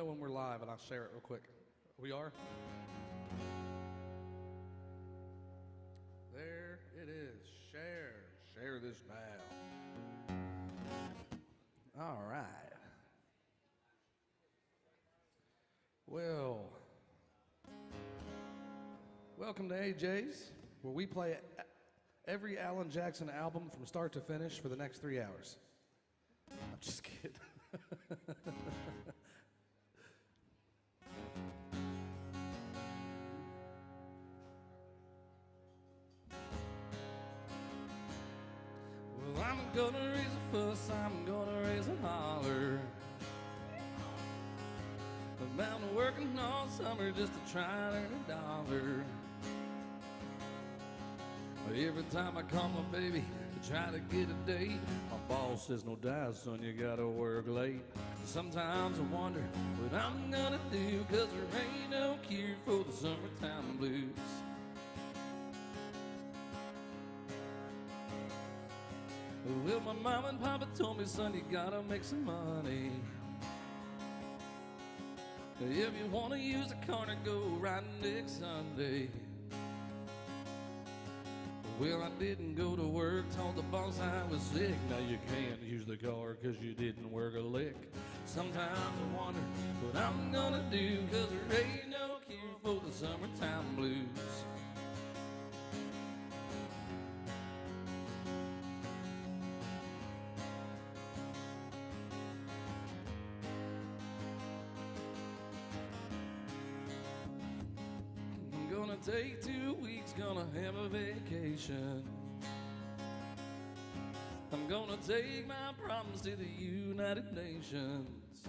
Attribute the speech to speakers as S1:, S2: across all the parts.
S1: know when we're live, and I'll share it real quick. We are? There it is. Share. Share this now. All right. Well, welcome to AJ's, where we play every Alan Jackson album from start to finish for the next 3 hours. I'm just kidding. Well, I'm gonna raise a fuss, I'm gonna raise a holler about working all summer just to try to earn a dollar. Every time I call my baby to try to get a date, my boss says, no doubt, son, you gotta work late. Sometimes I wonder what I'm gonna do, 'cause there ain't no cure for the summertime blues. Well, my mom and papa told me, son, you gotta make some money. If you wanna use a car to go riding next Sunday. Well, I didn't go to work, told the boss I was sick. Now you can't use the car 'cause you didn't work a lick. Sometimes I wonder what I'm gonna do, 'cause there ain't no cure for the summertime blues. Gonna take 2 weeks, gonna have a vacation. I'm gonna take my problems to the United Nations.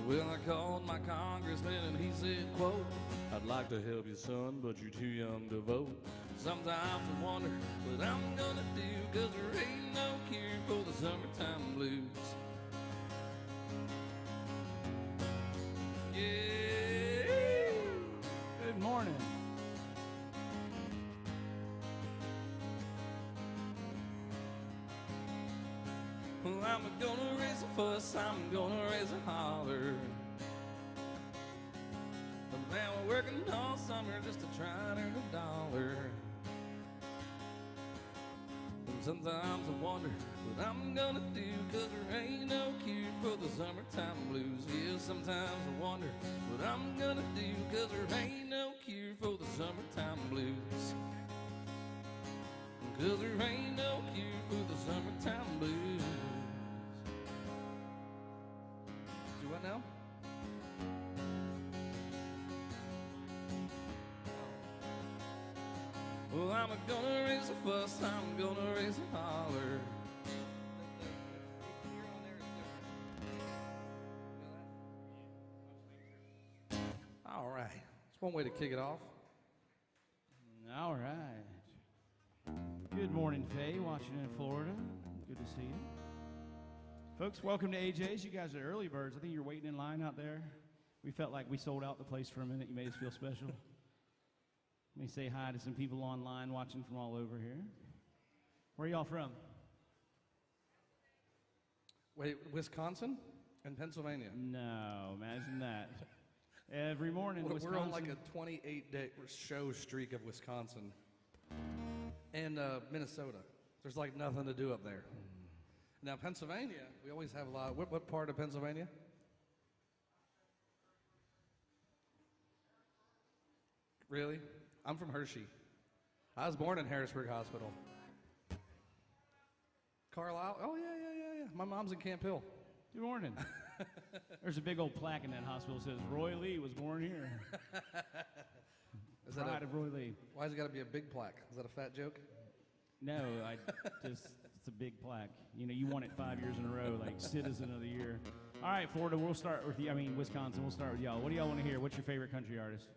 S1: Well, I called my congressman and he said, quote, I'd like to help you, son, but you're too young to vote. Sometimes I wonder what I'm gonna do, 'cause there ain't no cure for the summertime blues. Yeah.
S2: Good morning.
S1: Well, I'm gonna raise a fuss, I'm gonna raise a holler. But now we're working all summer just to try to earn a dollar. And sometimes I wonder what I'm gonna do, 'cause there ain't no cure for the summertime blues. Yeah, sometimes I wonder what I'm gonna do, 'cause there ain't no cure for the summertime blues. 'Cause there ain't no cure for the summertime blues. Do what now? Well, I'm gonna raise a fuss, I'm gonna raise a holler. All right, it's one way to kick it off.
S2: All right. Good morning, Faye, watching in Florida. Good to see you. Folks, welcome to AJ's. You guys are early birds. I think you're waiting in line out there. We felt like we sold out the place for a minute. You made us feel special. Let me say hi to some people online watching from all over here. Where are y'all from?
S1: Wait, Wisconsin and Pennsylvania?
S2: No, imagine that. Every morning, Wisconsin.
S1: We're on like a 28-day show streak of Wisconsin and Minnesota. There's like nothing to do up there. Now, Pennsylvania, we always have a lot. What part of Pennsylvania? Really? I'm from Hershey. I was born in Harrisburg Hospital. Carlisle? Oh, yeah. My mom's in Camp Hill.
S2: Good morning. There's a big old plaque in that hospital that says, Roy Lee was born here. Pride of Roy Lee.
S1: Why has it got to be a big plaque? Is that a fat joke?
S2: No, it's a big plaque. You know, you won it 5 years in a row, like Citizen of the Year. All right, Florida, we'll start with you. I mean, Wisconsin, we'll start with y'all. What do y'all want to hear? What's your favorite country artist?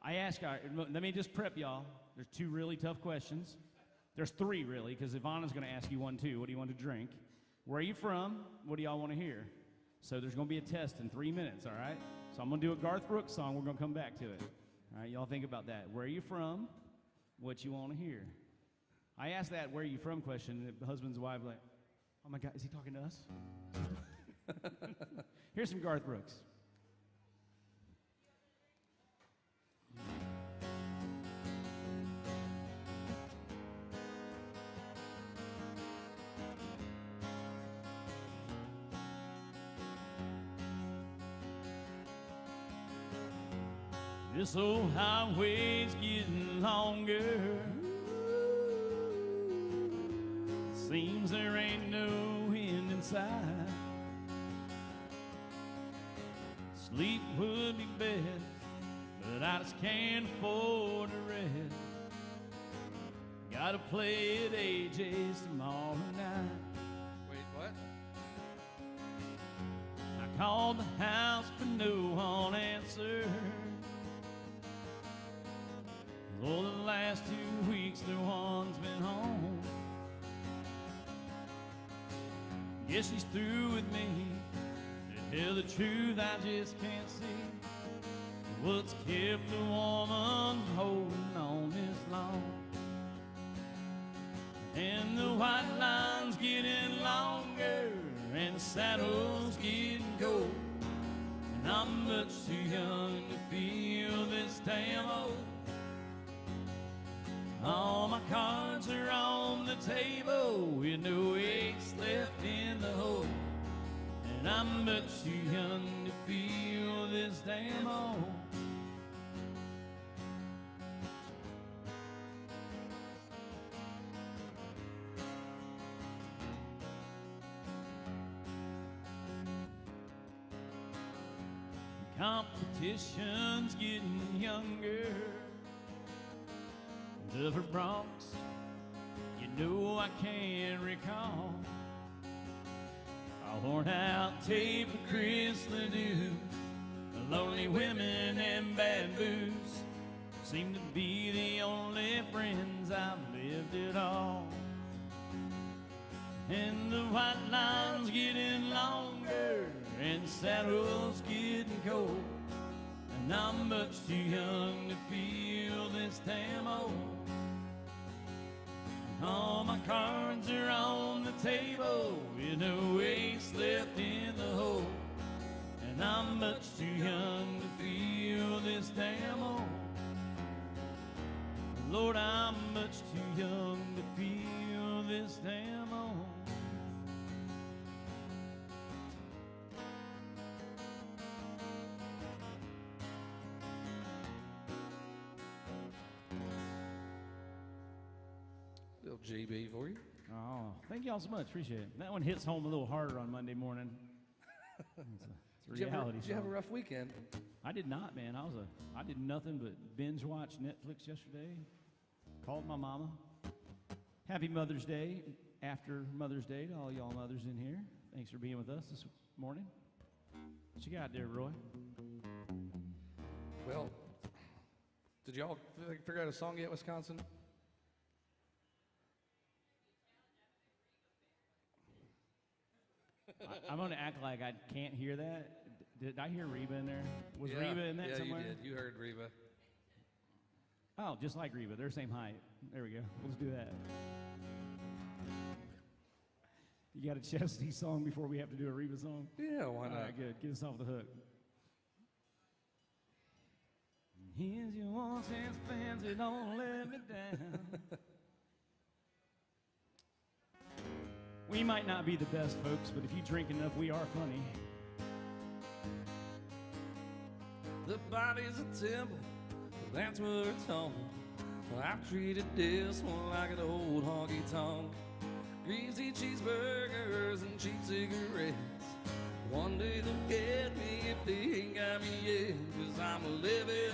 S2: I ask, let me just prep y'all. There's 2 really tough questions. There's 3 really, because Ivana's going to ask you one too. What do you want to drink? Where are you from? What do y'all want to hear? So there's going to be a test in 3 minutes, all right? So I'm going to do a Garth Brooks song. We're going to come back to it. All right, y'all think about that. Where are you from? What you want to hear? I asked that where are you from question, and the husband's wife like, Oh my God, is he talking to us? Here's some Garth Brooks. This old highway's getting longer. Seems there ain't no end in sight. Sleep would be best, but I just can't afford to rest. Gotta play at AJ's tomorrow night.
S1: Wait, what?
S2: I called the house, but no one answered. Oh, the last 2 weeks, no one's been home. Guess she's through with me. To tell the truth, I just can't see what's kept the woman holding on this long. And the white line's getting longer, and the saddle's getting cold. And I'm much too young to feel this damn old. All my cards are on the table with no ace left in the hole. And I'm much too young to feel this damn old. Competition's getting younger. Silver Bronx, you know I can't recall. A worn out tape of Chris Ledoux, lonely women and bad booze seem to be the only friends I've lived at all. And the white line's getting longer, and the saddle's getting cold. And I'm much too young to feel this damn old. All my cards are on the table with no ace left in the hole. And I'm much too young to feel this damn old. Lord, I'm much too young to feel this damn old.
S1: Little GB for you.
S2: Oh, thank y'all so much. Appreciate it. That one hits home a little harder on Monday morning. It's a reality
S1: Did you have a rough weekend?
S2: I did not, man. I did nothing but binge watch Netflix yesterday. Called my mama. Happy Mother's Day after Mother's Day to all y'all mothers in here. Thanks for being with us this morning. What you got there, Roy?
S1: Well, did y'all figure out a song yet, Wisconsin?
S2: I'm going to act like I can't hear that. Did I hear Reba in there? Was Reba in that somewhere?
S1: Yeah, you did. You heard Reba.
S2: Oh, just like Reba. They're same height. There we go. Let's do that. You got a Chesty song before we have to do a Reba song?
S1: Yeah, why not?
S2: All right, good. Get us off the hook. Here's your one chance, fancy, don't let me down. We might not be the best, folks, but if you drink enough, we are funny.
S1: The body's a temple, that's what it's on. I've treated this one like an old honky tonk. Greasy cheeseburgers and cheap cigarettes. One day they'll get me if they ain't got me yet. 'Cause I'm living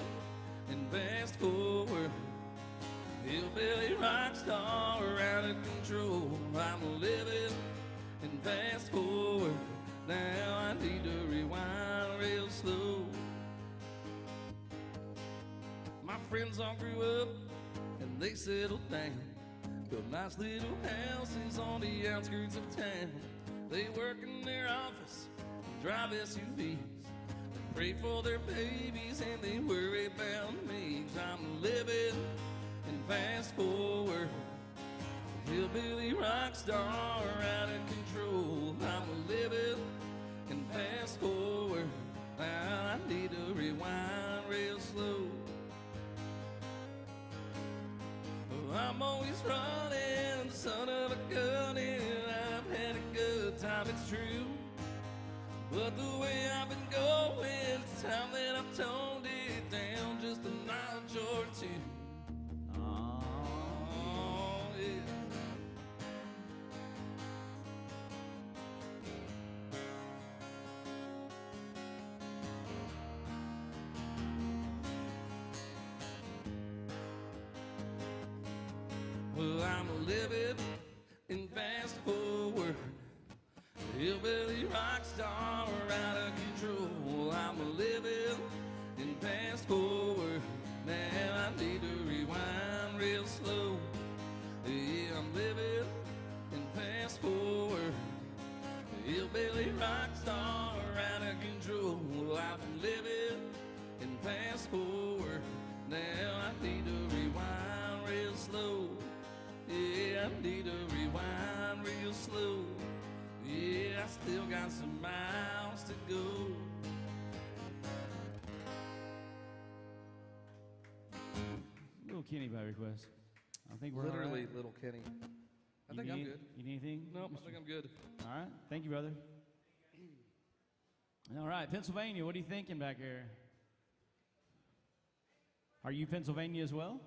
S1: in fast forward. Hillbilly rockstar out of control. I'm living in fast forward. Now I need to rewind real slow. My friends all grew up and they settled down. Built nice little houses on the outskirts of town. They work in their office, drive SUVs. They pray for their babies and they worry about me. 'Cause I'm living and fast forward. Hillbilly rockstar out of control. I'm living and fast forward. Now I need to rewind real slow. I'm always running, son of a gun, and I've had a good time, it's true. But the way I've been going, it's time that I've toned it down just a notch or two. Oh, yeah. Well, I'm living in fast forward, hillbilly rockstar out of control. I'm living in fast forward. Now I need to rewind real slow. Yeah, I'm living in fast forward, hillbilly rockstar out of control. I'm living in fast forward. Now I need to rewind real slow. Yeah, I need to rewind real slow. Yeah, I still got some miles to go.
S2: Little Kenny by request. I think we're
S1: Literally,
S2: all right.
S1: little Kenny. I think I'm good.
S2: You need anything?
S1: Nope, I think I'm good.
S2: All right. Thank you, brother. All right, Pennsylvania, what are you thinking back here? Are you Pennsylvania as well?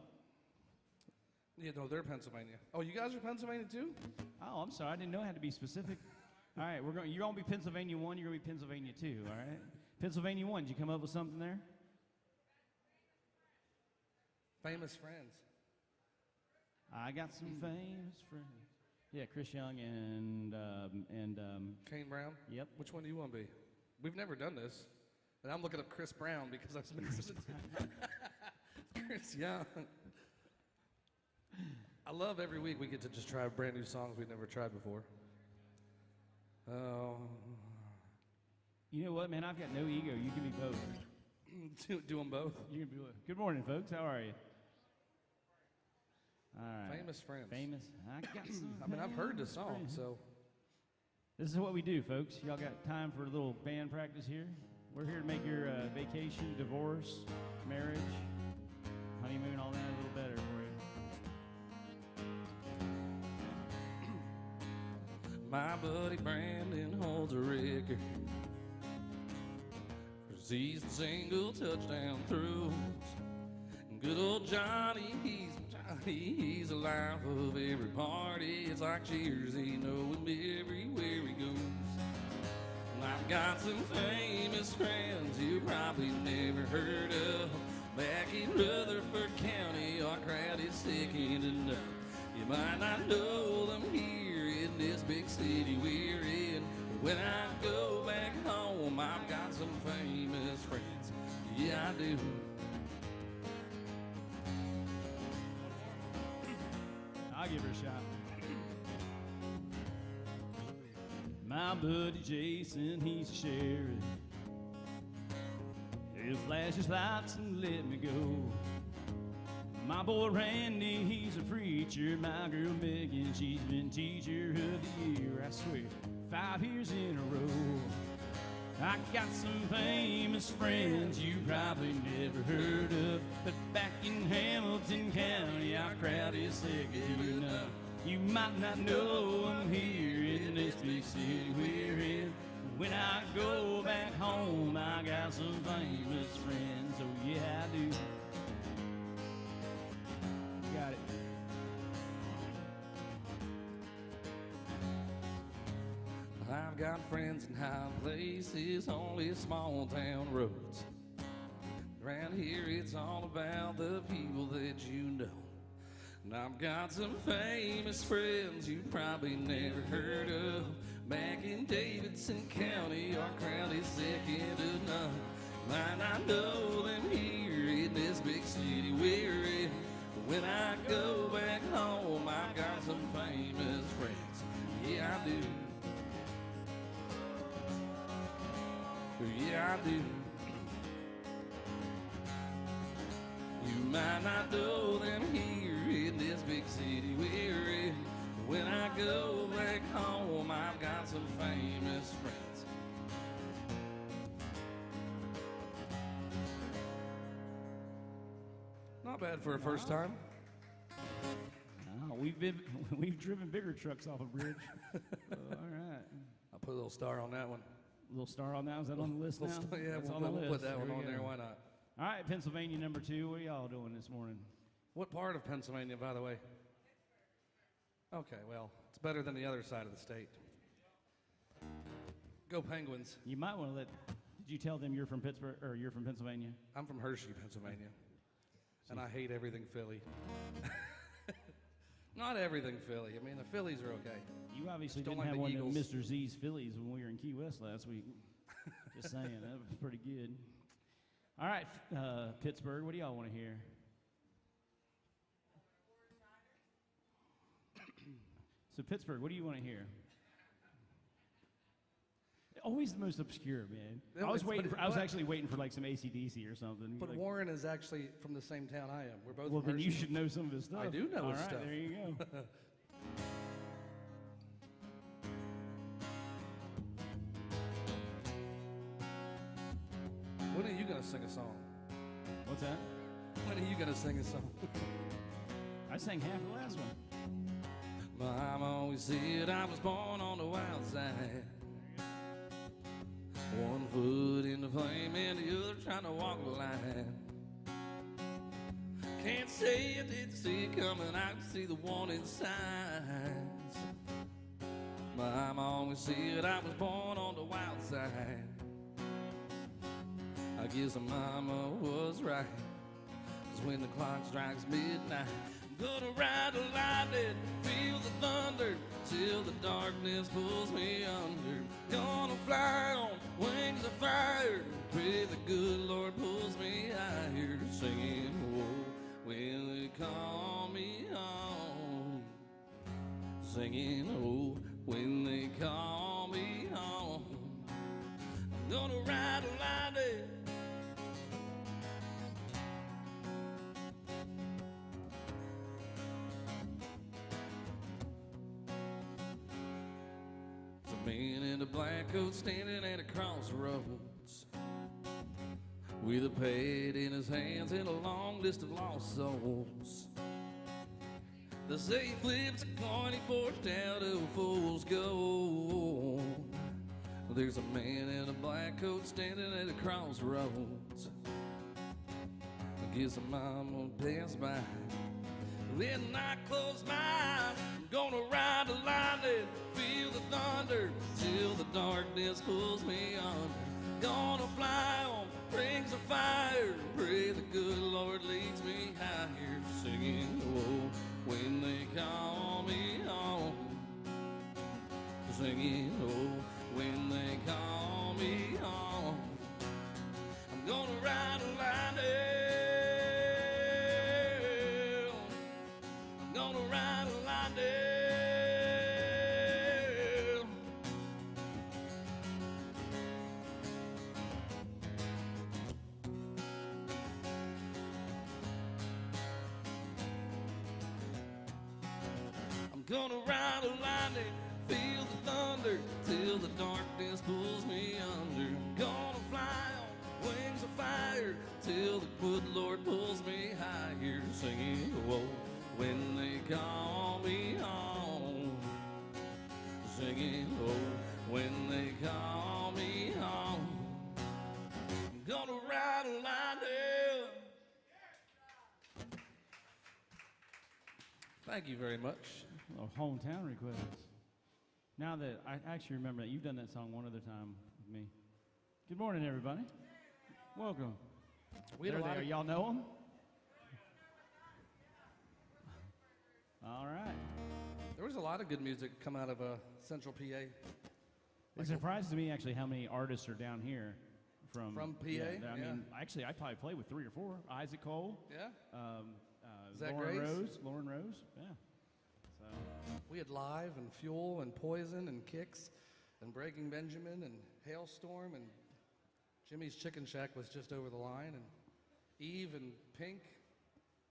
S1: Yeah, no, they're Pennsylvania. Oh, you guys are Pennsylvania too?
S2: Oh, I'm sorry. I didn't know it had to be specific. All right, you're going to be Pennsylvania 1, you're going to be Pennsylvania 2, all right? Pennsylvania 1, did you come up with something there?
S1: Famous friends.
S2: I got some famous friends. Yeah, Chris Young and
S1: Kane Brown?
S2: Yep.
S1: Which one do you want to be? We've never done this. And I'm looking up Chris Brown because I've been Chris Young. I love every week we get to just try brand new songs we've never tried before. Oh.
S2: You know what, man? I've got no ego. You can be both.
S1: Do them both.
S2: You can be both. Good morning, folks. How are you? All right.
S1: Famous friends.
S2: Famous. I got some.
S1: I mean, I've heard the song,
S2: friends.
S1: so.
S2: This is what we do, folks. Y'all got time for a little band practice here? We're here to make your vacation, divorce, marriage, honeymoon, all that a little better for you.
S1: My buddy Brandon holds a record for season single touchdown throws. And good old Johnny, he's the life of every party. It's like cheers, he know him everywhere he goes. And I've got some famous friends you probably never heard of. Back in Rutherford County, our crowd is second to none. You might not know them here in this big city we're in. But when I go back home, I've got some famous friends. Yeah, I do.
S2: I'll give her a shot. My buddy Jason, he's a sheriff. He'll flash his lights and let me go. My boy Randy, he's a preacher. My girl Megan, she's been teacher of the year, I swear, 5 years in a row. I got some famous friends you probably never heard of, but back in Hamilton County, our crowd is second to none. You might not know them here in this big city we're in. When I go back home, I got some famous friends. Oh yeah, I do. Got it.
S1: I've got friends in high places, only small town roads. Around here it's all about the people that you know. And I've got some famous friends you probably never heard of. Back in Davidson County, our crowd is second to none. Might not know them here in this big city we're in. But when I go back home, I've got some famous friends. Yeah, I do. Yeah, I do. You might not know them here in this big city we're in. When I go back home, I've got some famous friends. Not bad for a first time.
S2: No, we've driven bigger trucks off a bridge. All right.
S1: I'll put a little star on that one.
S2: A little star on that. Is that on the list now?
S1: Yeah,
S2: That's
S1: we'll put that one on
S2: go.
S1: there. Why not?
S2: All right, Pennsylvania number 2. What are y'all doing this morning?
S1: What part of Pennsylvania, by the way? Okay, well, it's better than the other side of the state. Go Penguins.
S2: You might want to let. Did you tell them you're from Pittsburgh or you're from Pennsylvania?
S1: I'm from Hershey, Pennsylvania, and I hate everything Philly. Not everything Philly. I mean, the Phillies are okay.
S2: You obviously
S1: Don't
S2: didn't
S1: like
S2: have
S1: the
S2: one
S1: Eagles.
S2: of Mr. Z's Phillies when we were in Key West last week. Just saying, that was pretty good. All right, Pittsburgh, what do y'all want to hear? So Pittsburgh, what do you want to hear? Always the most obscure, man. I was actually waiting for like some AC/DC or something.
S1: But
S2: like,
S1: Warren is actually from the same town I am. We're both.
S2: Well,
S1: from
S2: then
S1: Hershey.
S2: you should know some of his stuff.
S1: I do know his
S2: stuff.
S1: stuff.
S2: There you go.
S1: When are you gonna sing a song?
S2: What's that?
S1: When are you gonna sing a song?
S2: I sang half the last one.
S1: Mom always said I was born on the wild side. One foot in the flame and the other trying to walk the line. Can't say I didn't see it coming, I can see the warning signs. Mom always said I was born on the wild side. I guess my mama was right, 'cause when the clock strikes midnight, I'm gonna ride the lightning, feel the thunder, till the darkness pulls me under. Gonna fly on wings of fire, pray the good Lord pulls me higher. Singing, oh, when they call me home. Singing, oh, when they call me home. I'm gonna ride the lightning. Man in a black coat standing at a crossroads with a pad in his hands and a long list of lost souls. They say he flips a coin, he forged out of fool's gold. There's a man in a black coat standing at a crossroads. I guess a mom will pass by. When I close my eyes, I'm gonna ride the lightning, feel the thunder, till the darkness pulls me under. Gonna fly on rings of fire, pray the good Lord leads me higher. Singing, oh, when they call me home. Singing, oh, when they call me home. I'm gonna ride the lightning. Gonna ride a lightning. I'm gonna ride a lightning, feel the thunder, till the darkness pulls me under. Gonna fly on wings of fire, till the good Lord pulls me higher. Singing, whoa, when they call me home. Singing, oh, when they call me home. I'm gonna ride a lightning. Thank you very much.
S2: A hometown request. Now that I actually remember that you've done that song one other time with me. Good morning, everybody. Welcome.
S1: There they are.
S2: Y'all know them? All right.
S1: There was a lot of good music come out of Central PA.
S2: It surprises me actually how many artists are down here from
S1: PA.
S2: Yeah, I mean, actually, I probably played with 3 or 4. Isaac Cole.
S1: Yeah.
S2: Lauren
S1: Grace?
S2: Rose. Yeah. So
S1: We had Live and Fuel and Poison and Kicks and Breaking Benjamin and Hailstorm, and Jimmy's Chicken Shack was just over the line, and Eve and Pink,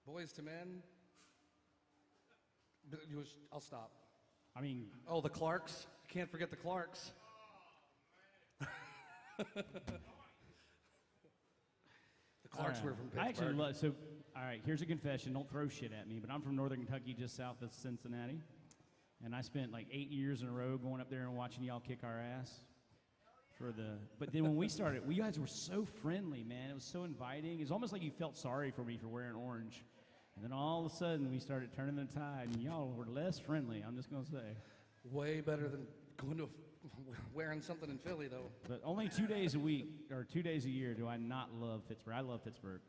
S1: Boys to Men. But I'll stop.
S2: I mean...
S1: Oh, the Clarks. Can't forget the Clarks. The Clarks were from Pittsburgh.
S2: I actually love... So, all right, here's a confession. Don't throw shit at me, but I'm from northern Kentucky, just south of Cincinnati. And I spent like 8 years in a row going up there and watching y'all kick our ass. But then when we started, you guys were so friendly, man. It was so inviting. It was almost like you felt sorry for me for wearing orange. And then all of a sudden, we started turning the tide, and y'all were less friendly, I'm just going to say.
S1: Way better than going to wearing something in Philly, though.
S2: But only 2 days a week, or 2 days a year, do I not love Pittsburgh. I love Pittsburgh.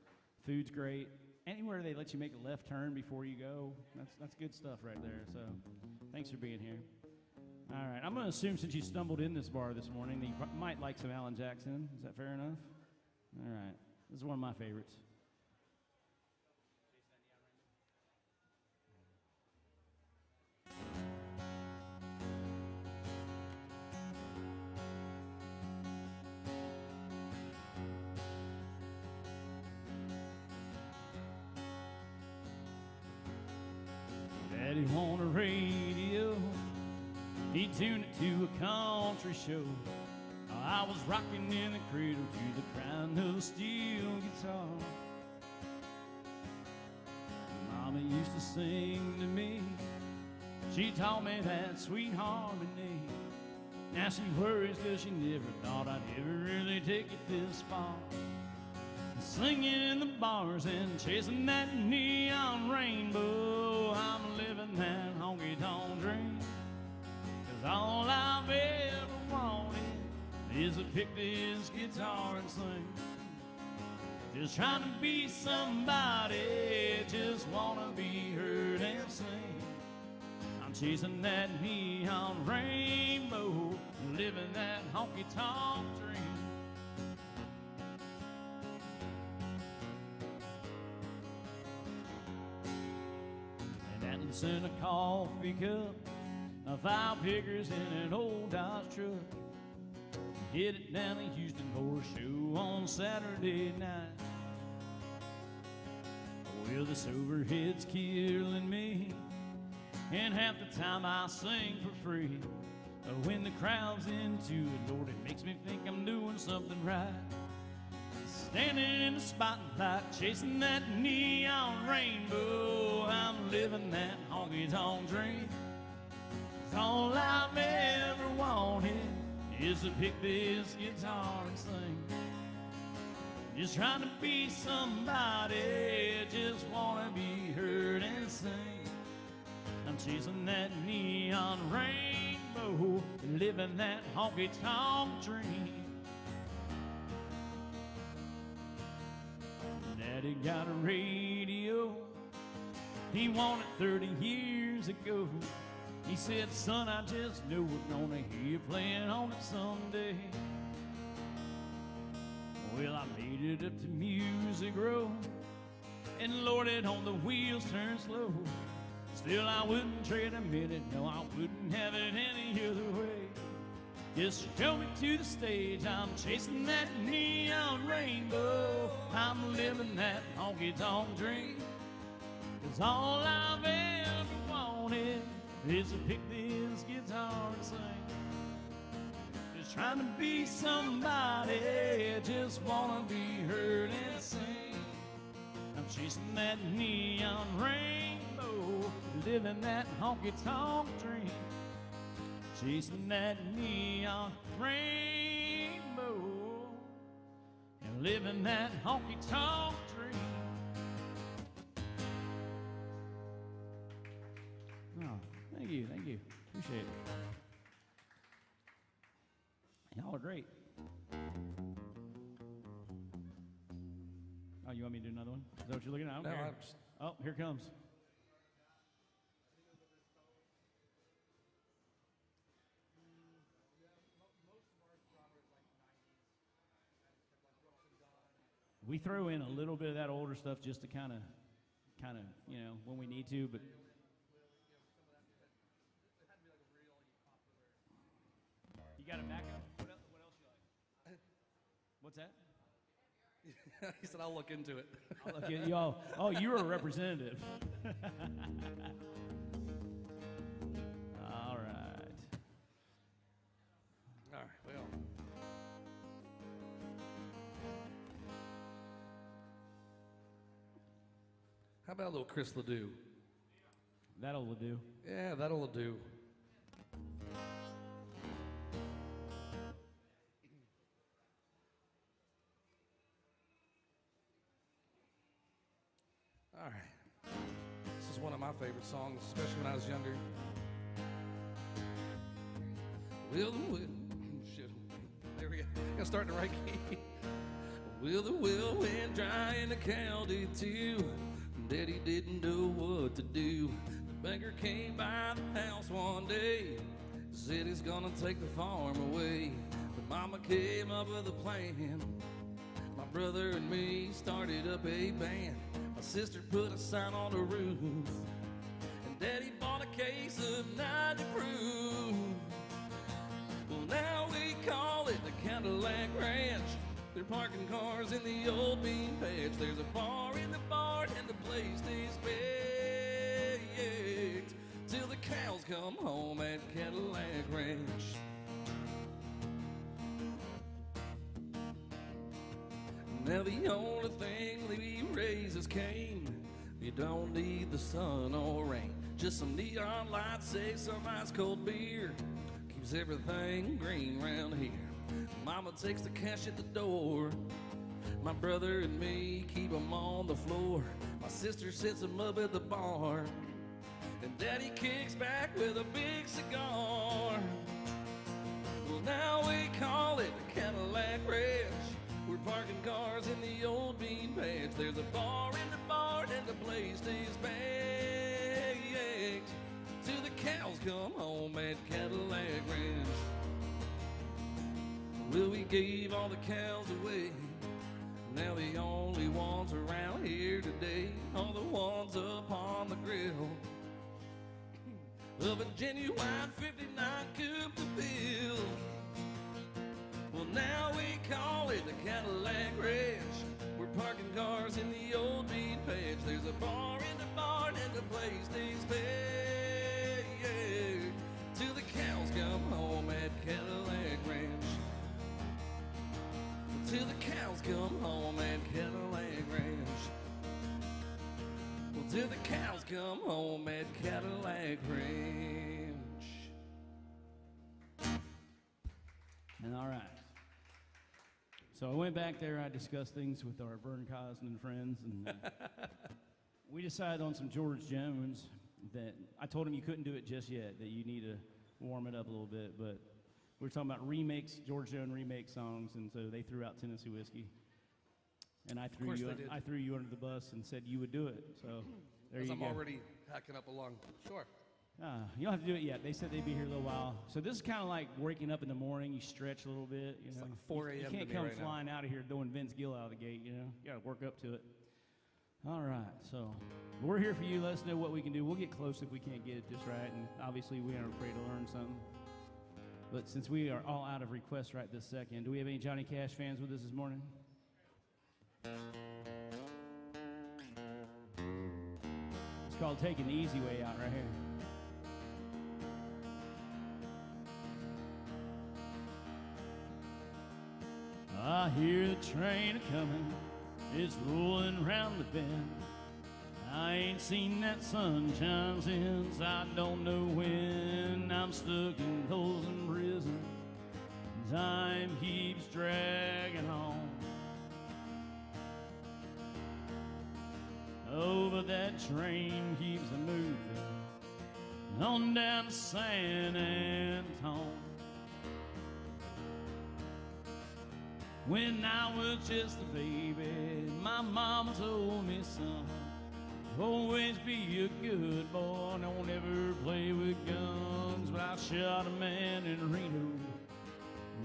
S2: Food's great. Anywhere they let you make a left turn before you go, that's good stuff right there. So thanks for being here. All right, I'm going to assume since you stumbled in this bar this morning that you might like some Alan Jackson. Is that fair enough? All right, this is one of my favorites. Daddy on a radio, he tuned it to a country show. I was rocking in the cradle to the crown of a steel guitar. Mama used to sing to me, she taught me that sweet harmony. Now she worries 'cause she never thought I'd ever really take it this far. Singing in the bars and chasing that neon rainbow, I'm living that honky-tonk dream. 'Cause all I've ever wanted is to pick this guitar and sing. Just trying to be somebody, just wanna be heard and sing. I'm chasing that neon rainbow, living that honky-tonk dream. In a coffee cup, 5 pickers in an old Dodge truck. Hit it down to Houston for a show on Saturday night. Well, this overhead's killing me, and half the time I sing for free. When the crowd's into it, Lord, it makes me think I'm doing something right. Standing in the spotlight, chasing that neon rainbow, I'm living that honky-tonk dream. 'Cause all I've ever wanted is to pick this guitar and sing. Just trying to be somebody, just wanna be heard and sing. I'm chasing that neon rainbow, living that honky-tonk dream. Daddy got a radio, he won it 30 years ago. He said, son, I just know we're gonna hear you playing on it someday. Well, I made it up to Music Row, and Lord, it on the wheels turn slow. Still, I wouldn't trade a minute, no, I wouldn't have it any other way. Just show me to the stage, I'm chasing that neon rainbow, I'm living that honky-tonk dream. 'Cause all I've ever wanted is to pick this guitar and sing. Just trying to be somebody, just wanna be heard and sing. I'm chasing that neon rainbow, living that honky-tonk dream. Chasing that neon rainbow and living that honky-tonk dream. Oh, thank you. Appreciate it. Y'all are great. Oh, you want me to do another one? Is that what you're looking at? I don't care. Oh, here it comes. We throw in a little bit of that older stuff just to kind of, you know, when we need to, but. You got a backup? What else you like? What's that?
S1: He said, I'll look into it.
S2: I'll look at y'all. Oh, you were a representative. All right.
S1: How about a little Chris Ledoux?
S2: That'll do.
S1: Yeah, that'll do. All right. This is one of my favorite songs, especially when I was younger. Shit. There we go. Gotta start in the right key. Well, the well went dry and the cow did too. Daddy didn't know what to do. The banker came by the house one day, said he's gonna take the farm away. But Mama came up with a plan. My brother and me started up a band. My sister put a sign on the roof, and Daddy bought a case of 90 proof. Well, now we call it the Cadillac Ranch. They're parking cars in the old bean patch. There's a bar in the barn and the place stays baked till the cows come home at Cadillac Ranch. Now the only thing we raise is cane. You don't need the sun or rain, just some neon lights, say some ice cold beer. Keeps everything green round here. Mama takes the cash at the door. My brother and me keep 'em on the floor. My sister sets 'em up at the bar, and Daddy kicks back with a big cigar. Well, now we call it the Cadillac Ranch. We're parking cars in the old bean patch. There's a bar in the barn and the place stays baked till the cows come home at Cadillac Ranch. Well, we gave all the cows away. Now the only ones around here today are the ones up on the grill of a genuine 59 coupe de Ville. Well, now we call it the Cadillac Ranch. We're parking cars in the old bean patch. There's a bar in the barn and the place stays baked till the cows come home at Cadillac Ranch. Till the cows come home at Cadillac Ranch. Well, till the cows come home at Cadillac Ranch.
S2: And all right. So I went back there, I discussed things with our Vern Cosden and friends, and we decided on some George Jones that I told him you couldn't do it just yet, that you need to warm it up a little bit, but we were talking about remakes, George Jones remake songs, and so they threw out Tennessee Whiskey. And I threw you under the bus and said you would do it. So there you go.
S1: I'm already hacking up along. Sure.
S2: You don't have to do it yet. They said they'd be here a little while. So this is kind of like waking up in the morning. You stretch a little bit. You know,
S1: like 4 a.m.
S2: You can't come flying out of here throwing Vince Gill out of the gate. You know, you got to work up to it. All right. So we're here for you. Let us know what we can do. We'll get close if we can't get it just right. And obviously we aren't afraid to learn something. But since we are all out of requests right this second, do we have any Johnny Cash fans with us this morning? It's called Taking the Easy Way Out right here. I hear the train a-comin', it's rolling round the bend. I ain't seen that sunshine since I don't know when. I'm stuck in Folsom Prison, time keeps dragging on. Oh, but that train keeps a-moving on down to San Antone. When I was just a baby, my mama told me, son, always be a good boy, don't ever play with guns. But I shot a man in Reno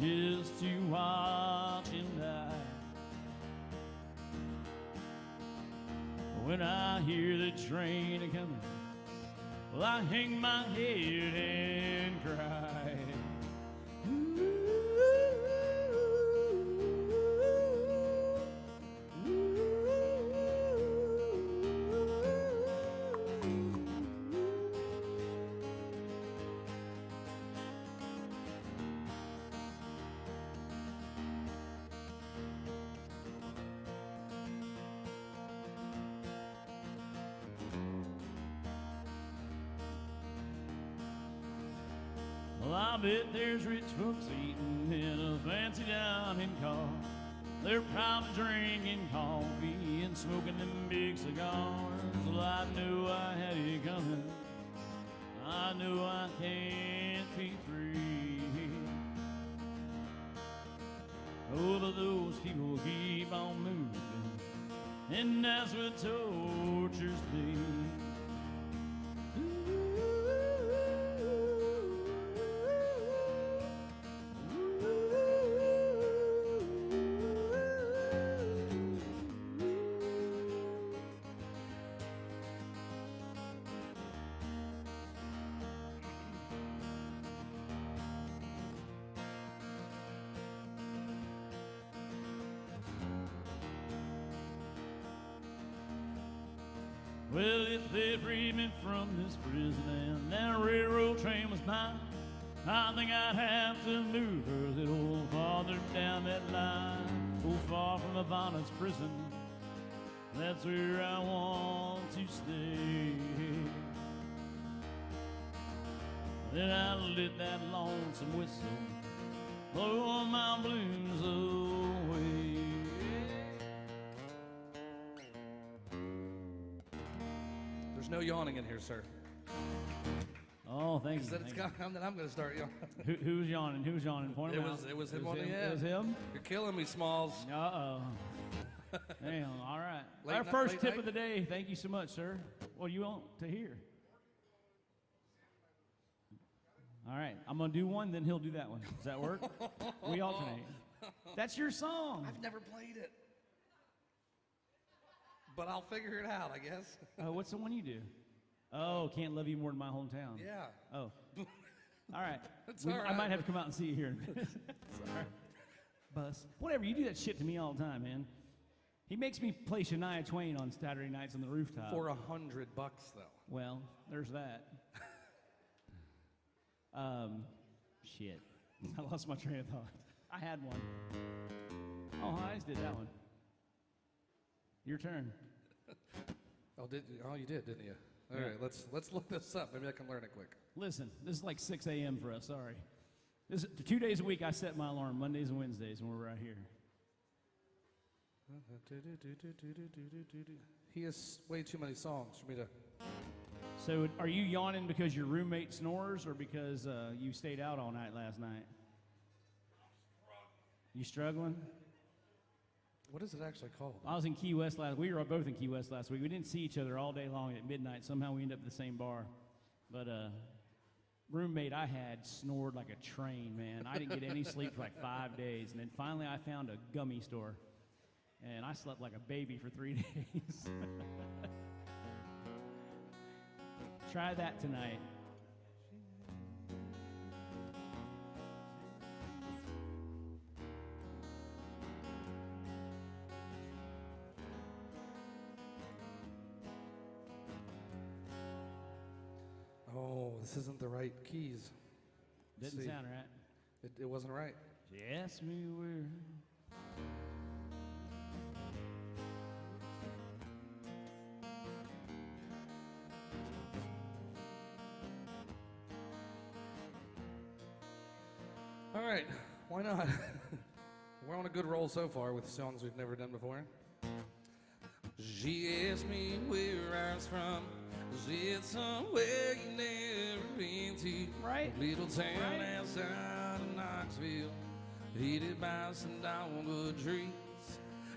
S2: just to watch him die. When I hear the train a-comin', well, I hang my head and cry. Well, I bet there's rich folks eating in a fancy dining car. They're probably drinking coffee and smoking them big cigars. Well, I knew I had it coming. I knew I can't be free. Oh, but those people keep on moving, and that's what tortures me. Well, if they freed me from this prison and that railroad train was mine, I think I'd have to move a little farther down that line. Oh, far from Havana's prison, that's where I want to stay. Then I lit that lonesome whistle, blow my blues away.
S1: There's no yawning in here, sir.
S2: Oh, thank you.
S1: Then it's gonna come that I'm going to start yawning.
S2: Who's yawning? Who's yawning? Point him out.
S1: It was him on the end.
S2: It was him?
S1: You're killing me, Smalls.
S2: Uh-oh. Damn, all right.
S1: Late
S2: Our
S1: night-
S2: first
S1: late
S2: tip
S1: night?
S2: of the day. Thank you so much, sir. What do you want to hear? All right, I'm going to do one, then he'll do that one. Does that work? We alternate. That's your song.
S1: I've never played it. But I'll figure it out, I guess.
S2: What's the one you do? Oh, Can't Love You More Than My Hometown.
S1: Yeah.
S2: Oh. All right.
S1: It's all right.
S2: I might have to come out and see you here in a minute. Sorry. Bus. Whatever, you do that shit to me all the time, man. He makes me play Shania Twain on Saturday nights on the rooftop.
S1: For $100, though.
S2: Well, there's that. Shit. I lost my train of thought. I had one. Oh, I just did that one. Your turn.
S1: Oh, you did, didn't you? All right, let's look this up. Maybe I can learn it quick.
S2: Listen, this is like 6 a.m. for us. Sorry. This is 2 days a week. I set my alarm Mondays and Wednesdays when we're right here.
S1: He has way too many songs for me to.
S2: So, are you yawning because your roommate snores, or because you stayed out all night last night? You struggling?
S1: What is it actually called?
S2: I was in Key West we were both in Key West last week. We didn't see each other all day long. At midnight, somehow we ended up at the same bar. But roommate I had snored like a train, man. I didn't get any sleep for like 5 days. And then finally I found a gummy store. And I slept like a baby for 3 days. Try that tonight.
S1: Oh, this isn't the right keys.
S2: Didn't sound right.
S1: It wasn't right.
S2: Ask me where.
S1: All right, why not? We're on a good roll so far with songs we've never done before. She asked me where I was from. Is it somewhere you never been to?
S2: Right.
S1: A little town
S2: Right.
S1: outside of Knoxville, heated by some dogwood trees.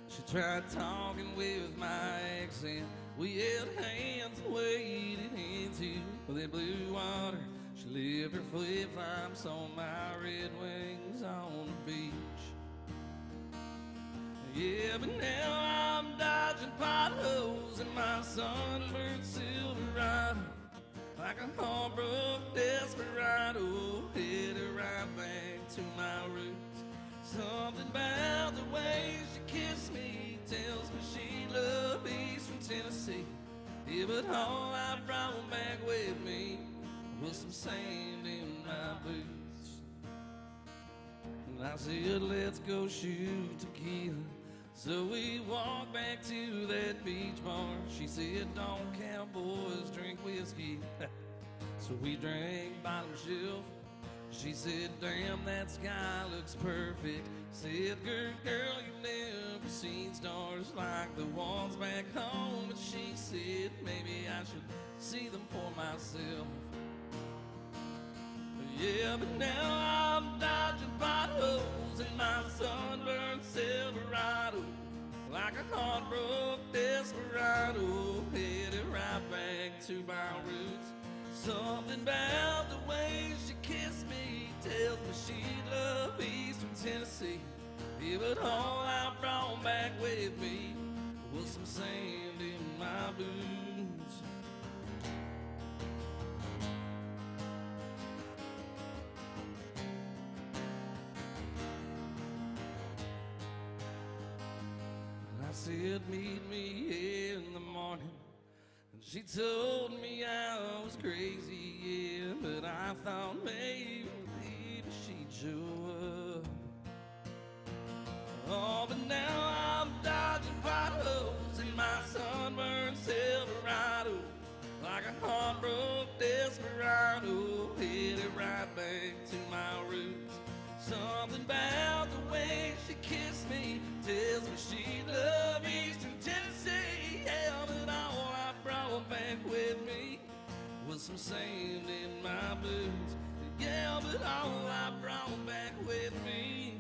S1: She tried talking with my accent. We held hands and waded into the blue water. She left her flip-flops on my red wings on the beach. Yeah, but now I'm dodging potholes in my sunburned Silverado, like a heartbroken desperado, headed right back to my roots. Something about the way she kissed me tells me she loved Eastern Tennessee. Yeah, but all I brought back with me was some sand in my boots. And I said, let's go shoot tequila. So we walked back to that beach bar. She said, don't cowboys drink whiskey. So we drank bottom shelf She said, damn, that sky looks perfect. Said, girl, you've never seen stars like the ones back home. But she said, maybe I should see them for myself. Yeah, but now I'm dodging potholes in my sunburned Silverado, like a heartbroken desperado, headed right back to my roots. Something about the way she kissed me tells me she loved Eastern Tennessee. Yeah, but all I brought back with me was some sand in my boots. I said, meet me in the morning. And she told me I was crazy, yeah, but I thought maybe she'd show up. Oh, but now I'm dodging potholes in my sunburned Silverado, like a heartbroken desperado, headed right back to my roots. Something about the way she kissed me tells me she loved Eastern Tennessee. Yeah, but all I brought back with me was some sand in my boots. Yeah, but all I brought back with me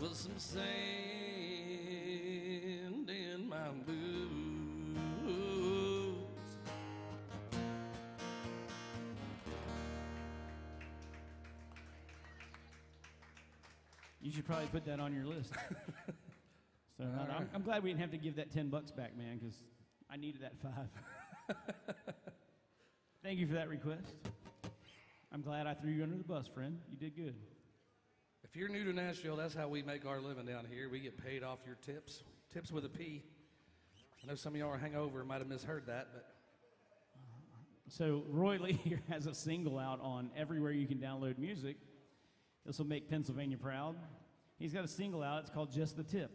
S1: was some sand in my boots.
S2: You should probably put that on your list. So I'm glad we didn't have to give that $10 back, man, because I needed that 5. Thank you for that request. I'm glad I threw you under the bus, friend. You did good.
S1: If you're new to Nashville, that's how we make our living down here. We get paid off your tips. Tips with a P. I know some of y'all are hangover, might have misheard that, but.
S2: So Roy Lee here has a single out on everywhere you can download music. This will make Pennsylvania proud. He's got a single out. It's called Just the Tip.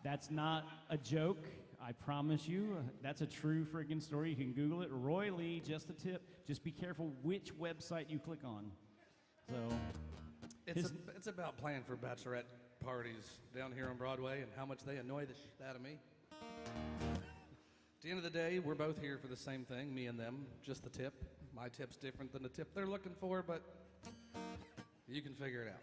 S2: That's not a joke. I promise you. That's a true freaking story. You can Google it. Roy Lee, Just the Tip. Just be careful which website you click on. So
S1: it's about playing for bachelorette parties down here on Broadway and how much they annoy the shit out of me. At the end of the day, we're both here for the same thing, me and them. Just the tip. My tip's different than the tip they're looking for, but you can figure it out.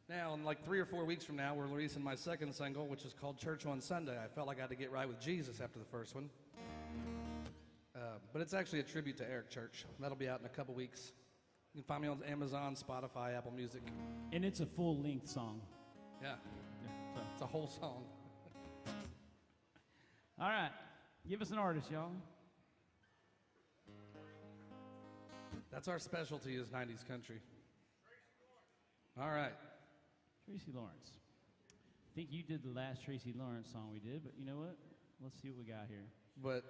S1: Now, in like 3 or 4 weeks from now, we're releasing my second single, which is called Church on Sunday. I felt like I had to get right with Jesus after the first one. But it's actually a tribute to Eric Church. That'll be out in a couple weeks. You can find me on Amazon, Spotify, Apple Music.
S2: And it's a full-length song.
S1: Yeah. It's a whole song.
S2: All right. Give us an artist, y'all.
S1: That's our specialty is 90s country. All right.
S2: Tracy Lawrence. I think you did the last Tracy Lawrence song we did, but you know what? Let's see what we got here.
S1: But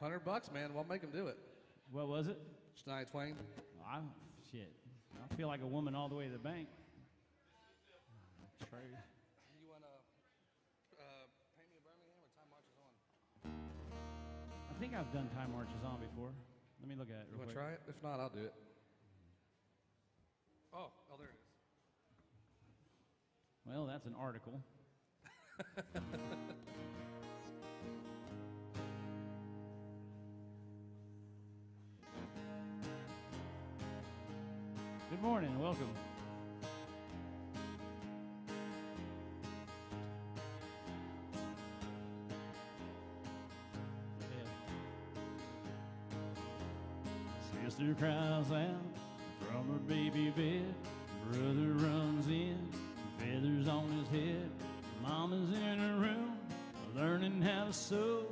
S1: $100, man. We'll make them do it.
S2: What was it?
S1: Shania Twain.
S2: Shit. I feel like a woman all the way to the bank. Trey.
S1: You want to Paint Me a Birmingham or Time Marches On?
S2: I think I've done Time Marches On before. Let me look at it
S1: You
S2: real
S1: want to
S2: quick.
S1: try it? If not, I'll do it. Oh, there it is.
S2: Well, that's an article. Good morning, welcome. Sister cries out from her baby bed. Brother runs in, feathers on his head. Mama's in her room, learning how to sew.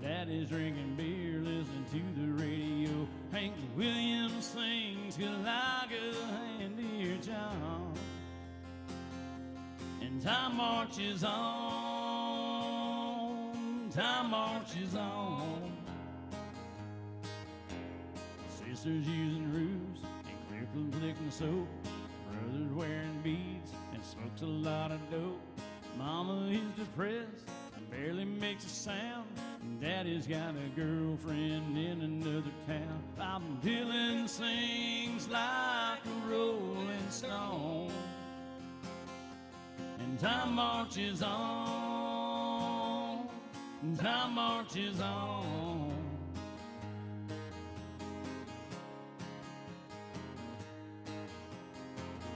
S2: Daddy's drinking beer, listening to the radio. Hank Williams sings, "Good like a hand, dear John." And time marches on, time marches on. Sisters using ruse and clear from flicking soap. Brothers wearing beads and smokes a lot of dope. Mama is depressed, barely makes a sound. Daddy's got a girlfriend in another town. Bob Dylan sings like a rolling stone, and time marches on, and time marches on.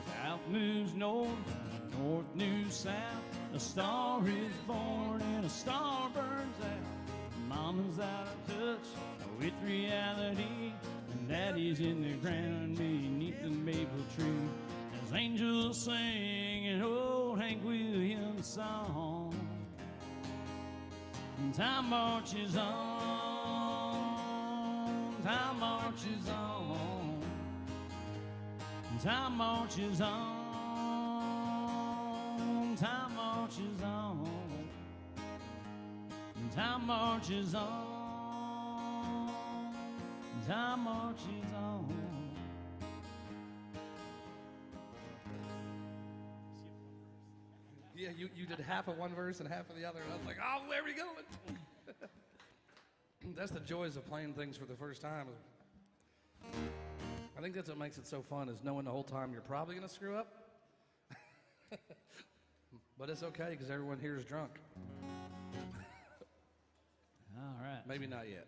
S2: South moves north, north moves south. A star is born and a star burns out. Mama's out of touch with reality, and Daddy's in the ground beneath the maple tree as angels sing an old Hank Williams song. And time marches on, time marches on, and time marches on, time marches on. Time marches on, time marches on.
S1: Yeah, you did half of one verse and half of the other, and I was like, oh, where are we going? That's the joys of playing things for the first time. I think that's what makes it so fun, is knowing the whole time you're probably going to screw up. But it's okay, because everyone here is drunk.
S2: All right.
S1: Maybe not yet.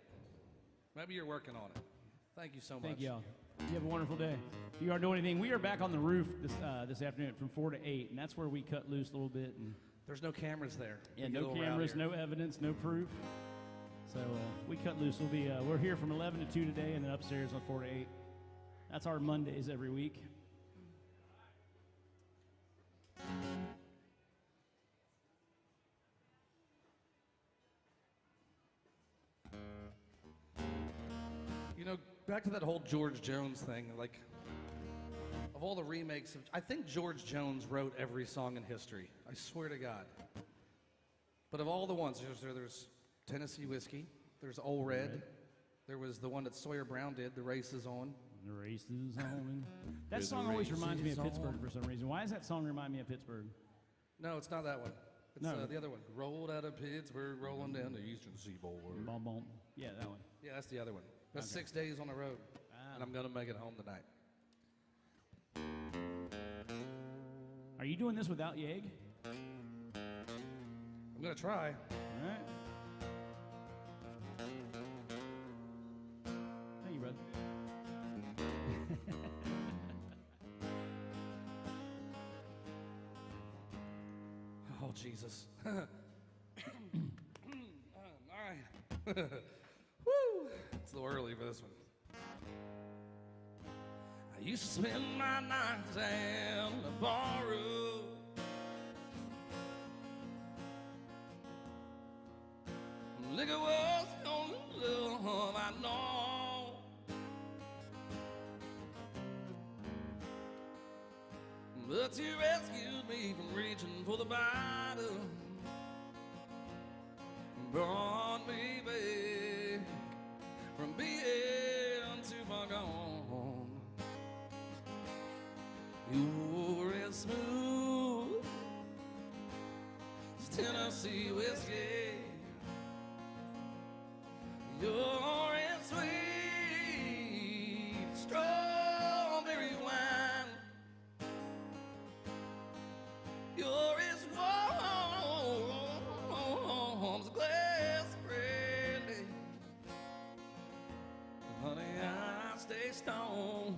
S1: Maybe you're working on it. Thank you so much.
S2: Thank y'all. You have a wonderful day. If you are doing anything, we are back on the roof this afternoon from 4 to 8, and that's where we cut loose a little bit. And
S1: there's no cameras there.
S2: yeah, no cameras, no evidence, no proof. So we cut loose. We're here from 11 to 2 today, and then upstairs on 4 to 8. That's our Mondays every week.
S1: You know, back to that whole George Jones thing, like, of all the remakes, I think George Jones wrote every song in history. I swear to God. But of all the ones, there's Tennessee Whiskey, there's Old Red, there was the one that Sawyer Brown did, The Race Is On.
S2: The race is on. That song always reminds me of Pittsburgh for some reason. Why does that song remind me of Pittsburgh?
S1: No, it's not that one. It's
S2: No.
S1: the other one. Rolled out of Pittsburgh, rolling down the eastern seaboard.
S2: Bom, bom. Yeah, that one.
S1: Yeah, that's the other one. That's
S2: Okay.
S1: 6 days on the road, and I'm going to make it home tonight.
S2: Are you doing this without Yeg?
S1: I'm going to try.
S2: All right. Thank you, brother.
S1: Oh, Jesus. All right. Woo! It's a little early for this one. I used to spend my nights in the barroom. Liquor was the only love I know. But you rescued me from reaching for the bottle, brought me back from being too far gone. You were as smooth as Tennessee whiskey. You're as sweet as strawberry wine. You're as warm as a glass of brandy. Honey, I stay stoned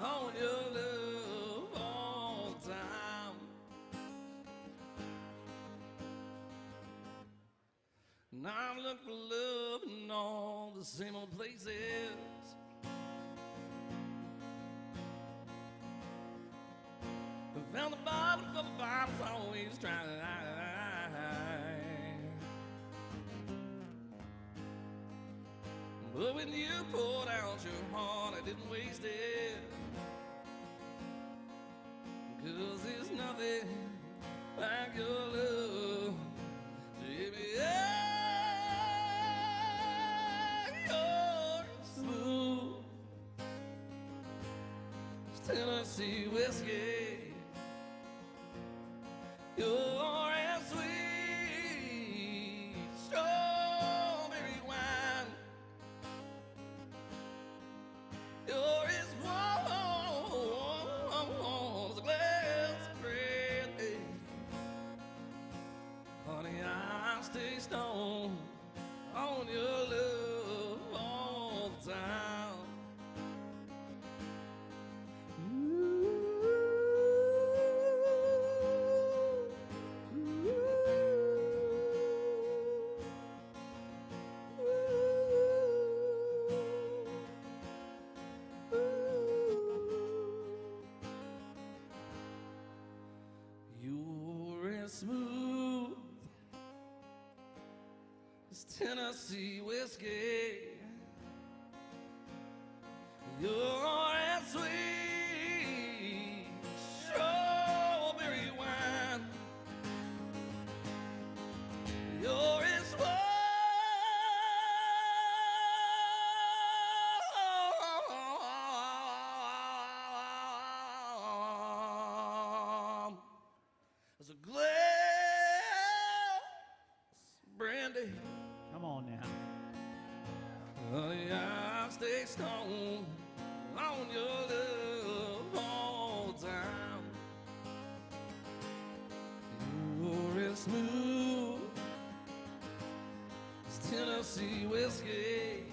S1: on your love all the time. And I've looked for love in all the same old places. I found the bottom of the bottles, always trying to but when you poured out your heart, I didn't waste it. 'Cause there's nothing like your love. Baby, you're smooth as Tennessee whiskey. You're as I'll stay stoned on your love all the time. You're as smooth as Tennessee whiskey. You're as sweet strawberry wine. You're as warm as a glass of brandy.
S2: Come on now.
S1: Oh, yeah, I'll stay stoned on your love all the time. You're as smooth as Tennessee whiskey.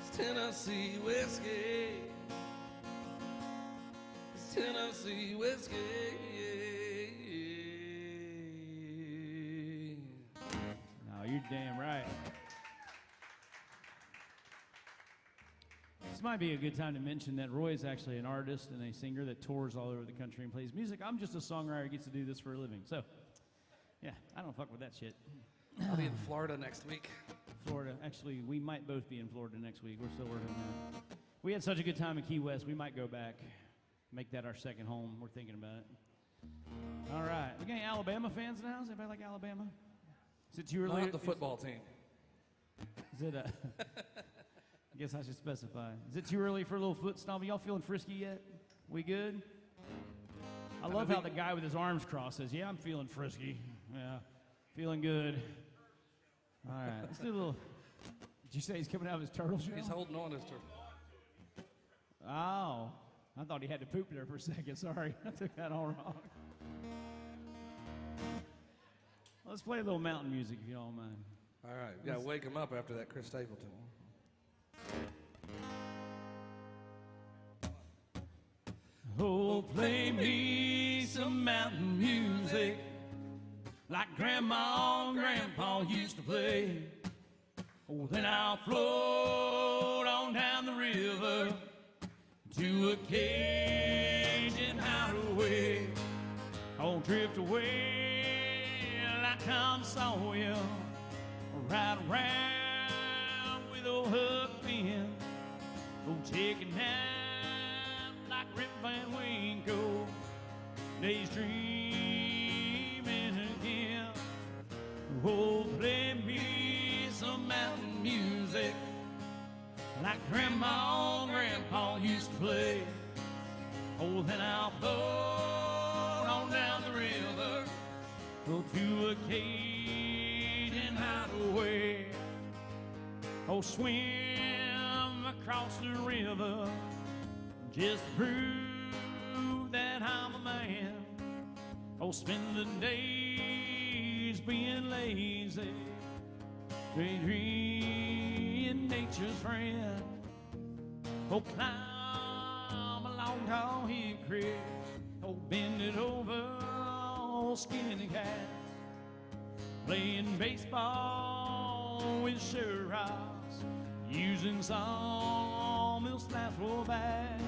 S1: It's Tennessee whiskey. It's Tennessee whiskey.
S2: No, you're damn right. This might be a good time to mention that Roy is actually an artist and a singer that tours all over the country and plays music. I'm just a songwriter who gets to do this for a living. So, yeah, I don't fuck with that shit.
S1: I'll be in Florida next week.
S2: Florida. Actually, we might both be in Florida next week. We're still working on that. We had such a good time in Key West. We might go back, make that our second home. We're thinking about it. All right. We got any Alabama fans in the house? Anybody like Alabama? Is it too early?
S1: Not the football team.
S2: Is it I guess I should specify. Is it too early for a little foot stomp? Y'all feeling frisky yet? We good? I love how the guy with his arms crossed says, yeah, I'm feeling frisky. Yeah, feeling good. All right, let's do a little. Did you say he's coming out of his turtle shell?
S1: He's holding on to his turtle.
S2: Oh, I thought he had to poop there for a second. Sorry, I took that all wrong. Let's play a little mountain music if you don't mind.
S1: All right, we gotta wake him up after that Chris Stapleton. Oh, play me some mountain music like Grandma and Grandpa used to play. Oh, then I'll float on down the river to a Cajun hideaway. I'll drift away like Tom Sawyer, ride around with old Huck Finn. Oh, take a nap like Rip Van Winkle, days dreaming again. Oh, play me some mountain music like Grandma and Grandpa used to play. Oh, then I'll float on down the river, go to a Cajun hideaway. Oh, swim across the river just to prove that I'm a man. Oh, spend the days being lazy, being nature's friend. Oh, climb a long tall hickory, oh, bend it over, oh, skinny cats, playing baseball with sure-eyes, using sawmill snaps for bats.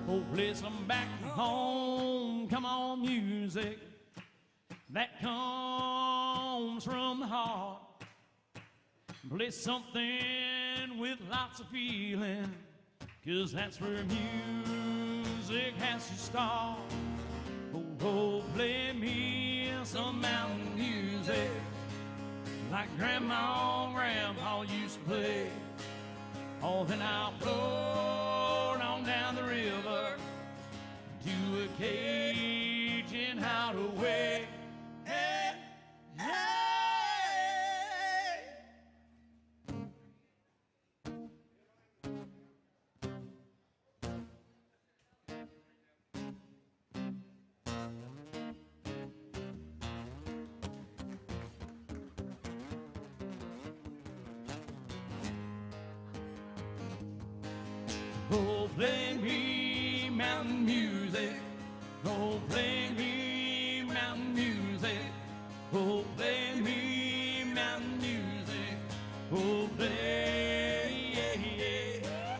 S1: Oh, play some back home, come on, music that comes from the heart. Play something with lots of feeling, 'cause that's where music has to start. Oh, oh, play me some mountain music like Grandma and Grandpa used to play. Oh, then I'll float on down the river to a Cajun hideaway. Hey, hey.
S2: Oh, play me mountain music. Oh, play me mountain music. Oh, play me mountain music. Oh, play, yeah, yeah.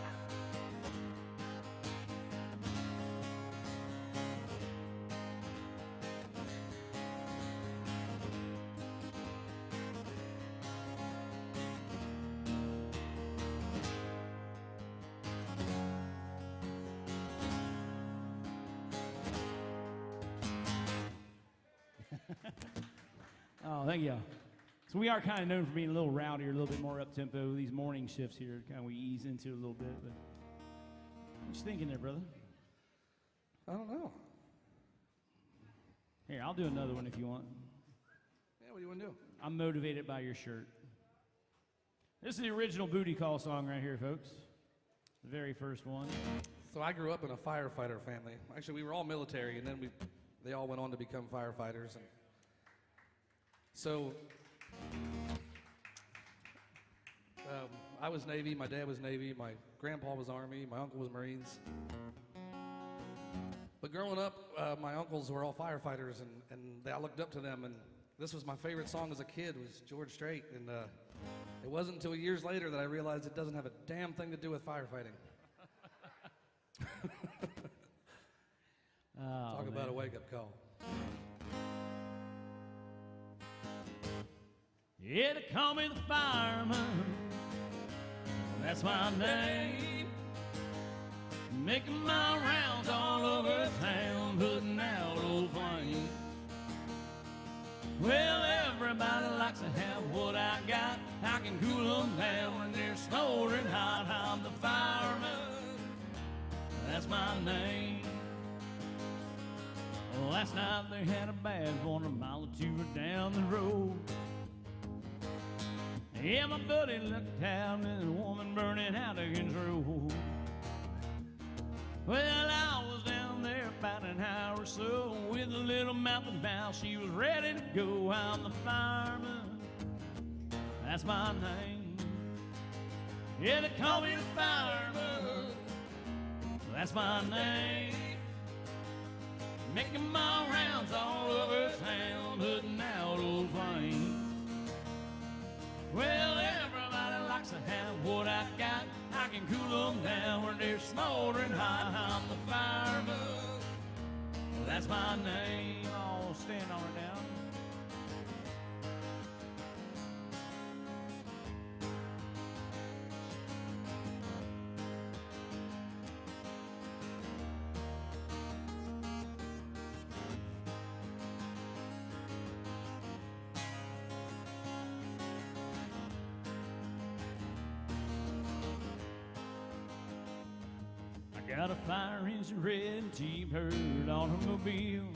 S2: Oh, thank you. So we are kind of known for being a little rowdier, a little bit more up-tempo. These morning shifts here, kind of we ease into a little bit. But what you thinking there, brother?
S1: I don't know.
S2: Here, I'll do another one if you want.
S1: Yeah, what do you want to do?
S2: I'm motivated by your shirt. This is the original Booty Call song right here, folks. The very first one.
S1: So I grew up in a firefighter family. Actually, we were all military, and then they all went on to become firefighters. And so I was Navy, my dad was Navy, my grandpa was Army, my uncle was Marines. But growing up, my uncles were all firefighters, and I looked up to them, and this was my favorite song as a kid, was George Strait. And it wasn't until years later that I realized it doesn't have a damn thing to do with firefighting. Talk about a wake-up call.
S2: Yeah, they call me the fireman. That's my name. Making my rounds all over town, putting out old flames. Well, everybody likes to have what I got. I can cool them down when they're smoldering hot. I'm the fireman. That's my name. Well, last night they had a bad one a mile or two down the road. Yeah, my buddy looked down and a woman burning out of control. Well, I was down there about an hour or so with a little mouth and mouth. She was ready to go. I'm the fireman. That's my name. Yeah, they call me the fireman. That's my name. Making my rounds all over town, putting out old flames. Well, everybody likes to have what I got. I can cool them down when they're smoldering hot. I'm the fireman. That's my name. Oh, stand on her down. Got a fire engine red T-bird automobile.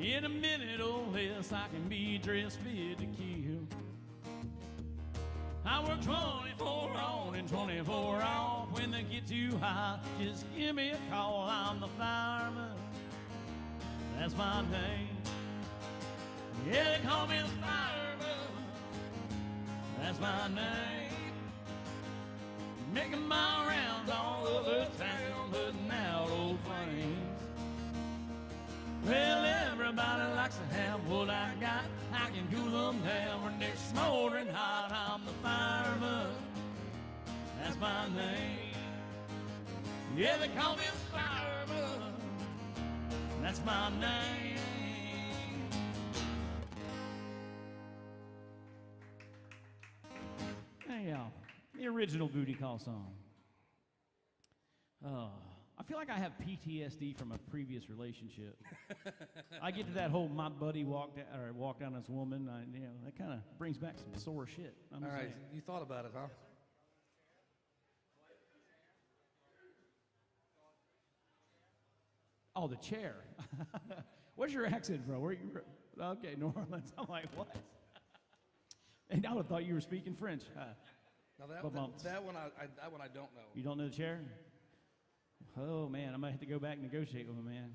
S2: In a minute or less, I can be dressed fit to kill. I work 24 on and 24 off. When they get too high, just give me a call. I'm the fireman. That's my name. Yeah, they call me the fireman. That's my name. Making my rounds all over town, putting out old flames. Well, everybody likes to have what I got. I can cool them down when they're smoldering hot. I'm the fireman. That's my name. Yeah, they call me the fireman. That's my name. Hey, y'all. The original Booty Call song. I feel like I have PTSD from a previous relationship. I get to that whole my buddy walked down this woman. That kind of brings back some sore shit.
S1: All right, you thought about it, huh?
S2: Oh, the chair. Where's your accent from? Where you? Okay, New Orleans. I'm like, what? And I would have thought you were speaking French.
S1: Now that one I don't know.
S2: You don't know the chair? Oh man, I might have to go back and negotiate with him, man.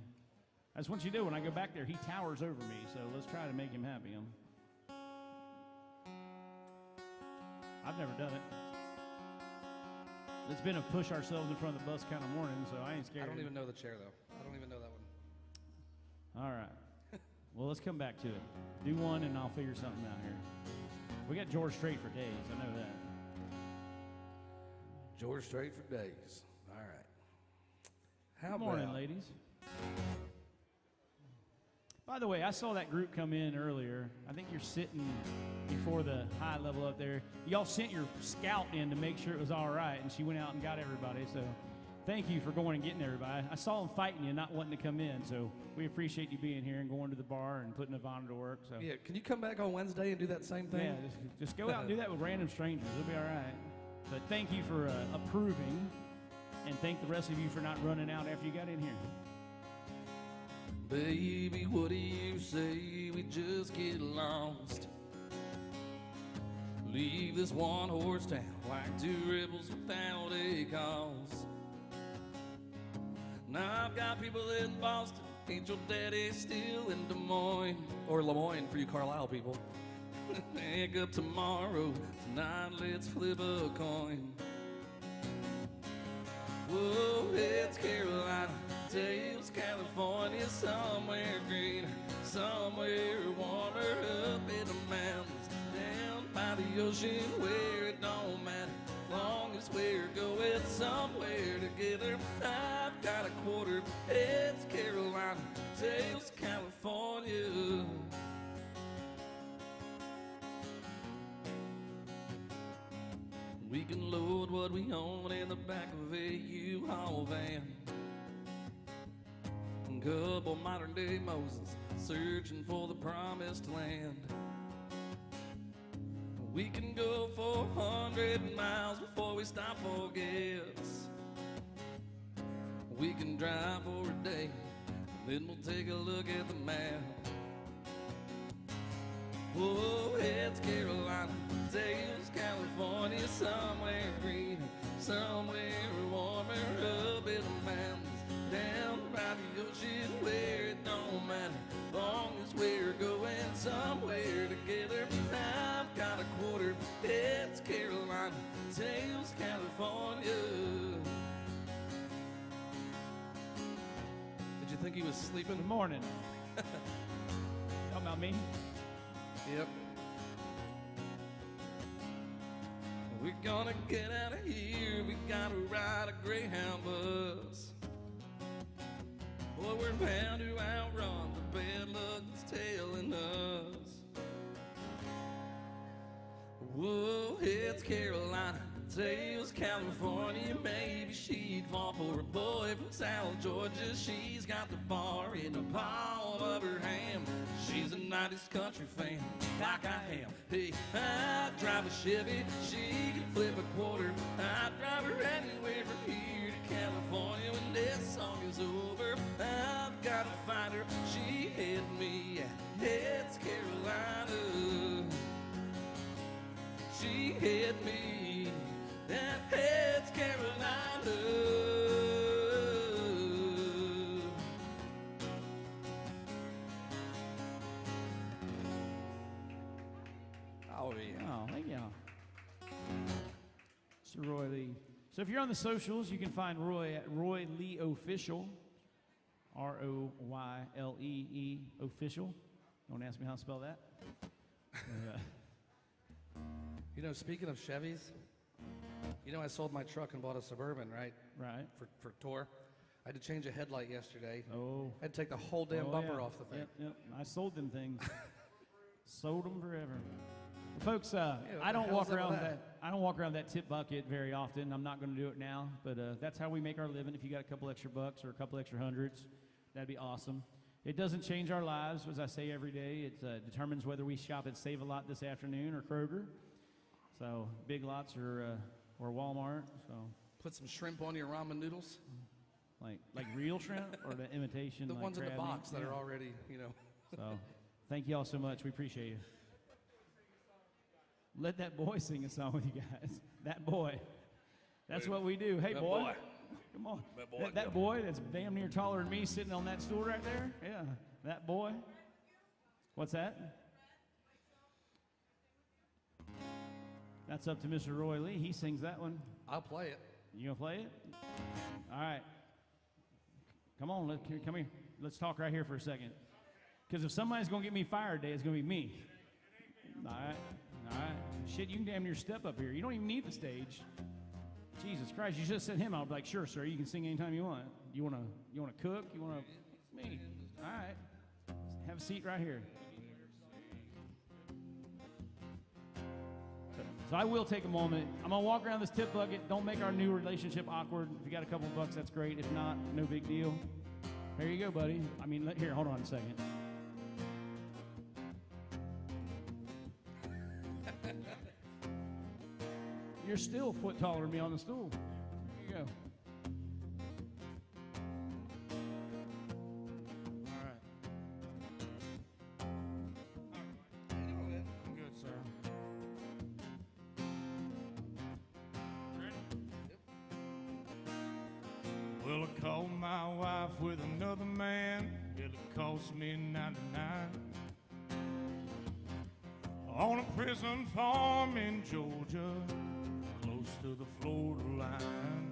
S2: I just want you to know when I go back there, he towers over me. So let's try to make him happy. I've never done it. It's been a push ourselves in front of the bus kind of morning, so I ain't scared.
S1: I don't even know the chair, though. I don't even know that one.
S2: All right. Well, let's come back to it. Do one, and I'll figure something out here. We got George Strait for days. I know that.
S1: George Strait for days. All right.
S2: Good morning, ladies. By the way, I saw that group come in earlier. I think you're sitting before the high level up there. Y'all sent your scout in to make sure it was all right, and she went out and got everybody. So thank you for going and getting everybody. I saw them fighting you, not wanting to come in. So we appreciate you being here and going to the bar and putting Ivana to work. So
S1: yeah, can you come back on Wednesday and do that same thing?
S2: Yeah, just go out and do that with random strangers. It'll be all right. But thank you for approving, and thank the rest of you for not running out after you got in here.
S1: Baby, what do you say we just get lost? Leave this one-horse town like two rebels without a cause. Now I've got people in Boston. Ain't your daddy still in Des Moines? Or Lemoyne for you Carlisle people. Wake up tomorrow. Tonight let's flip a coin. Whoa, it's Carolina. Tails, California, somewhere greener, somewhere warmer, up in the mountains, down by the ocean where it don't matter, long as we're going somewhere together. I've got a quarter, it's Carolina, Tails, California. We can load what we own in the back of a U-Haul van. Couple modern day Moses searching for the promised land. We can go 400 miles before we stop for gas. We can drive for a day, then we'll take a look at the map. Whoa, it's Carolina, Tails, California, somewhere greener, somewhere warmer, up in the mountains, down by the ocean where it don't matter, long as we're going somewhere together. I've got a quarter, it's Carolina, Tails, California. Did you think he was sleeping?
S2: Good morning. Talking about me?
S1: Yep. We're gonna get out of here, we gotta ride a Greyhound bus. Boy, we're bound to outrun the bad luck that's tailing us. Whoa, it's Carolina, Tails, California. Maybe she'd fall for a boy from South Georgia. She's got the bar in the palm of her hand. She's a 90s country fan, like I am. Hey, I drive a Chevy, she can flip a quarter. I drive her anywhere from here to California. When this song is over, I've got to find her. She hit me, it's Carolina. She hit me, that it's Carolina. Oh, yeah.
S2: Oh, thank you. Mr. Roy Lee. So if you're on the socials, you can find Roy at Roy Lee Official, ROYLEE Official. Don't ask me how to spell that.
S1: You know, speaking of Chevys, you know I sold my truck and bought a Suburban, right?
S2: Right.
S1: For tour. I had to change a headlight yesterday.
S2: Oh.
S1: I had to take the whole damn bumper off the thing.
S2: Yep. I sold them things. Sold them forever. Folks,
S1: what
S2: I don't
S1: the hell's
S2: walk
S1: up
S2: around
S1: with
S2: that. I don't walk around that tip bucket very often. I'm not going to do it now, but that's how we make our living. If you got a couple extra bucks or a couple extra hundreds, that'd be awesome. It doesn't change our lives, as I say every day. It determines whether we shop at Save a Lot this afternoon or Kroger. So Big Lots or Walmart. So
S1: Put some shrimp on your ramen noodles.
S2: like real shrimp or the imitation.
S1: The
S2: like
S1: ones in the
S2: crab meat?
S1: box that are already, you know.
S2: So thank you all so much. We appreciate you. Let that boy sing a song with you guys. That boy. That's what we do. Hey, boy. Come on. That boy that's damn near taller than me sitting on that stool right there. Yeah, that boy. What's that? That's up to Mr. Roy Lee. He sings that one.
S1: I'll play it.
S2: You gonna play it? All right. Come on, come here. Let's talk right here for a second. Because if somebody's gonna get me fired today, it's gonna be me. All right. Shit, you can damn near step up here. You don't even need the stage. Jesus Christ, you just sent him out. I'll be like, sure, sir, you can sing anytime you want. You wanna cook? You wanna me? All right. Have a seat right here. So I will take a moment. I'm gonna walk around this tip bucket. Don't make our new relationship awkward. If you got a couple bucks, that's great. If not, no big deal. There you go, buddy. I mean, here, hold on a second. You're still a foot taller than me on the stool. There you go.
S3: Well, I caught my wife with another man. It cost me $99 on a prison farm in Georgia, close to the Florida line.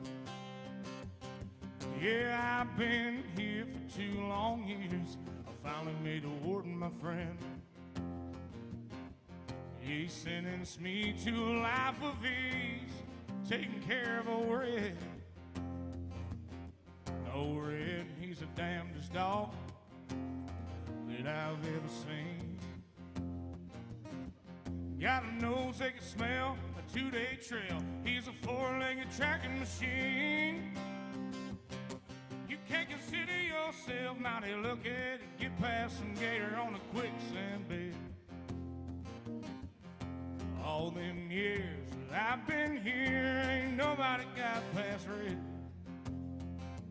S3: Yeah, I've been here for 2 long years. I finally made a warden my friend. He sentenced me to a life of ease, taking care of old Red. Old Red, he's the damnedest dog that I've ever seen. Got a nose that can smell a 2-day trail. He's a 4-legged tracking machine. You can't consider yourself mighty lucky to get past some gator on a quicksand bed. All them years that I've been here, ain't nobody got past Red.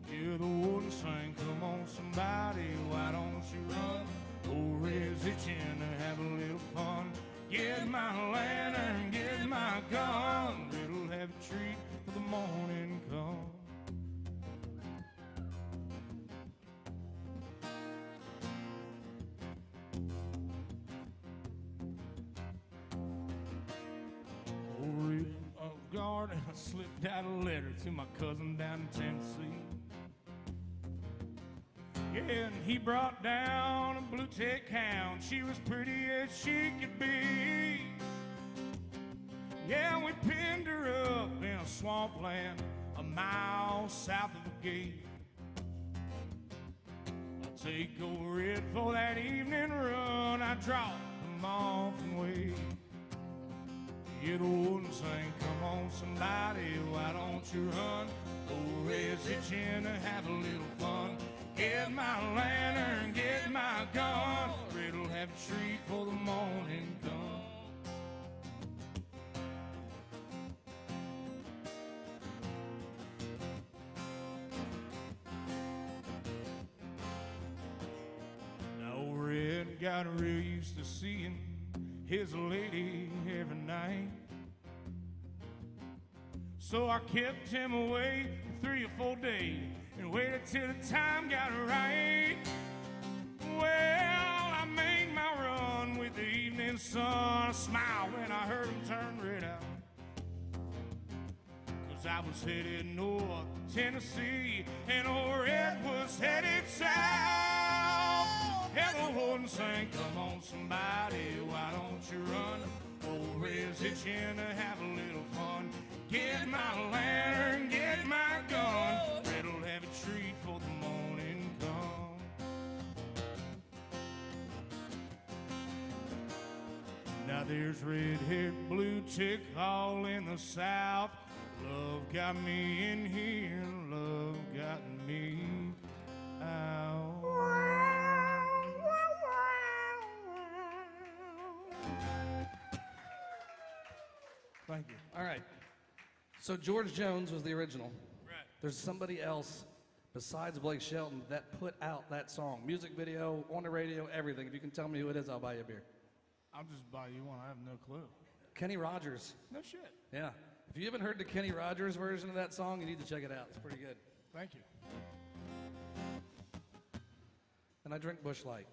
S3: Yeah, the warden sang, come on somebody, why don't you run? Old Red's itching to have a little fun. Get my lantern, get my gun. Red'll have a treat for the morning come. Old Red, oh guard, I slipped out a letter to my cousin down in Tennessee. Yeah, and he brought down a blue tick hound. She was pretty as she could be. Yeah, we pinned her up in a swampland a mile south of the gate. I'll take old Red for that evening run. I dropped him off and wait. Yeah, the warden sang, come on somebody, why don't you run? Old Red's itching to have a little fun. Get my lantern, get my gun. Red'll have a treat for the morning come. Now Red got real used to seeing his lady every night. So I kept him away for 3 or 4 days and waited till the time got right. Well, I made my run with the evening sun. I smiled when I heard him turn red out. 'Cause I was headed north to Tennessee and old Red was headed south. And the warden sang, come on somebody, why don't you run? Old Red's itching to have a little fun. Get my lantern, get my gun. Red'll have a treat for the morning come. Now there's red-haired blue tick all in the south. Love got me in here, love got me out. Thank you.
S1: All right. So George Jones was the original.
S3: Right.
S1: There's somebody else besides Blake Shelton that put out that song. Music video, on the radio, everything. If you can tell me who it is, I'll buy you a beer.
S3: I'll just buy you one. I have no clue.
S1: Kenny Rogers.
S3: No shit.
S1: Yeah. If you haven't heard the Kenny Rogers version of that song, you need to check it out. It's pretty good.
S3: Thank you.
S1: And I drink Busch Light.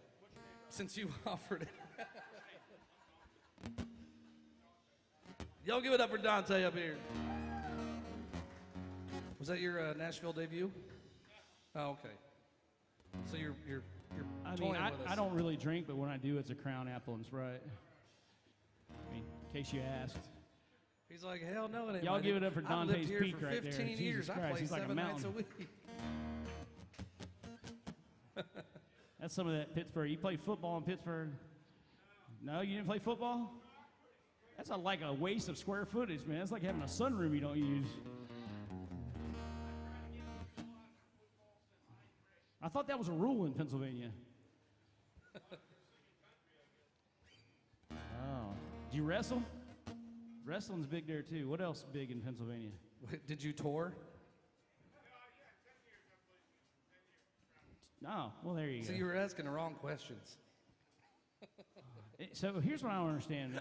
S1: Since you offered it. Y'all give it up for Dante up here. Was that your Nashville debut? Oh, okay. So you're
S2: I mean,
S1: toying with us.
S2: I don't really drink, but when I do, it's a Crown Apple and Sprite. I mean, in case you asked.
S1: He's like, hell no, it ain't.
S2: Y'all give it up for
S1: I've
S2: Dante's
S1: lived here
S2: Peak
S1: for
S2: right
S1: 15
S2: there.
S1: years.
S2: Jesus
S1: I
S2: Christ,
S1: play
S2: he's like a
S1: 7 nights a
S2: mountain.
S1: week.
S2: That's some of that Pittsburgh. You play football in Pittsburgh? No, you didn't play football? That's like a waste of square footage, man. It's like having a sunroom you don't use. I thought that was a rule in Pennsylvania. Oh. Did you wrestle? Wrestling's big there too. What else big in Pennsylvania?
S1: Did you tour?
S2: Oh, well, there you go.
S1: So you were asking the wrong questions.
S2: So here's what I don't understand.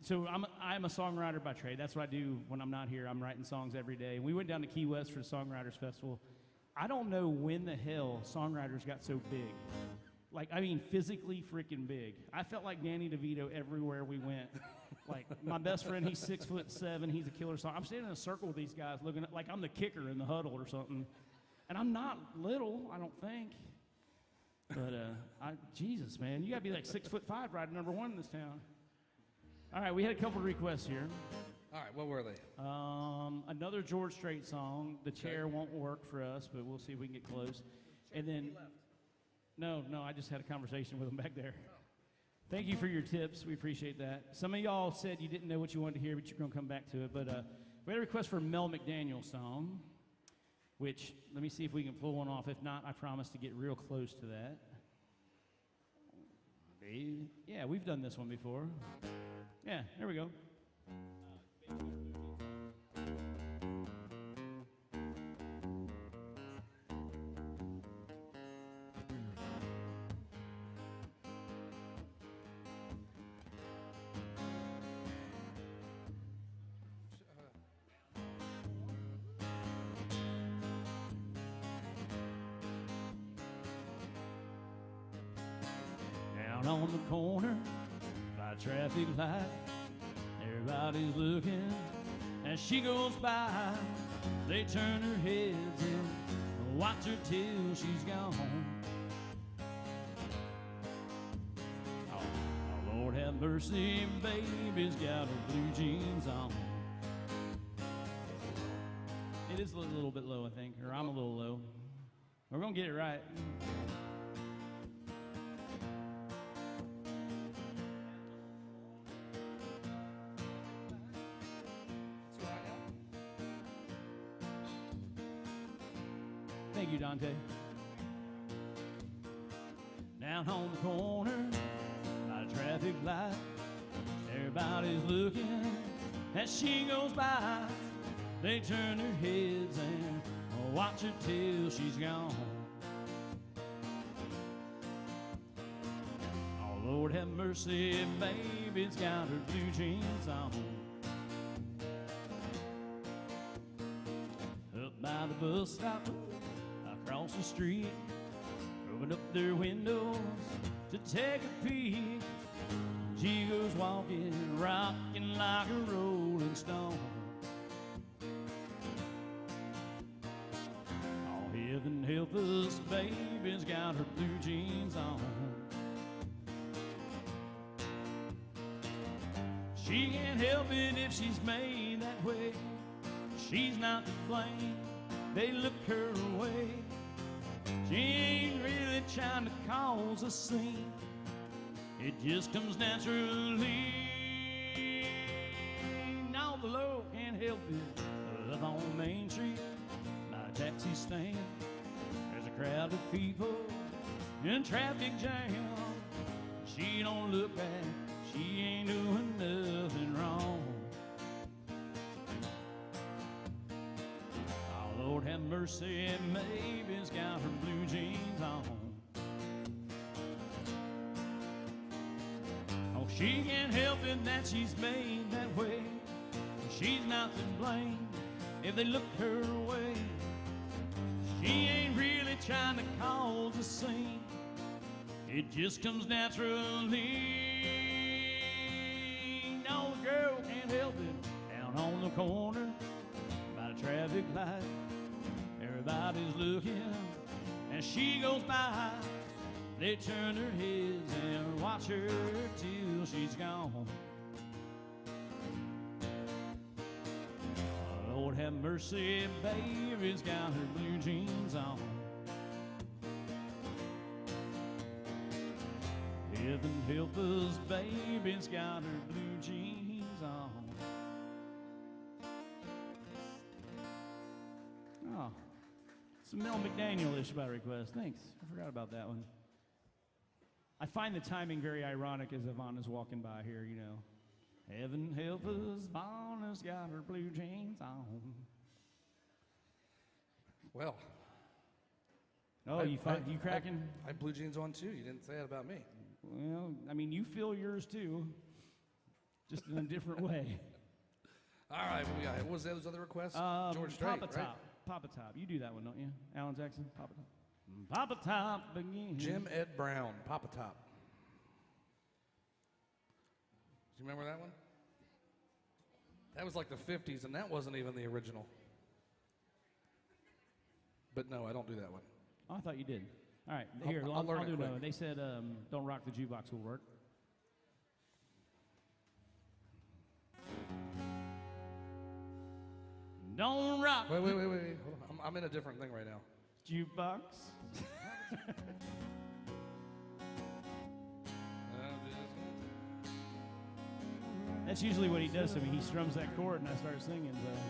S2: So I'm a songwriter by trade. That's what I do when I'm not here. I'm writing songs every day. And we went down to Key West for the Songwriters Festival. I don't know when the hell songwriters got so big. Like, I mean, physically freaking big. I felt like Danny DeVito everywhere we went. Like, my best friend, he's 6'7", he's a killer song. I'm standing in a circle with these guys looking at, like I'm the kicker in the huddle or something. And I'm not little, I don't think. But, Jesus, man, you gotta be like 6'5" riding #1 in this town. All right, we had a couple of requests here.
S1: All right, what were they?
S2: Another George Strait song. The chair won't work for us, but we'll see if we can get close. And then, no, I just had a conversation with him back there. Thank you for your tips. We appreciate that. Some of y'all said you didn't know what you wanted to hear, but you're going to come back to it. But we had a request for a Mel McDaniel song, which, let me see if we can pull one off. If not, I promise to get real close to that. Yeah, we've done this one before. Yeah, there we go. Down on the corner by a traffic light, everybody's looking as she goes by. They turn their heads and watch her till she's gone. Oh, Lord have mercy, baby's got her blue jeans on. It is a little bit low, I think, or I'm a little low. We're gonna get it right. Thank you, Dante. Down on the corner by a traffic light, everybody's looking as she goes by. They turn their heads and watch her till she's gone. Oh, Lord have mercy, baby's got her blue jeans on. Up by the bus stop, across the street, open up their windows to take a peek. She goes walking, rocking like a rolling stone. Oh, heaven help us, baby's got her blue jeans on. She can't help it if she's made that way. She's not to blame, they look her way. She ain't really trying to cause a scene. It just comes naturally. Now the Lord can't help it. Up on Main Street, by a taxi stand, there's a crowd of people in traffic jam. She don't look back, she ain't doing nothing wrong. Oh, Lord have mercy, baby's got her blue jeans on. Oh, she can't help it that she's made that way. She's not to blame if they look her way. She ain't really trying to cause a scene. It just comes naturally. No, the girl can't help it. Down on the corner by the traffic light. Everybody's looking as she goes by. They turn their heads and watch her till she's gone. Lord have mercy, baby's got her blue jeans on. Heaven help us, baby's got her blue jeans on. Oh, some Mel McDaniel-ish by request. Thanks. I forgot about that one. I find the timing very ironic as Ivana's walking by here, you know. Heaven help us, Ivana's got her blue jeans on.
S1: Well.
S2: Oh, you cracking?
S1: I have blue jeans on too. You didn't say that about me.
S2: Well, I mean, you feel yours too, just in a different way.
S1: All right, what was those other requests? George Strait,
S2: Papa
S1: right?
S2: Top. Papa Top. You do that one, don't you? Alan Jackson, Papa Top. Papa Top again.
S1: Jim Ed Brown, Papa Top. Do you remember that one? That was like the 50s, and that wasn't even the original. But no, I don't do that one.
S2: Oh, I thought you did. All right, here, I'll
S1: learn it
S2: do
S1: quick.
S2: another one. They said, Don't Rock the Jukebox will work. Don't rock.
S1: Wait. Hold on. I'm in a different thing right now.
S2: Jukebox. That's usually what he does to me. He strums that chord and I start singing. So.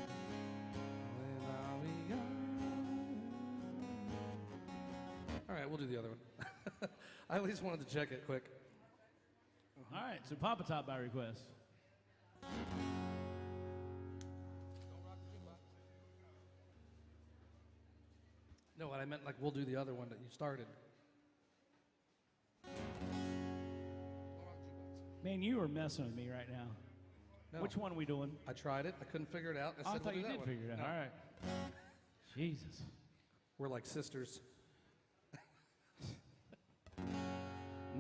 S1: All right, we'll do the other one. I at least wanted to check it quick.
S2: All right, so Papa Top by request.
S1: No, what I meant, like, we'll do the other one that you started.
S2: Man, you are messing with me right now.
S1: No.
S2: Which one are we doing?
S1: I tried it. I couldn't figure it out. I
S2: Oh, I
S1: said,
S2: thought
S1: we'll
S2: you
S1: do
S2: did
S1: that
S2: figure it out.
S1: No.
S2: All right. Jesus.
S1: We're like sisters.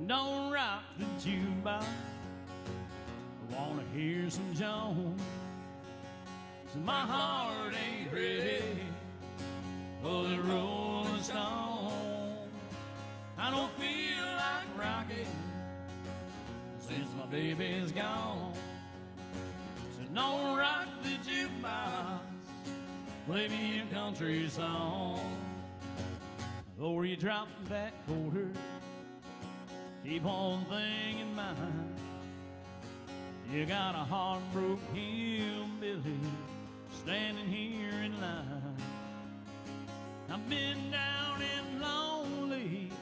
S2: Don't rock the jukebox. I wanna hear some Jones. So my heart ain't ready for the Rolling Stone. I don't feel like rocking since my baby's gone. So don't rock the jukebox. Play me a country song. Before you drop that quarter, keep one thing in mind. You got a heartbroken hillbilly standing here in line. I've been down and lonely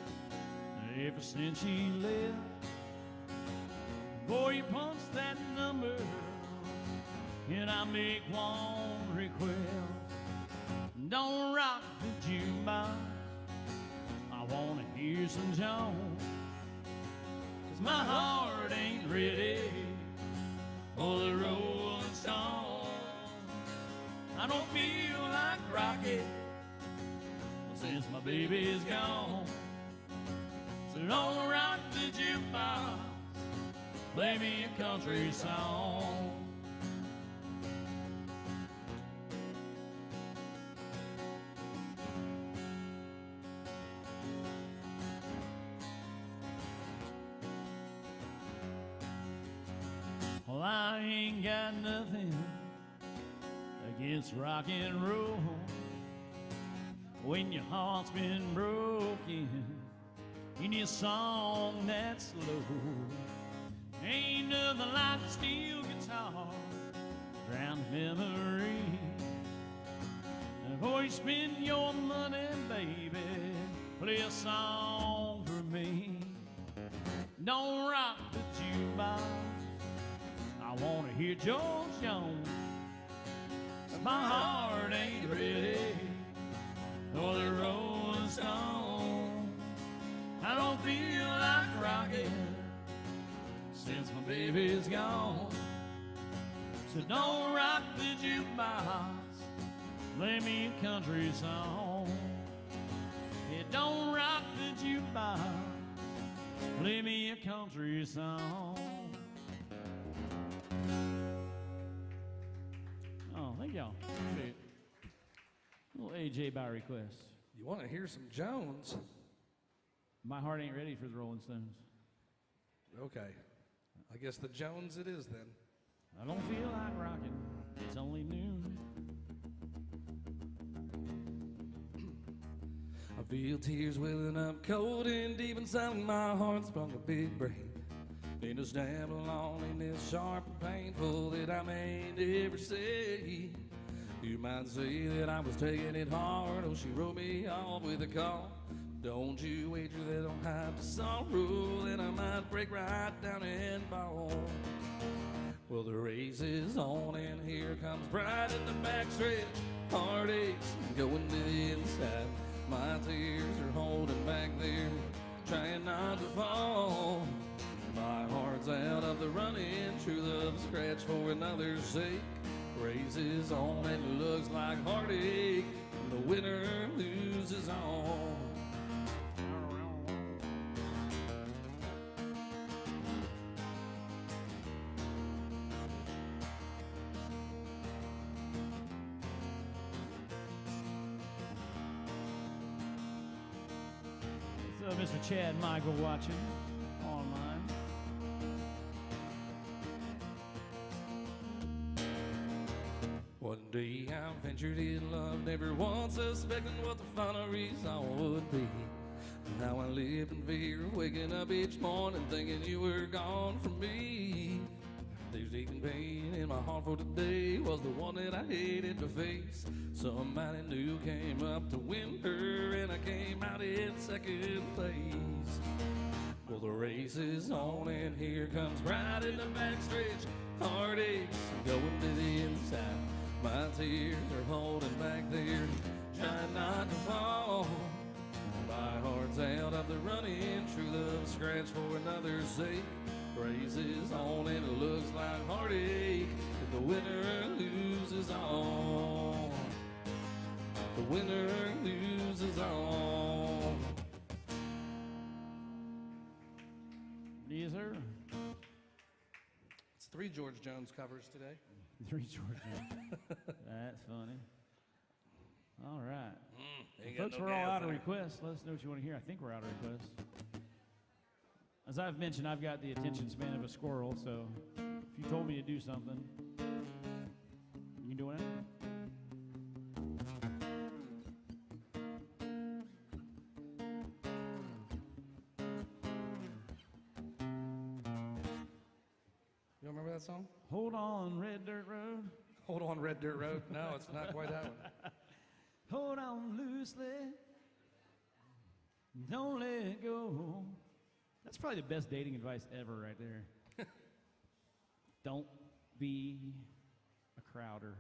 S2: ever since she left. Before you punch that number, can I make one request? Don't rock the jukebox. I wanna hear some Jones. 'Cause my heart ain't ready for the Rolling Stone. I don't feel like rocking since my baby's gone. So don't rock the jukebox. Play me a country song. Well, I ain't got nothing against rock and roll. When your heart's been broken, you need a song that's slow. Ain't nothing like a steel guitar, drown memory. Before you spend your money, baby, play a song for me. Don't rock the jukebox. I wanna hear George Jones. 'Cause my heart ain't ready for the Rolling Stone. I don't feel like rocking since my baby's gone. So don't rock the jukebox. Play me a country song. Yeah, don't rock the jukebox. Play me a country song. Oh, thank y'all. Appreciate it. AJ by request.
S1: You want to hear some Jones?
S2: My heart ain't ready for the Rolling Stones.
S1: Okay. I guess the Jones it is then.
S2: I don't feel like rocking. It's only noon.
S1: I feel tears welling up cold and deep inside my heart sprung a big break. In a stab of loneliness, sharp and painful that I may never say. You might say that I was taking it hard, oh, she wrote me off with a call. Don't you wager that I'll have the sorrow, that I might break right down and bawl. Well, the race is on and here comes pride in the backstretch. Heartaches going to the inside. My tears are holding back there, trying not to fall. My heart's out of the running, true love scratch for another's sake. Race is on and it looks like heartache, and the winner loses all.
S2: So, Mr. Chad Michael watching online.
S1: One day I ventured in love, never once suspecting what the final result would be. Now I live in fear of waking up each morning thinking you were gone from me. There's aching pain in my heart for today was the one that I hated to face. Somebody new came up to win her and I came out in second place. Well, the race is on and here comes right in the backstretch. Heartaches going to the inside. My tears are holding back there, trying not to fall. My heart's out of the running, true love scratch for another's sake. Race is on and it looks like heartache, and the winner loses all. The winner loses all.
S2: Yes, sir.
S1: It's 3 George Jones covers today.
S2: 3 Georgia. That's funny. All right.
S1: Ain't got
S2: Folks,
S1: no
S2: we're all
S1: gas
S2: out of
S1: in it.
S2: requests. Let us know what you want to hear. I think we're out of requests. As I've mentioned, I've got the attention span of a squirrel, so if you told me to do something, you doing it?
S1: You remember that song?
S2: Hold on, Red Dirt Road.
S1: Hold on, Red Dirt Road. No, it's not quite that one.
S2: Hold on loosely. Don't let it go. That's probably the best dating advice ever right there. Don't be a crowder.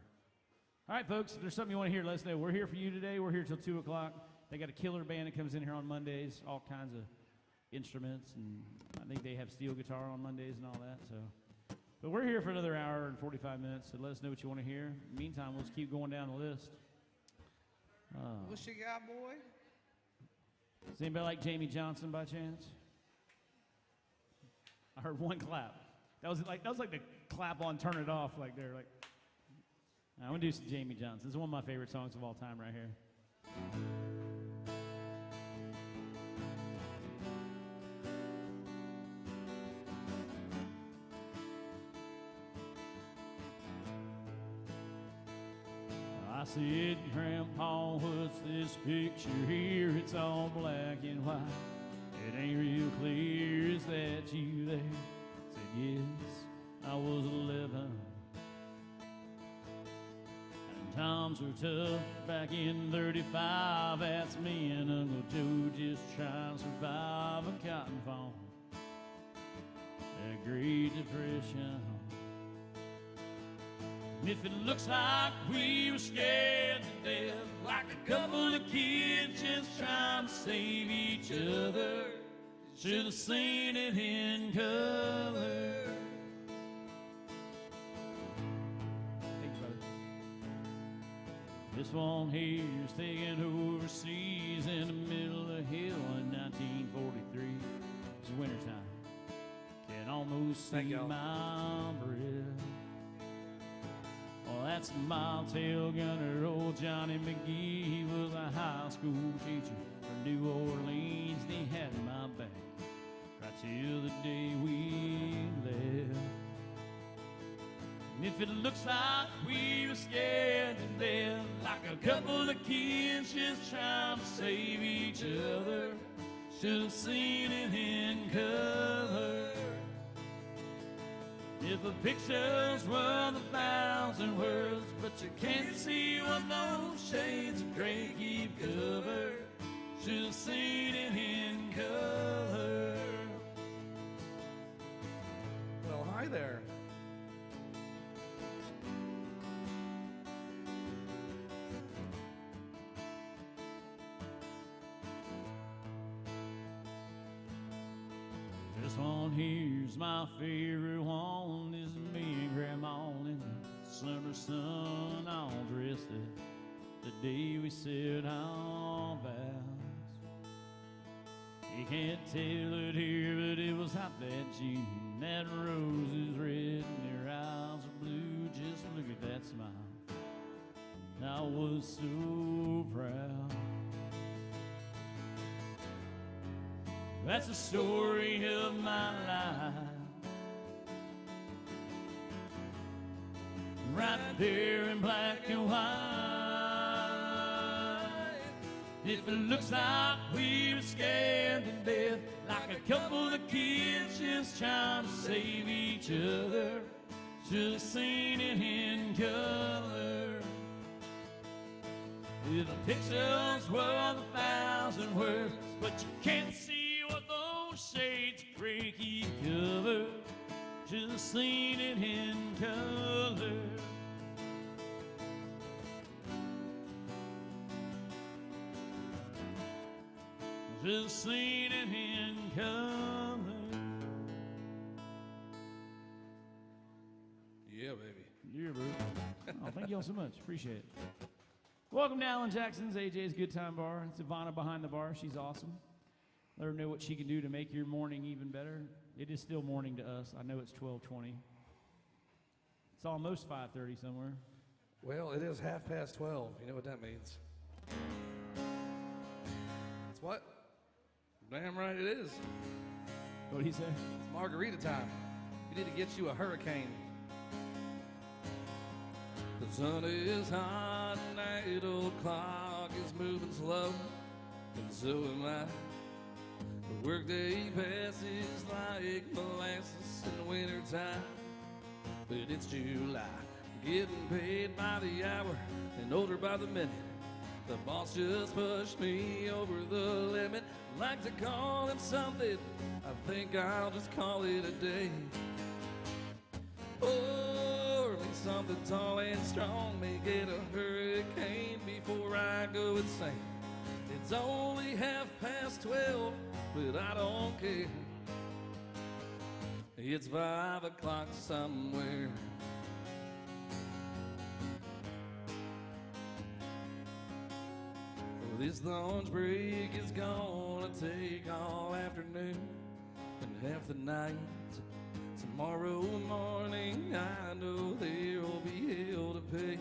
S2: All right, folks, if there's something you want to hear, let us know. We're here for you today. We're here till 2 o'clock. They got a killer band that comes in here on Mondays, all kinds of instruments, and I think they have steel guitar on Mondays and all that. So, but we're here for another hour and 45 minutes, so let us know what you want to hear. In the meantime, we'll just keep going down the list.
S1: What you got, boy?
S2: Does anybody like Jamie Johnson by chance? I heard one clap. That was like the clap on Turn It Off, like they're like. I'm gonna do some Jamie Johnson. This is one of my favorite songs of all time right here. I said, Grandpa, what's this picture here? It's all black and white. It ain't real clear. Is that you there? Said, yes, I was 11. And times were tough back in 35. That's me and Uncle Joe just trying to survive a cotton farm. That Great Depression. And if it looks like we were scared to death, like a couple of kids just trying to save each other, should have seen it in color. Thanks, brother. This one here is taken overseas in the middle of the hill in 1943. It's wintertime. Can almost
S1: Thank
S2: see
S1: y'all.
S2: my breath. Well, That's mild tail gunner, old Johnny McGee. He was a high school teacher from New Orleans, and he had my back right till the day we left. And if it looks like we were scared to death, like a couple of kids just trying to save each other, should have seen it in color. If the picture's worth 1,000 words, but you can't see what those shades of gray keep covered, should have seen it in color.
S1: Well, hi there.
S2: This one here's my favorite one. This is me and Grandma in the summer sun, all dressed up the day we said our vows. You can't tell it here, but it was hot that June. That rose is red and their eyes are blue. Just look at that smile. I was so proud. That's the story of my life. Right there in black and white. If it looks like we were scared to death, like a couple of kids just trying to save each other, should have seen it in color. If the picture's worth 1,000 words, but you can't see what those shades of gray keep covered, just seen it in color. Just seen it in color.
S1: Yeah, baby.
S2: Yeah, bro. Oh, thank y'all so much. Appreciate it. Welcome to Alan Jackson's, AJ's Good Time Bar. It's Ivana behind the bar. She's awesome. Let her know what she can do to make your morning even better. It is still morning to us. I know it's 12:20. It's almost 5:30 somewhere.
S1: Well, it is 12:30. You know what that means. It's what? Damn right it is.
S2: What did he say?
S1: It's margarita time. You need to get you a hurricane. The sun is hot and that old clock is moving slow, and so am I. The workday passes like molasses in the wintertime, but it's July, getting paid by the hour and older by the minute. The boss just pushed me over the limit. Like to call him something, I think I'll just call it a day. Pour me something tall and strong, may get a hurricane before I go insane. It's only 12:30, but I don't care. It's 5 o'clock somewhere. This lunch break is gonna take all afternoon and half the night. Tomorrow morning I know there'll be hell to pay,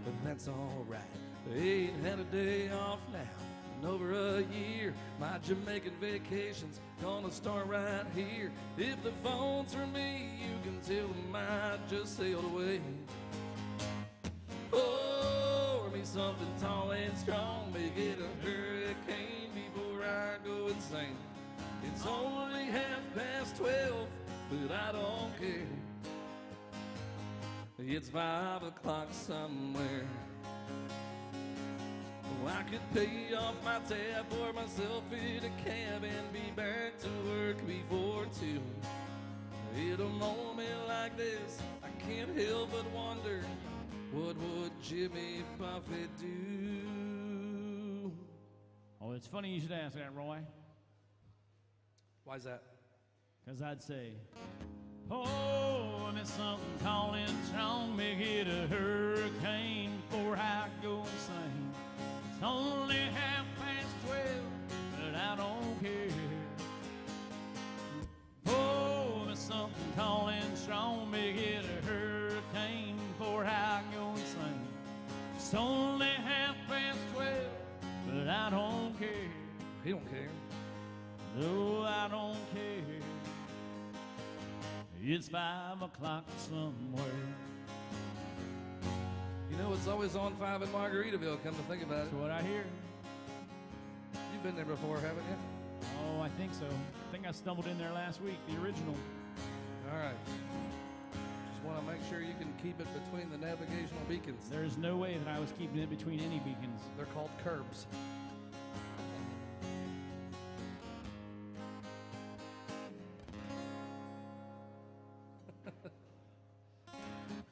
S1: but that's alright. I ain't had a day off now in over a year. My Jamaican vacation's gonna start right here. If the phone's for me, you can tell them I just sailed away. Pour me something tall and strong, may get a hurricane before I go insane. It's only 12:30, but I don't care. It's 5 o'clock somewhere. Oh, I could pay off my tab, pour myself in a cab, and be back to work before 2. In a moment like this, I can't help but wonder, what would Jimmy Buffett do?
S2: Oh, it's funny you should ask that, Roy.
S1: Why's that?
S2: Because I'd say, oh, and it's something calling strong, make it a hurricane before I go insane. It's only 12:30, but I don't care. Oh, and it's something calling strong, make it a hurricane before I go It's only 12:30, but I don't care.
S1: He don't care.
S2: No, I don't care. It's 5 o'clock somewhere.
S1: You know, it's always on 5 in Margaritaville, come to think about it.
S2: That's what I hear.
S1: You've been there before, haven't you?
S2: Oh, I think so. I think I stumbled in there last week, the original.
S1: All right. Just want to make sure you can keep it between the navigational beacons.
S2: There's no way that I was keeping it between any beacons.
S1: They're called curbs.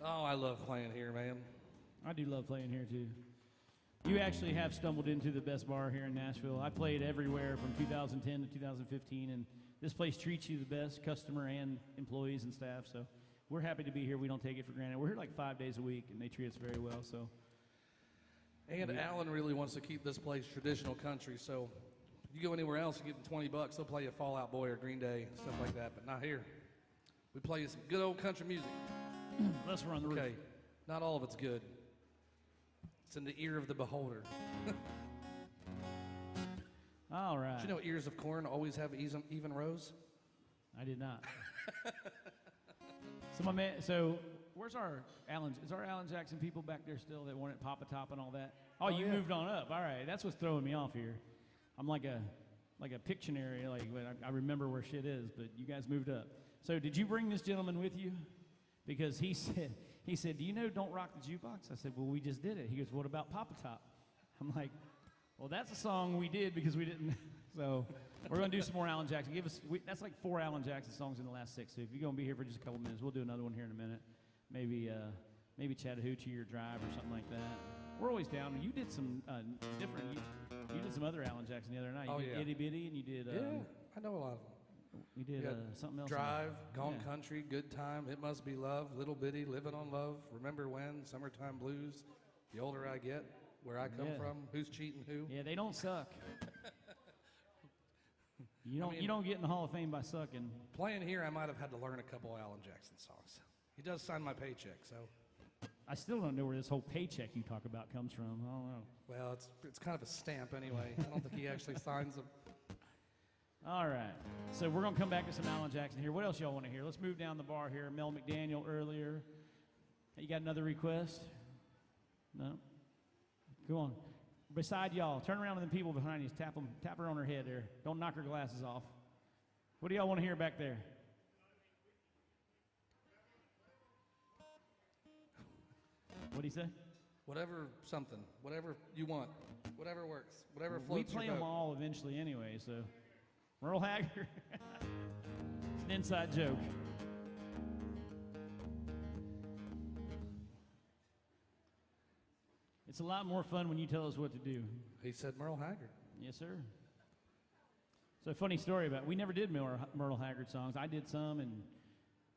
S1: Oh, I love playing here, man.
S2: I do love playing here, too. You actually have stumbled into the best bar here in Nashville. I played everywhere from 2010 to 2015, and this place treats you the best, customer and employees and staff, so we're happy to be here. We don't take it for granted. We're here like 5 days a week, and they treat us very well, so.
S1: And Alan really wants to keep this place traditional country, so if you go anywhere else, you get $20, they'll play you Fall Out Boy or Green Day, stuff like that, but not here. We play you some good old country music.
S2: Let's run the roof.
S1: Okay, not all of it's good. It's in the ear of the beholder.
S2: All right.
S1: Did you know ears of corn always have even rows?
S2: I did not. So my man, so where's our Alan? Is our Alan Jackson people back there still that wanted Papa Top and all that? Oh, you
S1: yeah.
S2: moved on up. All right, that's what's throwing me off here. I'm like a Pictionary, like I remember where shit is, but you guys moved up. So did you bring this gentleman with you? Because he said, do you know Don't Rock the Jukebox? I said, well, we just did it. He goes, what about Papa Top? I'm like, well, that's a song we did because we didn't. So we're going to do some more Alan Jackson. That's like 4 Alan Jackson songs in the last 6. So if you're going to be here for just a couple minutes, we'll do another one here in a minute. Maybe Chattahoochee or Drive or something like that. We're always down. You did some different. You did some other Alan Jackson the other night. You did Itty Bitty, and you did.
S1: Yeah, I know a lot of them.
S2: You did something else.
S1: Drive, Gone Country, Good Time, It Must Be Love, Little Bitty, Living on Love, Remember When, Summertime Blues, The Older I Get, Where I Come From, Who's Cheating Who.
S2: Yeah, they don't suck. You don't get in the Hall of Fame by sucking.
S1: Playing here, I might have had to learn a couple Alan Jackson songs. He does sign my paycheck, so.
S2: I still don't know where this whole paycheck you talk about comes from. I don't know.
S1: Well, it's kind of a stamp anyway. I don't think he actually signs them.
S2: All right, so we're going to come back to some Alan Jackson here. What else y'all want to hear? Let's move down the bar here. Mel McDaniel earlier. Hey, you got another request? No? Go on. Beside y'all, turn around to the people behind you. Tap her on her head there. Don't knock her glasses off. What do y'all want to hear back there? What do you say?
S1: Whatever you want. Whatever works. Whatever floats
S2: We play
S1: your
S2: them
S1: boat.
S2: all eventually anyway, so. Merle Haggard. It's an inside joke. It's a lot more fun when you tell us what to do.
S1: He said Merle Haggard.
S2: Yes, sir. So, funny story about it. We never did Merle Haggard songs. I did some, and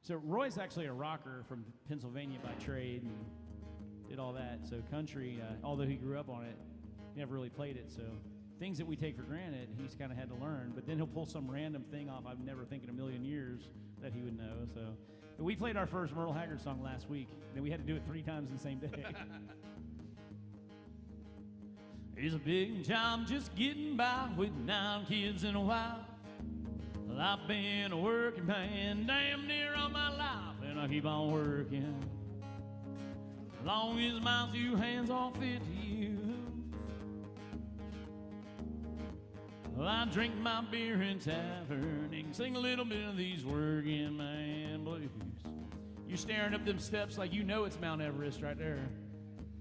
S2: so Roy's actually a rocker from Pennsylvania by trade and did all that. So, country, although he grew up on it, never really played it. So, things that we take for granted, he's kind of had to learn. But then he'll pull some random thing off I've never think in a million years that he would know. So, but we played our first Merle Haggard song last week. Then we had to do it 3 times in the same day. It's a big job just getting by with 9 kids and a wife. Well, I've been a working man damn near all my life, and I keep on working. As long as my 2 hands all fit to use. Well, I drink my beer in tavern and sing a little bit of these working man blues. You're staring up them steps like you know it's Mount Everest right there.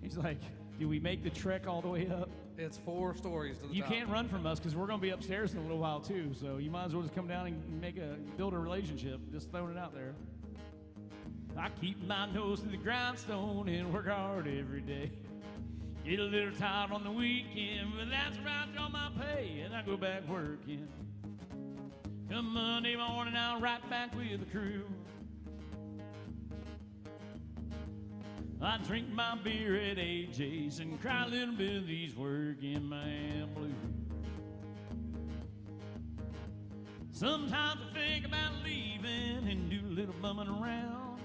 S2: He's like, do we make the trek all the way up?
S1: It's 4 stories to the
S2: You
S1: top.
S2: can't run from us because we're going to be upstairs in a little while too. So you might as well just come down and build a relationship. Just throwing it out there. I keep my nose to the grindstone and work hard every day. Get a little tired on the weekend, but that's right on my pay, and I go back working. Come Monday morning, I'll right back with the crew. I drink my beer at AJ's and cry a little bit of these working man blues. Sometimes I think about leaving and do a little bumming around.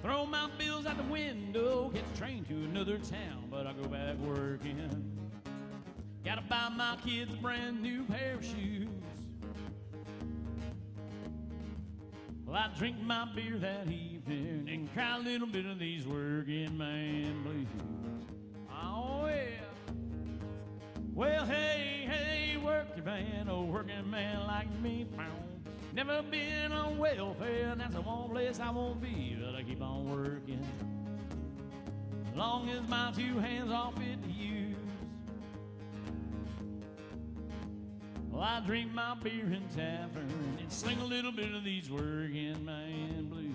S2: Throw my bills out the window, catch a train to another town, but I go back working. Gotta buy my kids a brand new pair of shoes. Well, I drink my beer that evening and cry a little bit of these working man blues. Oh, yeah. Well, hey, hey, working man, oh, working man like me. Never been on welfare, and that's the one place I won't be, but I keep on working. As long as my two hands are fit to use. Well, I drink my beer in tavern and sing a little bit of these working man blues.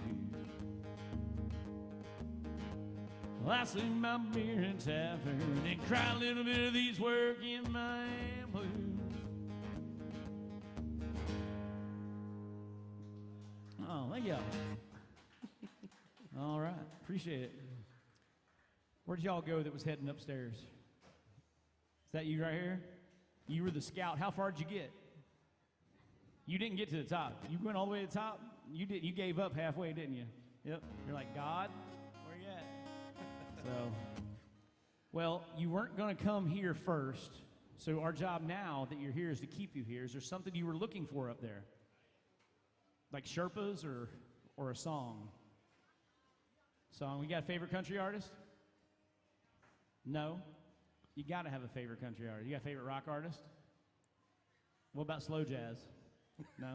S2: Well, I sing my beer in tavern and cry a little bit of these working man blues. Oh, thank y'all. All right, appreciate it. Where'd y'all go that was heading upstairs? Is that you right here? You were the scout. How far did you get? You didn't get to the top. You went all the way to the top? You did. You gave up halfway, didn't you? Yep. You're like, God, where you at? So, well, you weren't going to come here first. So our job now that you're here is to keep you here. Is there something you were looking for up there? Like Sherpas or a song? Song. We got a favorite country artist? No? You got to have a favorite country artist. You got a favorite rock artist? What about slow jazz? No?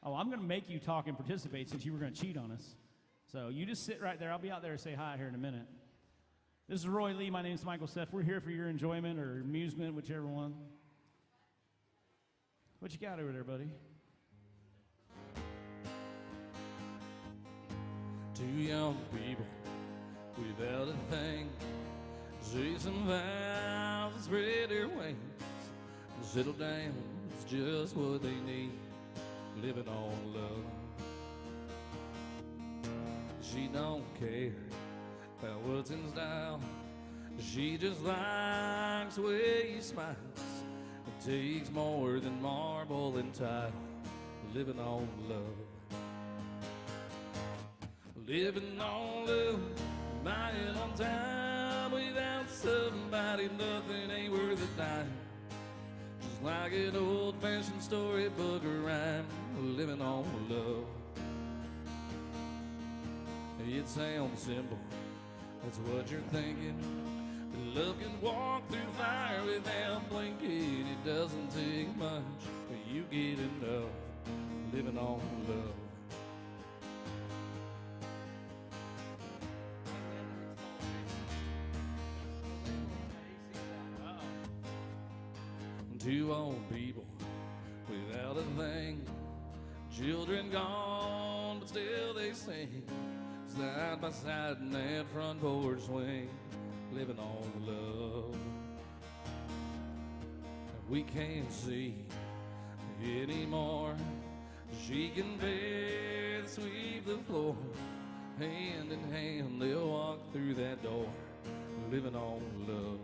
S2: Oh, I'm going to make you talk and participate since you were going to cheat on us. So you just sit right there. I'll be out there and say hi here in a minute. This is Roy Lee. My name's Michael Seff. We're here for your enjoyment or amusement, whichever one. What you got over there, buddy?
S1: Two young people without a thing, chasing vows and spread their wings, and settle down, it's just what they need, living on love. She don't care about what's in style, she just likes the way he smiles. It takes more than marble and tile, living on love. Living on love, buying on time. Without somebody, nothing ain't worth a dime. Just like an old-fashioned storybook or rhyme, living on love. It sounds simple, that's what you're thinking. But love can walk through fire without blinking. It doesn't take much, but you get enough, living on love. Two old people without a thing, children gone, but still they sing, side by side in that front porch swing, living on love. We can't see anymore, she can barely sweep the floor, hand in hand they'll walk through that door, living on love.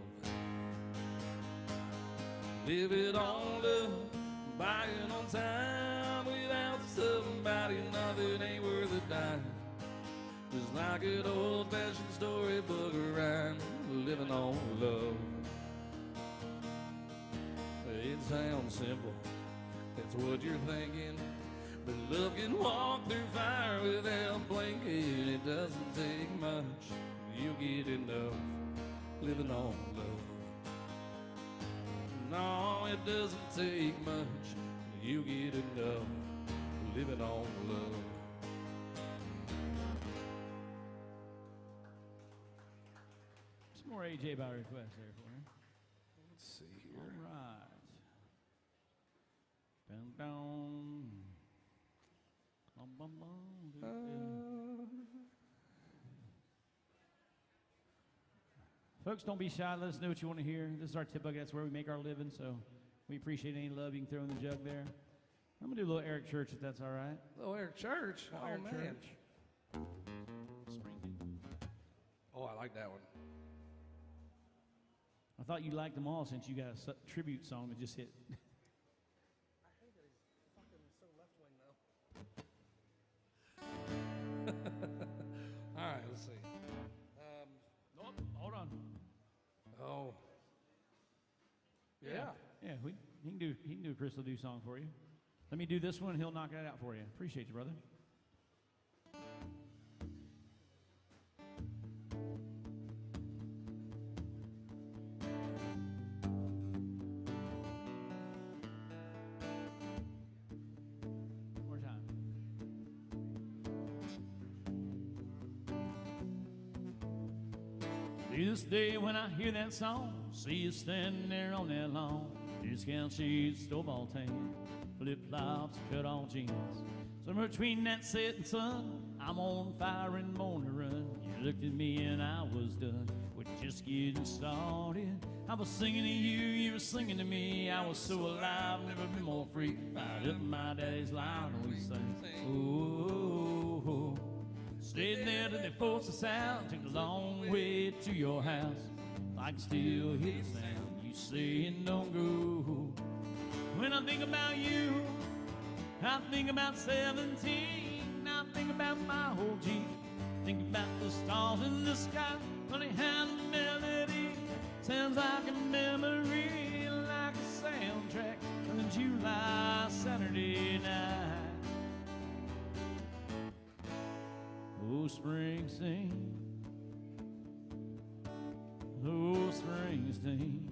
S1: Living on love, buying on time. Without somebody, nothing ain't worth a dime. Just like an old-fashioned storybook or rhyme, living on love. It sounds simple, that's what you're thinking. But love can walk through fire without blinking. It doesn't take much, you get enough, living on love. No, it doesn't take much, you get enough, living on love.
S2: Some more AJ by request there for you.
S1: Let's see here.
S2: All right. Dun, dun. Bum, bum, bum. Folks, don't be shy. Let us know what you want to hear. This is our tip bucket. That's where we make our living, so we appreciate any love you can throw in the jug there. I'm going to do a little Eric Church, if that's all right.
S1: Oh, Eric Church. Oh,
S2: Eric
S1: man.
S2: Church.
S1: Oh, I like that one.
S2: I thought you liked them all since you got a tribute song that just hit.
S1: I hate that he's fucking so left-wing, though. All right. Oh. Yeah.
S2: Yeah, he can do a Chris Ledoux song for you. Let me do this one, he'll knock that out for you. Appreciate you, brother. One more time. To this day when I hear that song, see you standing there on that lawn, discount sheets, store-ball tan, flip-flops, cut-off jeans. Somewhere between that setting sun, I'm on fire and born to run. You looked at me and I was done. We're just getting started. I was singing to you, you were singing to me. I was so alive, never been more free. Fired up my daddy's line, and we sang, oh, oh, oh. Stayed there till they forced us out. Took a long way to your house. I can still hear the sound you saying don't go. When I think about you, I think about 17. I think about my whole Jeep. Think about the stars in the sky. Funny how the melody sounds like a memory, like a soundtrack from a July Saturday night. Oh, Springsteen. Oh, Springsteen.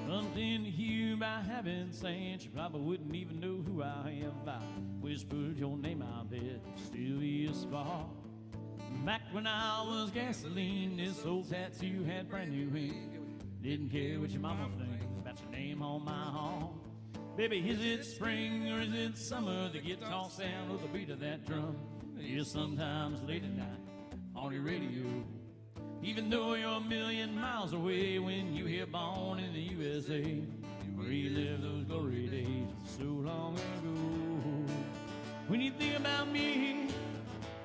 S2: Bumped into you by having sense. You probably wouldn't even know who I am if I whispered your name. I bet still be a spark. Back when I was gasoline, this old tattoo had brand new ink. Didn't care what your mama thinks about your name on my heart. Baby, is it spring or is it summer? The guitar sound or the beat of that drum. Yeah, sometimes late at night on your radio. Even though you're a million miles away, when you hear Born in the USA, you relive those glory days so long ago. When you think about me,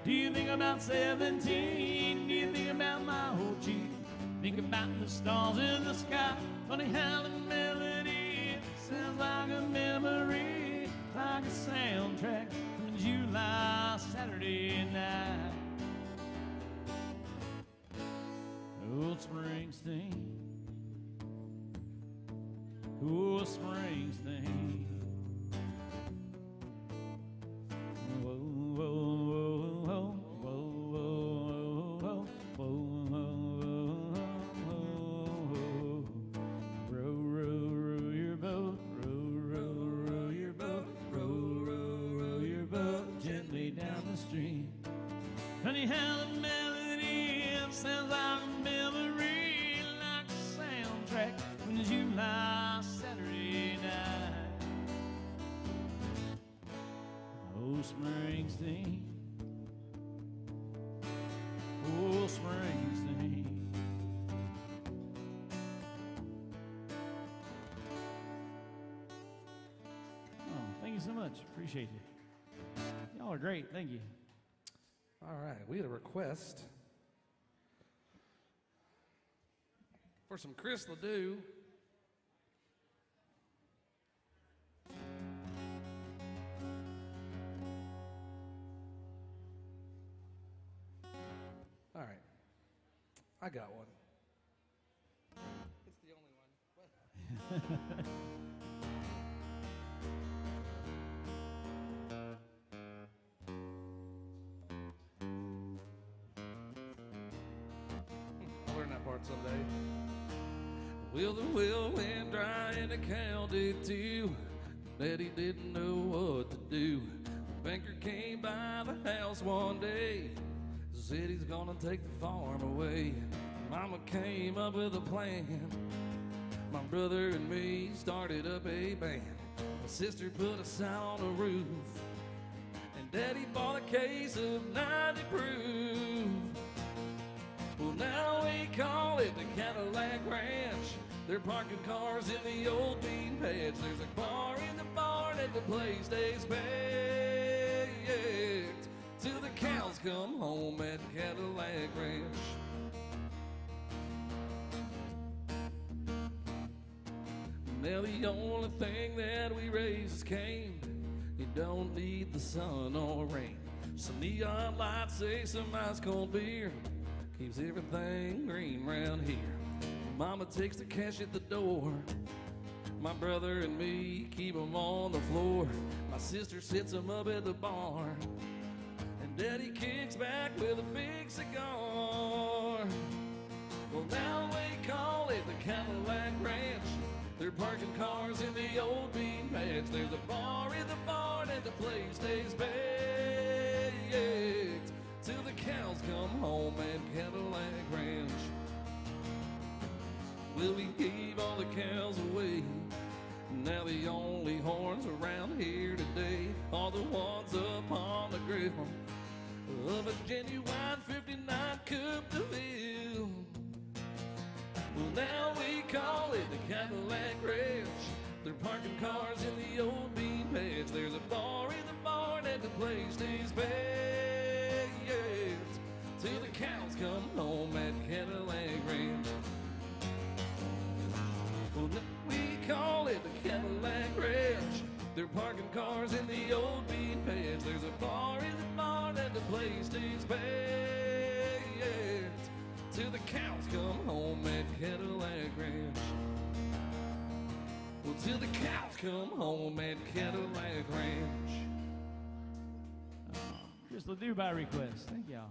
S2: do you think about 17? Do you think about my whole Jeep? Think about the stars in the sky. Funny how the melody sounds like a memory, like a soundtrack from a July Saturday night. Oh, Springsteen. Oh, Springsteen. Whoa, whoa, whoa, whoa, whoa, whoa, whoa, whoa. Row, row, row your boat. Row, row, row your boat. Row, row, row your boat gently down the stream. Funny how the melody sounds like a memory, like a soundtrack from the July Saturday night. Oh, Springsteen. Oh, Springsteen. Oh, thank you so much. Appreciate you. Y'all are great. Thank you.
S1: All right, we had a request for some Chris Ledoux. All right, I got one. It's the only one. I'll learn that part someday. Well, the well went dry and the cow did too. Daddy didn't know what to do. The banker came by the house one day, said he's gonna take the farm away. Mama came up with a plan. My brother and me started up a band. My sister put us out on a roof, and Daddy bought a case of 90 proof. Well, now we call it the Cadillac Ranch. They're parking cars in the old bean patch. There's a bar in the barn and the place stays packed till the cows come home at Cadillac Ranch. Now the only thing that we raise is cane. You don't need the sun or rain. Some neon lights say some ice cold beer. Keeps everything green round here. Mama takes the cash at the door. My brother and me keep 'em on the floor. My sister sits 'em up at the bar. And Daddy kicks back with a big cigar. Well, now we call it the Cadillac Ranch. They're parking cars in the old bean patch. There's a bar in the barn and the place stays baked till the cows come home at Cadillac Ranch. Well, we gave all the cows away. Now the only horns around here today are the ones up on the grill of a genuine 59 Coupe de Ville. Well, now we call it the Cadillac Ranch. They're parking cars in the old bean patch. There's a bar in the barn and the place stays baked till the cows come home at Cadillac Ranch. Well, we call it the Cadillac Ranch. They're parking cars in the old bean patch. There's a bar in the barn and the place stays baked till the cows come home at Cadillac Ranch. Well, till the cows come home at Cadillac Ranch.
S2: Chris Ledoux by request. Thank y'all.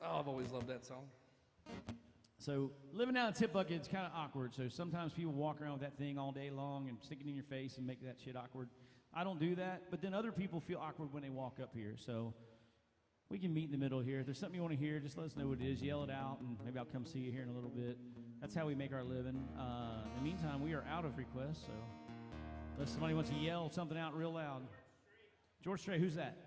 S1: Oh, I've always loved that song.
S2: So living out in tip bucket is kind of awkward. So sometimes people walk around with that thing all day long and stick it in your face and make that shit awkward. I don't do that, but then other people feel awkward when they walk up here. So we can meet in the middle here. If there's something you want to hear, just let us know what it is. Yell it out, and maybe I'll come see you here in a little bit. That's how we make our living. In the meantime, we are out of requests, so unless somebody wants to yell something out real loud. George Strait, who's that?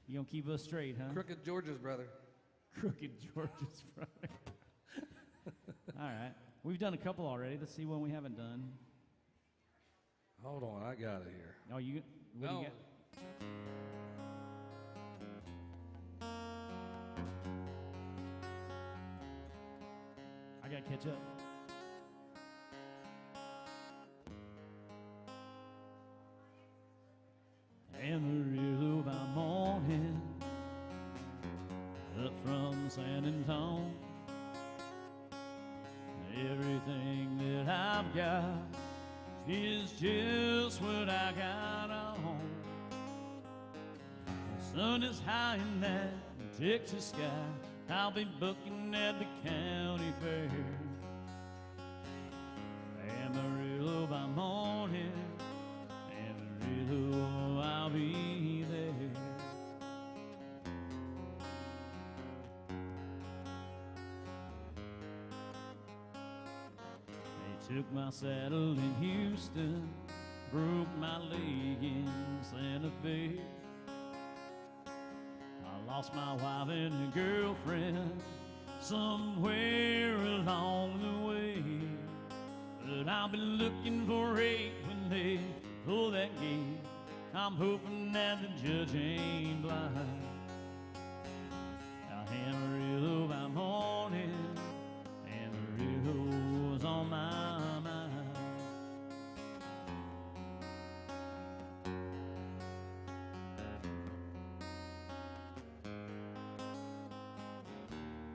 S2: You gonna keep us straight, huh?
S1: Crooked George's brother.
S2: Crooked George's brother. All right. We've done a couple already. Let's see one we haven't done.
S1: Hold on, I got it here.
S2: Oh, you? What do you got? I gotta catch up. Amarillo by morning, up from San Antonio. Everything that I've got is just what I got on. The sun is high in that Texas sky. I'll be booking at the county fair. Amarillo by morning, Amarillo, I'll be there. They took my saddle in Houston, broke my leg in Santa Fe. I lost my wife and a girlfriend somewhere along the way. But I'll be looking for eight when they pull that gate. I'm hoping that the judge ain't blind. Now Amarillo by morning, Amarillo's on my mind.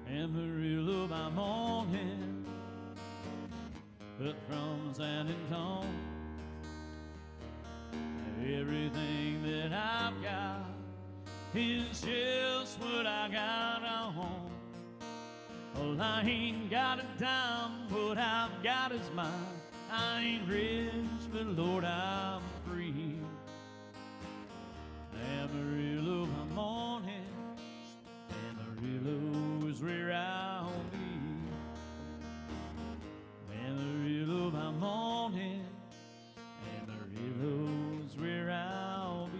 S2: Amarillo by morning, up from San Antonio. Everything that I've got is just what I got on. Well, I ain't got a dime, what I've got is mine. I ain't rich, but Lord, I'm free. Amarillo by morning, Amarillo is where I'll be. Amarillo by morning, Amarillo's where I'll be.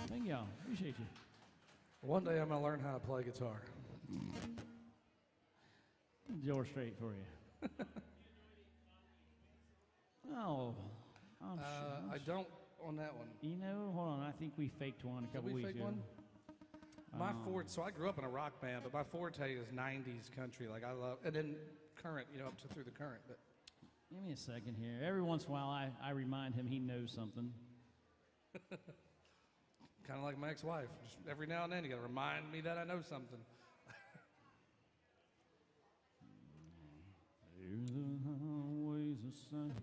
S2: Thank y'all. Appreciate you.
S1: One day I'm gonna learn how to play guitar.
S2: George Strait for you. Oh, I'm sure.
S1: I don't on that one.
S2: You know, hold on. I think we faked one a couple
S1: we
S2: weeks
S1: fake
S2: ago.
S1: one? My forte, so I grew up in a rock band, but my forte is 90s country. Like I love, and then current, you know, up to through the current. But
S2: Give me a second here. Every once in a while, I remind him he knows something.
S1: kind of like my ex-wife. Just every now and then, you got to remind me that I know something.
S2: Here's the highways of sand.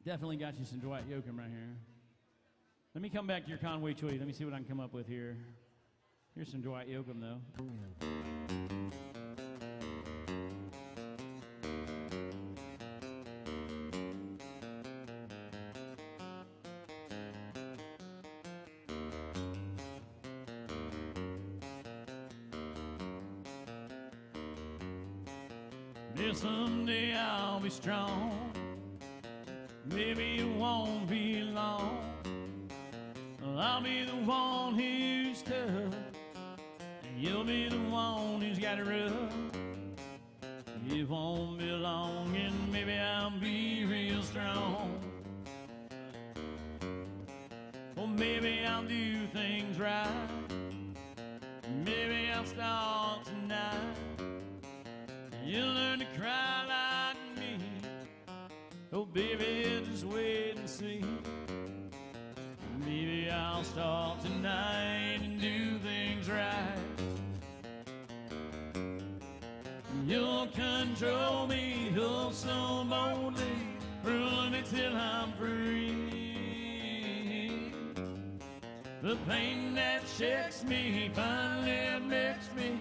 S2: Definitely got you some Dwight Yoakam right here. Let me come back to your Conway Twitty. Let me see what I can come up with here. Here's some Dwight Yoakam, though. Maybe someday I'll be strong. Maybe it won't be long. I'll be the one who's tough, and you'll be the one who's got it rough. It won't be long, and maybe I'll be real strong. Or maybe I'll do things right. Maybe I'll start tonight. You'll learn to cry like me. Oh, baby, just wait and see. Maybe I'll start tonight and do things right. You'll control me, oh so boldly, rule me till I'm free. The pain that shakes me finally makes me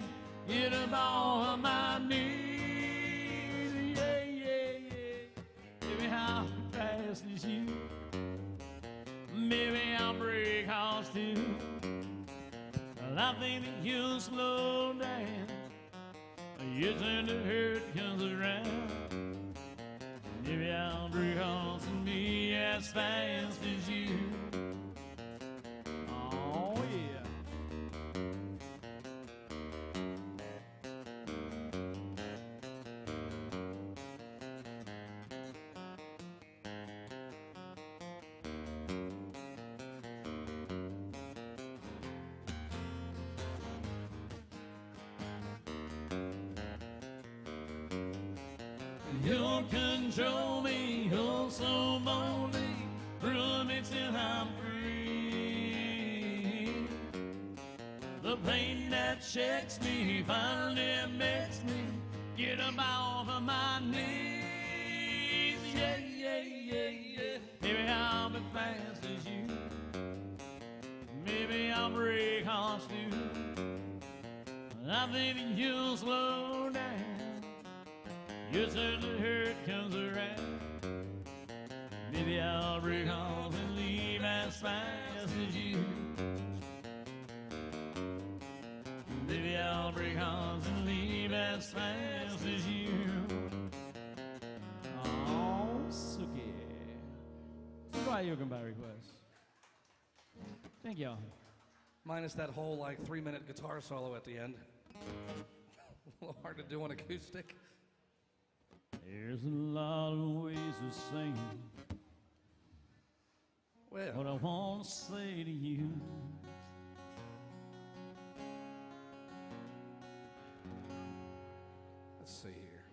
S2: get up on my knees. Yeah, yeah, yeah. Maybe how fast is you? Maybe I'll break hearts too. Well, I think that you'll slow down. Yes, and the hurt comes around. Maybe I'll break hearts and be as fast as you. Oh, yeah. You'll control me, oh so boldly, rule me till I'm free. The pain that shakes me finally makes me get up off of my knees. Yeah, yeah, yeah, yeah. Maybe I'll be fast as you. Maybe I'll break hearts too. I think that you'll slow down. Yes, as the hurt comes around. Maybe I'll break off and leave as fast as you. Maybe I'll break off and leave as fast as you. Oh, Suki. Dwight Yoakam by request. Thank y'all.
S1: minus that whole like 3-minute guitar solo at the end. A little hard to do on acoustic.
S2: There's a lot of ways of saying what I want to say to you.
S1: Let's see here.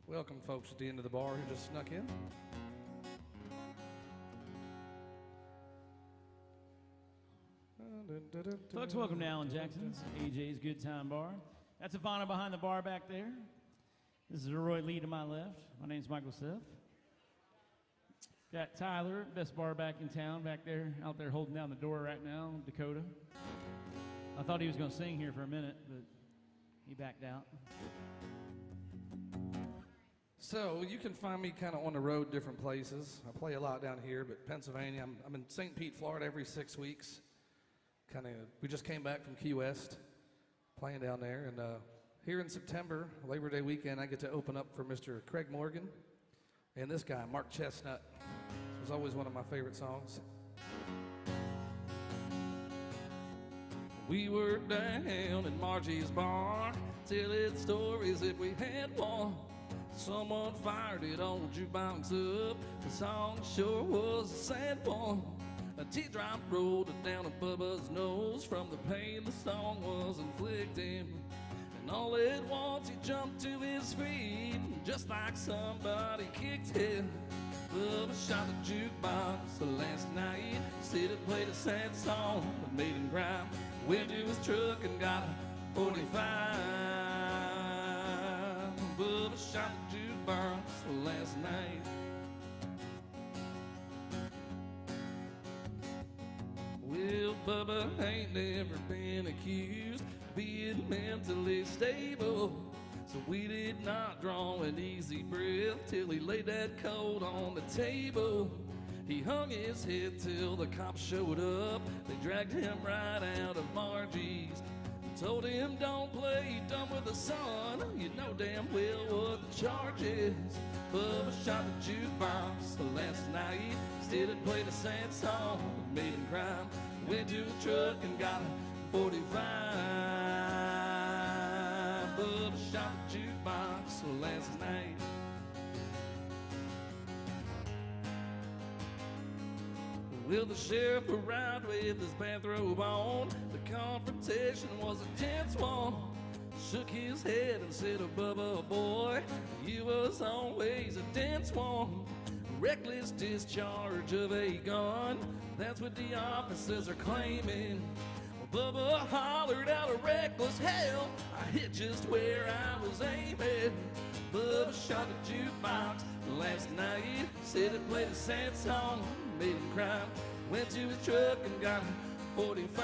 S1: Welcome, folks, at the end of the bar who just snuck in.
S2: Folks, welcome to Alan Jackson's AJ's Good Time Bar. That's Ivana behind the bar back there. This is Roy Lee to my left. My name's Michael Seth. Got Tyler, best bar back in town, back there, out there holding down the door right now, Dakota. I thought he was going to sing here for a minute, but he backed out.
S1: So you can find me kind of on the road, different places. I play a lot down here, but Pennsylvania. I'm in St. Pete, Florida, every 6 weeks. We just came back from Key West, playing down there, and here in September, Labor Day weekend, I get to open up for Mr. Craig Morgan and this guy, Mark Chestnut. This was always one of my favorite songs. We were down in Margie's bar, telling stories that we had won. Someone fired it old jukebox up. The song sure was a sad one. A teardrop rolled down a Bubba's nose from the pain the song was inflicting. And all at once he jumped to his feet, just like somebody kicked him. Bubba shot the jukebox last night. Said it played a sad song that made him cry. Went to his truck and got a 45. Bubba shot the jukebox last night. Well, Bubba ain't never been accused of being mentally stable, so we did not draw an easy breath till he laid that coat on the table. He hung his head till the cops showed up. They dragged him right out of Margie's and told him, don't play dumb with the sun. You know damn well what the charge is. Bubba shot the jukebox last night. Instead it played a sad song that made him cry. Went to a truck and got a 45. Bubba shot the jukebox last night. Well, the sheriff arrived with his bathrobe on. The confrontation was a tense one. Shook his head and said, oh, Bubba, boy, you was always a dense one. Reckless discharge of a gun, that's what the officers are claiming. Well, Bubba hollered out a reckless hell. I hit just where I was aiming. Bubba shot the jukebox last night. Said it played a sad song, made him cry. Went to his truck and got a 45.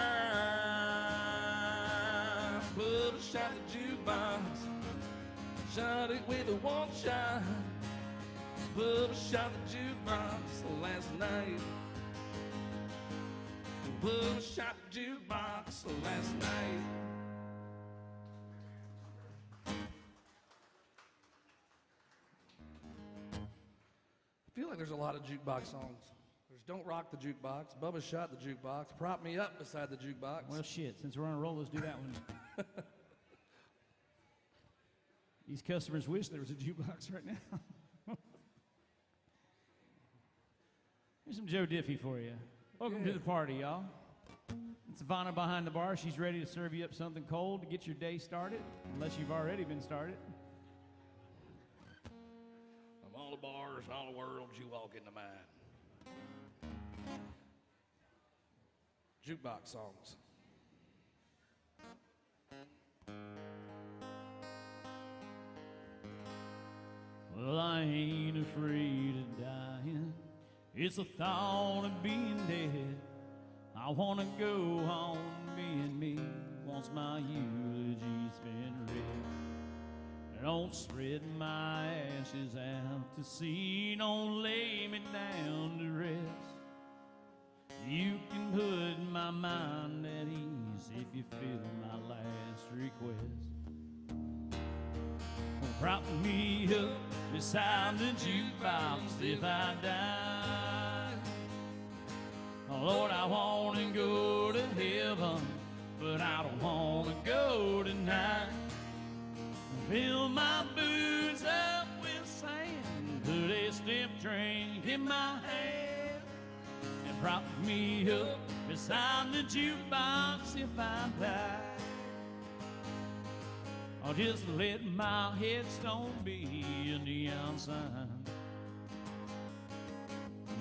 S1: Bubba shot the jukebox, shot it with a one shot. Bubba shot the jukebox last night. Bubba shot the jukebox last night. I feel like there's a lot of jukebox songs. There's Don't Rock the Jukebox, Bubba Shot the Jukebox, Prop Me Up Beside the Jukebox.
S2: Well, shit, since we're on a roll, let's do that one. These customers wish there was a jukebox right now. Here's some Joe Diffie for you. Welcome to the party, y'all. It's Ivana behind the bar. She's ready to serve you up something cold to get your day started, unless you've already been started.
S1: Of all the bars in all the world, you walk into mine. Jukebox songs.
S2: Well, I ain't afraid of dying. It's the thought of being dead. I want to go on being me once my eulogy's been read. Don't spread my ashes out to sea. Don't lay me down to rest. You can put my mind at ease if you fill my last request. Prop me up beside the jukebox if I die. Lord, I want to go to heaven, but I don't want to go tonight. Fill my boots up with sand, put a stiff drink in my hand, and prop me up beside the jukebox if I die. Or just let my headstone be a neon sign.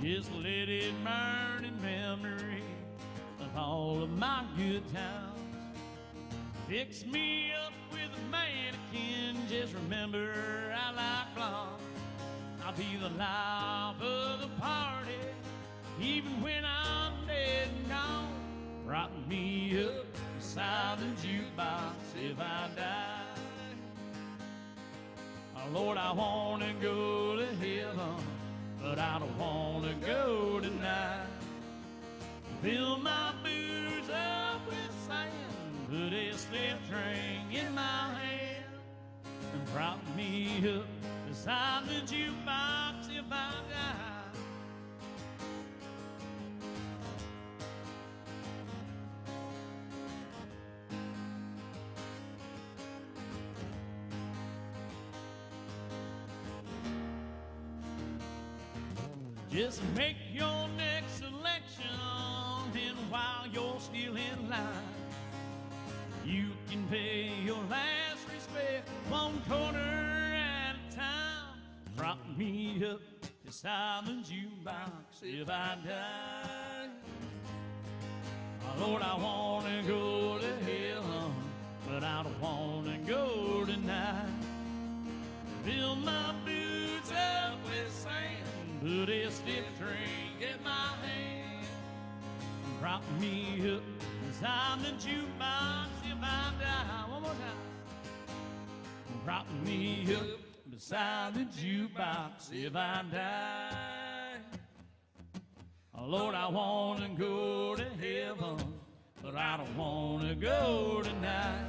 S2: Just let it burn in memory of all of my good times. Fix me up with a mannequin, just remember I like blonde. I'll be the life of the party, even when I'm dead and gone. Prop me up beside the jukebox if I die. Oh, Lord, I want to go to heaven, but I don't want to go tonight. Fill my boots up with sand, put a stiff drink in my hand, and prop me up beside the jukebox if I die. Just make your next selection, and while you're still in line, you can pay your last respect one quarter at a time. Prop me up beside the jukebox if I die. Lord, I want to go to heaven, but I don't want to go tonight. Fill my boots up with sand, put a stiff drink in my hand. Prop me up beside the jukebox if I die. One more time. Prop me up beside the jukebox if I die. Oh, Lord, I want to go to heaven, but I don't want to go tonight.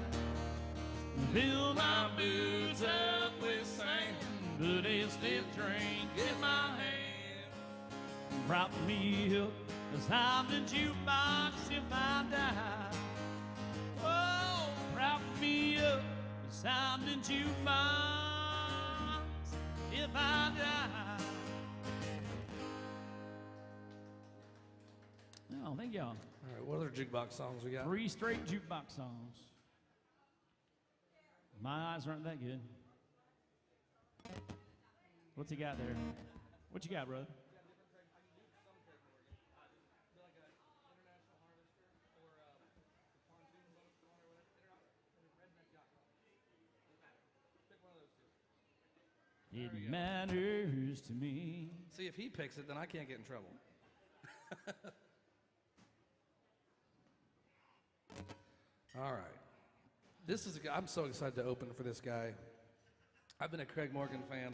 S2: Fill my boots up with sand, put a stiff drink in my hand. Prop me up beside the jukebox if I die. Oh, prop me up beside the jukebox if I die. Oh, thank y'all.
S1: All right, what other jukebox songs we got?
S2: 3 straight jukebox songs. My eyes aren't that good. What's he got there? What you got, brother? It matters to me.
S1: See, if he picks it, then I can't get in trouble. All right. This is I'm so excited to open for this guy. I've been a Craig Morgan fan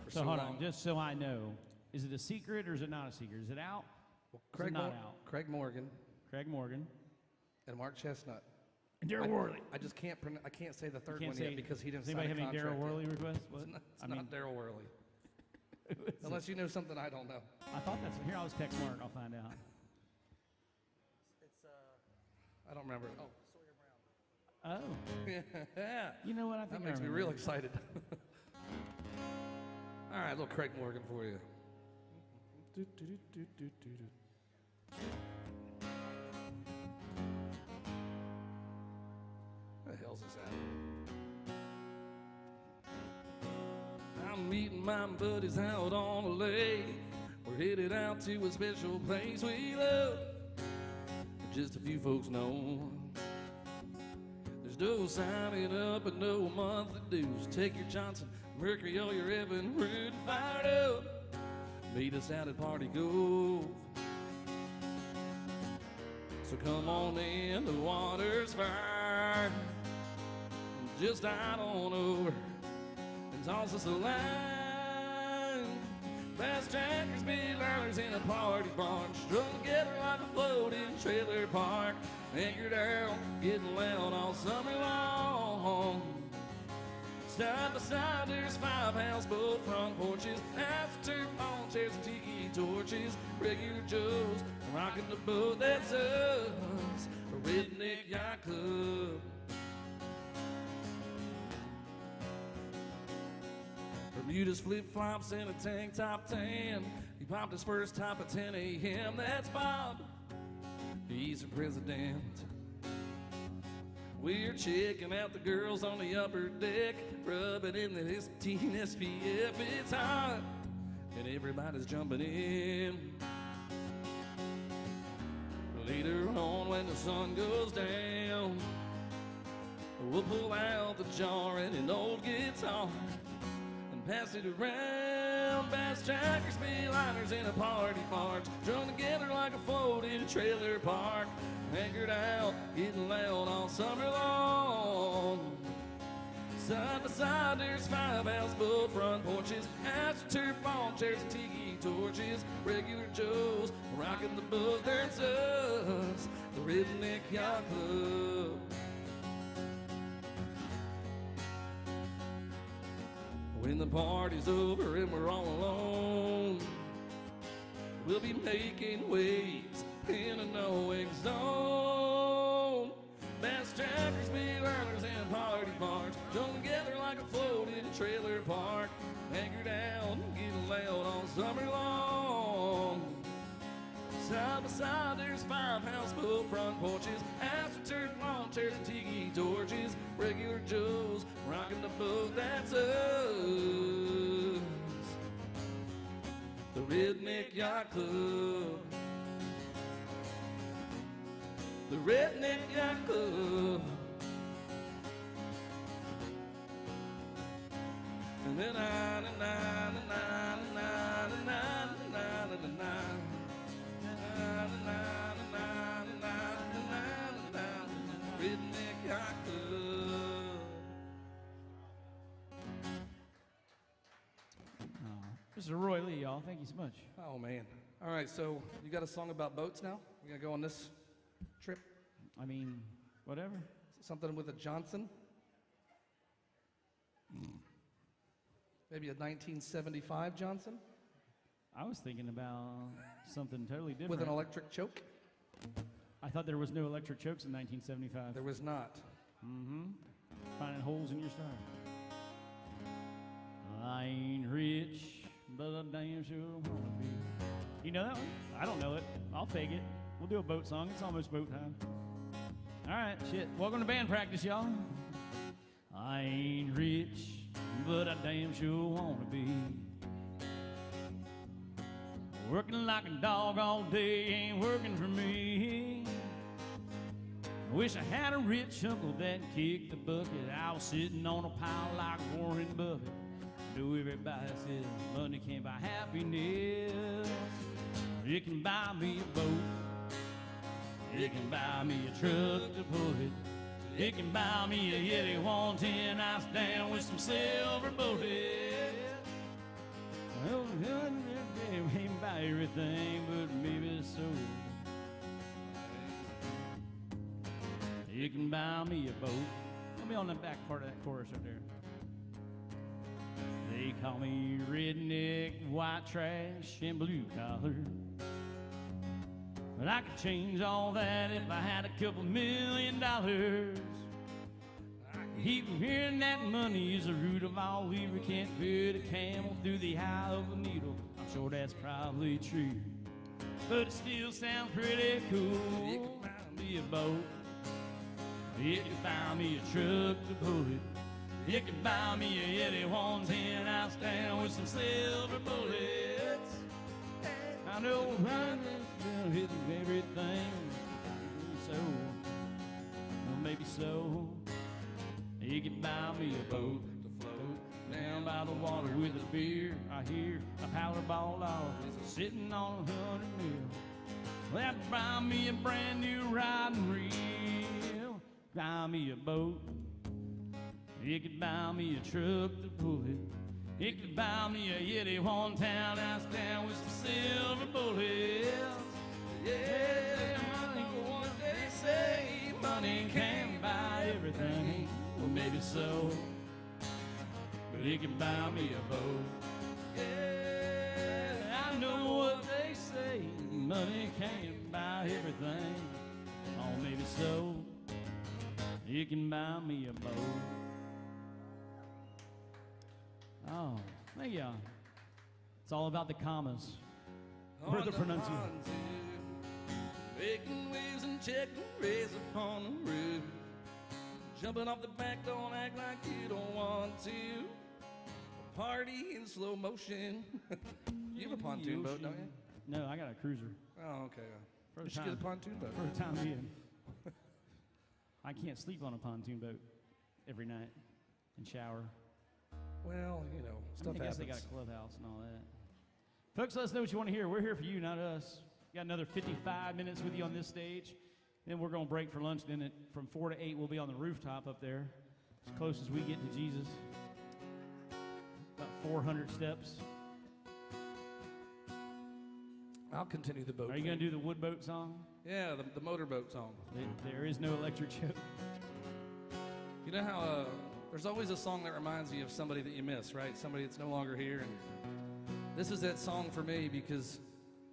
S1: for so long.
S2: Hold on, just so I know, is it a secret or is it not a secret? Is it out?
S1: Well,
S2: is it not out?
S1: Craig Morgan.
S2: Craig Morgan.
S1: And Mark Chestnut.
S2: And Daryl Worley.
S1: I just can't I can't say the third one yet because he didn't
S2: sign
S1: a
S2: contract. Does anybody have any Daryl Worley requests? What?
S1: It's not Daryl Worley. Unless you know something I don't know.
S2: I thought that's here. I'll just text Mark. I'll find out.
S1: It's I don't remember. Oh.
S2: Oh.
S1: Yeah.
S2: You know what? I think
S1: that makes me real excited. All right, little Craig Morgan for you. What the hell's this at? I'm meeting my buddies out on the lake. We're headed out to a special place we love. Just a few folks know. There's no signing up and no monthly dues. Take your Johnson, Mercury, or your Evan, Root, and fired up. Meet us out at Party Cove. So come on in, the water's fine. Just out on over and toss us a line. Fast trackers, big learners in a party barn, strung together like a floating trailer park. Anchored out, getting loud all summer long. Side by side, there's 5 houseboat front porches, astroturf lawn chairs and tiki torches. Regular Joes rocking the boat, that's us, a redneck yacht club. Bermuda's flip-flops and a tank top tan. He popped his first top at 10 a.m. That's Bob. He's the president. We're checking out the girls on the upper deck, rubbing in the 15 SPF. It's hot, and everybody's jumping in. Later on, when the sun goes down, we'll pull out the jar and an old guitar and pass it around. Bass trackers, speedliners in a party barge, strung together like a floating trailer park. Anchored out, getting loud all summer long. Side by side, there's 5 houseboat front porches, astroturf lawn chairs and tiki torches. Regular Joes rocking the boat, there's us, the Redneck Yacht Club. When the party's over and we're all alone, we'll be making waves in a no-wake zone. Bass trackers, big learners, and party barge, strung together like a floating trailer park. Anchored out, getting loud all summer long. Side by side, there's farmhouse, full front porches, astroturf, lawn chairs, and tiki torches. Regular Joes rocking the boat, that's us. The Redneck Yacht Club. The Redneck Yacht Club. And then Redneck Yacht Club.
S2: Mr. Roy Lee, y'all. Thank you so much.
S1: Oh, man. All right, so you got a song about boats now? We gonna go on this trip?
S2: I mean, whatever.
S1: Something with a Johnson? Maybe a 1975 Johnson?
S2: I was thinking about something totally different.
S1: With an electric choke?
S2: I thought there was no electric chokes in 1975.
S1: There was not.
S2: Mm-hmm. Finding holes in your style. I ain't rich, but I damn sure wanna be. You know that one? I don't know it. I'll fake it. We'll do a boat song. It's almost boat time. All right, shit. Welcome to band practice, y'all. I ain't rich, but I damn sure wanna be. Working like a dog all day ain't working for me. I wish I had a rich uncle that kicked the bucket. I was sitting on a pile like Warren Buffett. Do everybody says money can't buy happiness. It can buy me a boat. It can buy me a truck to pull it. It can buy me a Yeti 110 ice down with some silver bullets. Well, it can't buy everything, but maybe so. It can buy me a boat. Let me on the back part of that chorus right there. They call me redneck, white trash, and blue collar. But I could change all that if I had a couple $1 million. I keep hearing that money is the root of all evil. Can't fit a camel through the eye of a needle. I'm sure that's probably true, but it still sounds pretty cool. It can buy me a boat. It can buy me a truck to pull it. It can buy me a Yeti 110 ice down with some silver bullets. I know I'm hitting everything, so well, maybe so. It can buy me a boat to float down by the water with a beer. I hear a Powerball office sitting on 100 mil. That'd buy me a brand new riding reel. Buy me a boat. It could buy me a truck to pull it. It could buy me a Yeti 110 ice down with some silver bullets. Yeah, I know what they say, money can't buy everything. Well, maybe so, but it can buy me a boat. Yeah, I know what they say, money can't buy everything. Oh, maybe so, it can buy me a boat. Oh, thank you. It's all about the commas. Or the pronunciation.
S1: Making waves and checking rays upon the roof. Jumping off the back, don't act like you don't want to. A party in slow motion. You have a pontoon boat, don't you?
S2: No, I got a cruiser.
S1: Oh, okay.
S2: For
S1: You should get a pontoon boat.
S2: For the time being. I can't sleep on a pontoon boat every night and shower.
S1: Well, you know, stuff
S2: I guess
S1: happens.
S2: they got a clubhouse and all that. Folks, let us know what you want to hear. We're here for you, not us. Got another 55 minutes with you on this stage. Then we're going to break for lunch. Then from 4 to 8, we'll be on the rooftop up there, as close as we get to Jesus. About 400 steps.
S1: I'll continue the boat.
S2: Are you going to do the wood boat song?
S1: Yeah, the motorboat song.
S2: There is no electric choke.
S1: You know how there's always a song that reminds you of somebody that you miss, right? Somebody that's no longer here. And this is that song for me because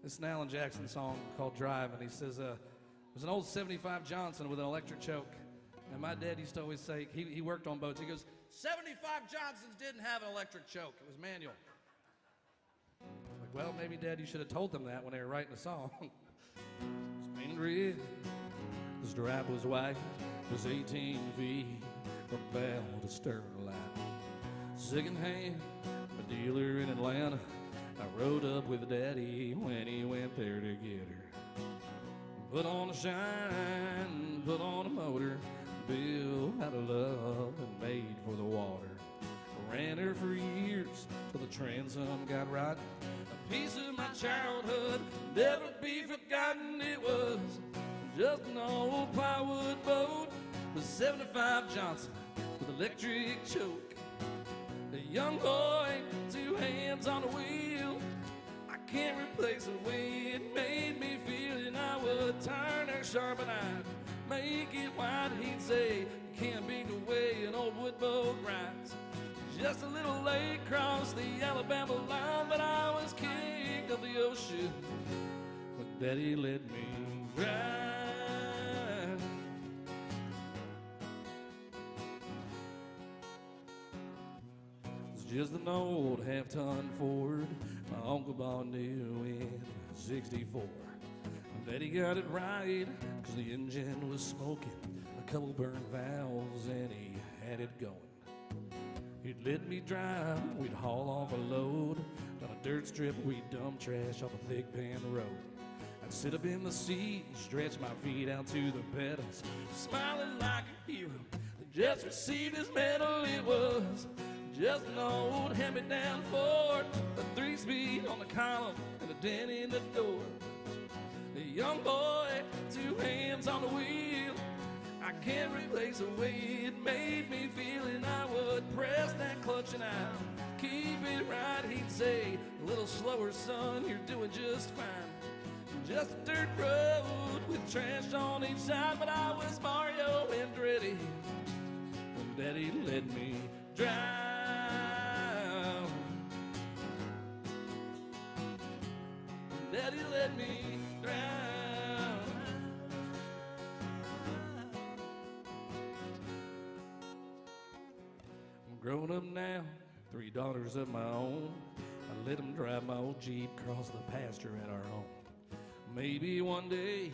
S1: it's an Alan Jackson song called Drive. And he says, it was an old 75 Johnson with an electric choke. And my dad used to always say, he worked on boats. He goes, 75 Johnsons didn't have an electric choke. It was manual. Like, well, maybe, Dad, you should have told them that when they were writing the song. It's painted red. The stripe was white. It was 18 feet from bow to stern line. Second hand, a dealer in Atlanta. I rode up with Daddy when he went there to get her. Put on a shine, put on a motor, built out of love and made for the water. Ran her for years till the transom got right. A piece of my childhood, never be forgotten. It was just an old plywood boat with 75 Johnson with electric choke. A young boy, 2 hands on the wheel. I can't replace the way it made me feel. And I would turn her sharp and I'd make it wide. He'd say, you can't beat the way an old wood boat rides. Just a little lake across the Alabama line, but I was king of the ocean when Daddy let me drive. It's just an old half-ton Ford my uncle bought new in '64. Daddy got it right, 'cause the engine was smoking, a couple burned valves, and he had it going. He'd let me drive, we'd haul off a load. Down a dirt strip, we'd dump trash off a thick pan road. I'd sit up in the seat and stretch my feet out to the pedals, smiling like a hero that just received his medal. It was just an old hand-me-down Ford, a 3-speed on the column and a dent in the door. A young boy, 2 hands on the wheel. I can't replace the way it made me feel. And I would press that clutch and I'd keep it right. He'd say, a little slower, son, you're doing just fine. Just a dirt road with trash on each side. But I was Mario Andretti when Daddy let me drive. Daddy let me drive. Grown up now, 3 daughters of my own. I let them drive my old Jeep across the pasture at our home. Maybe one day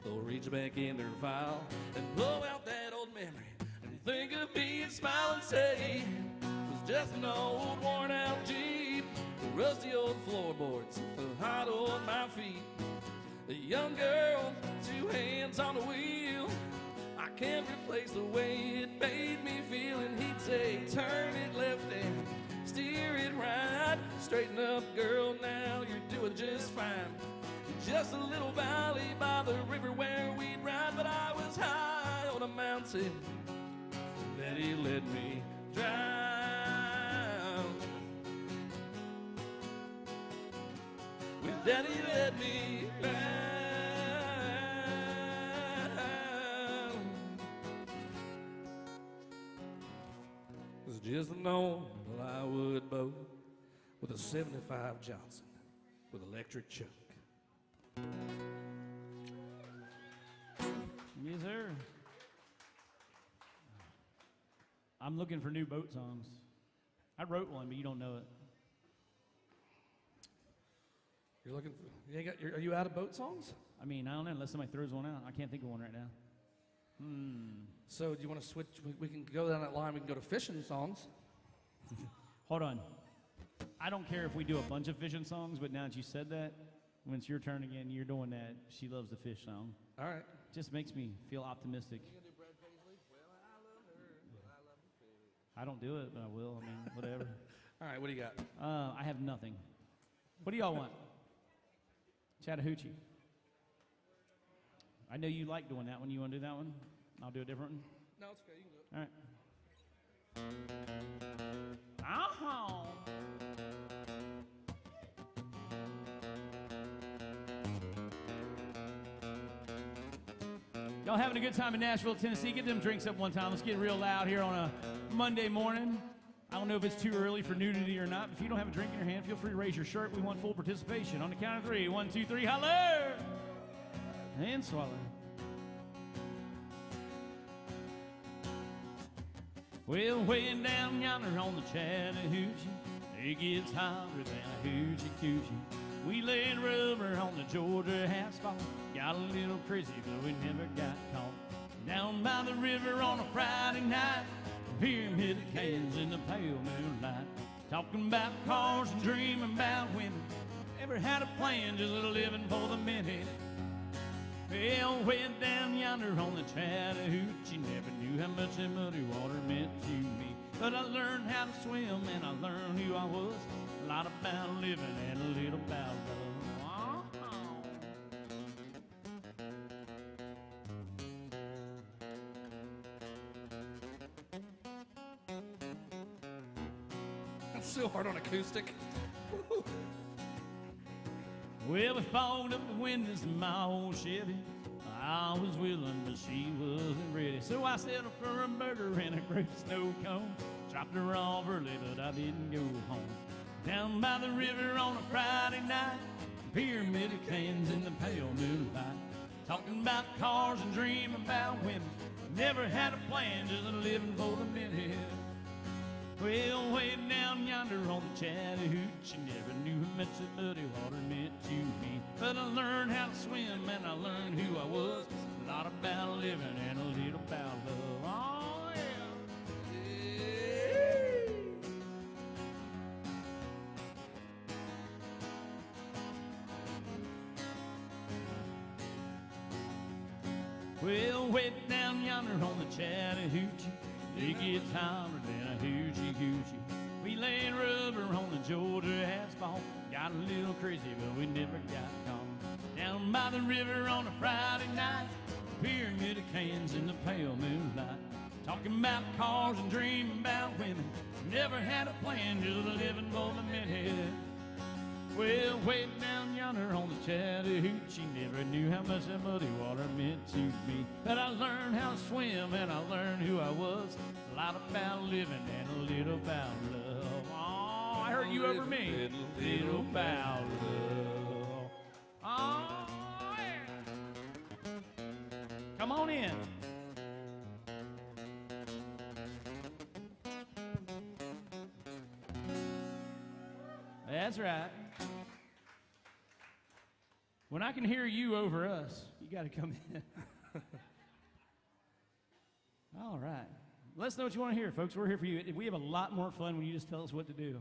S1: they'll reach back in their file and blow out that old memory and think of me and smile and say, it was just an old worn out Jeep, the rusty old floorboards, the hot on my feet. A young girl, 2 hands on the wheel. I can't replace the way it made me feel. And he'd say, turn it left and steer it right. Straighten up, girl, now you're doing just fine. Just a little valley by the river where we'd ride. But I was high on a mountain. Daddy let me drive. With Daddy let me drive. Just an old plywood boat with a 75 Johnson with electric choke.
S2: Yes, sir. I'm looking for new boat songs. I wrote one, but you don't know it.
S1: You're looking for, are you out of boat songs?
S2: I mean, I don't know, unless somebody throws one out. I can't think of one right now.
S1: So do you want to switch? We can go down that line. We can go to fishing songs.
S2: Hold on. I don't care if we do a bunch of fishing songs, but now that you said that, when it's your turn again, you're doing that She Loves the Fish song.
S1: All right.
S2: Just makes me feel optimistic. I don't do it, but I will. I mean, whatever.
S1: All right, what do you got?
S2: I have nothing. What do y'all want? Chattahoochee. I know you like doing that one. You want to do that one? I'll do a different one.
S1: No, it's okay. You can do it.
S2: All right. Oh. Y'all having a good time in Nashville, Tennessee? Get them drinks up one time. Let's get real loud here on a Monday morning. I don't know if it's too early for nudity or not. If you don't have a drink in your hand, feel free to raise your shirt. We want full participation. On the count of 3. 1, 2, 3. Holler! And swallow. Well, way down yonder on the Chattahoochee, it gets hotter than a hoochie coochie. We laid rubber on the Georgia asphalt, got a little crazy, but we never got caught. Down by the river on a Friday night, pyramid cans in the pale moonlight, talking about cars and dreaming about women. Never had a plan, just living for the minute. Well, way down yonder on the Chattahoochee, never knew how much that muddy water meant to me. But I learned how to swim and I learned who I was. A lot about living and a little about love.
S1: That's so hard on acoustic.
S2: Well, we fogged up the windows in my old Chevy. I was willing, but she wasn't ready. So I settled for a burger and a great snow cone. Dropped her off early, but I didn't go home. Down by the river on a Friday night, pyramid cans in the pale moonlight, talking about cars and dreaming about women. Never had a plan, just living for the minute. Well, way down yonder on the Chattahoochee, never knew how much that muddy water meant to me. But I learned how to swim and I learned who I was. A lot about living and a little about love. Oh, yeah. Well, way down yonder on the Chattahoochee, it gets hotter than a hoochie coochie. We laid rubber on the Georgia asphalt, got a little crazy, but we never got caught. Down by the river on a Friday night, pyramid of cans in the pale moonlight, talking about cars and dreaming about women. Never had a plan, just living for the minute. Well, way down yonder on the Chattahoochee, never knew how much that muddy water meant to me. But I learned how to swim and I learned who I was. A lot about living and a little about love. Oh, I heard you over me. Little about love. Oh, yeah. Come on in. That's right. When I can hear you over us, you got to come in. All right. Let us know what you want to hear, folks. We're here for you. We have a lot more fun when you just tell us what to do.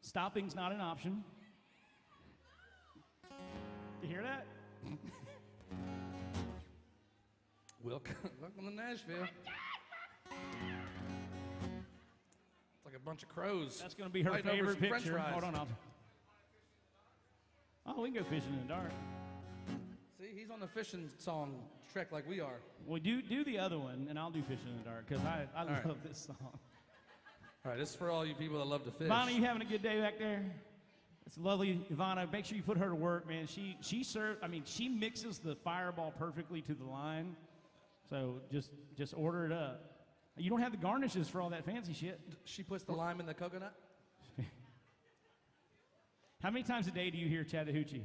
S2: Stopping's not an option. You hear that?
S1: Welcome to Nashville. It's like a bunch of crows.
S2: That's going to be her
S1: fighting over
S2: favorite
S1: some French
S2: picture.
S1: fries.
S2: Hold on. Oh, we can go fishing in the dark.
S1: See, he's on the fishing song trek like we are.
S2: Well, do the other one, and I'll do fishing in the dark, because I love
S1: right.
S2: this song.
S1: All right, this is for all you people that love to fish.
S2: Ivana, you having a good day back there? It's lovely, Ivana. Make sure you put her to work, man. She mixes the Fireball perfectly to the line. So just order it up. You don't have the garnishes for all that fancy shit.
S1: She puts the lime in the coconut?
S2: How many times a day do you hear Chattahoochee?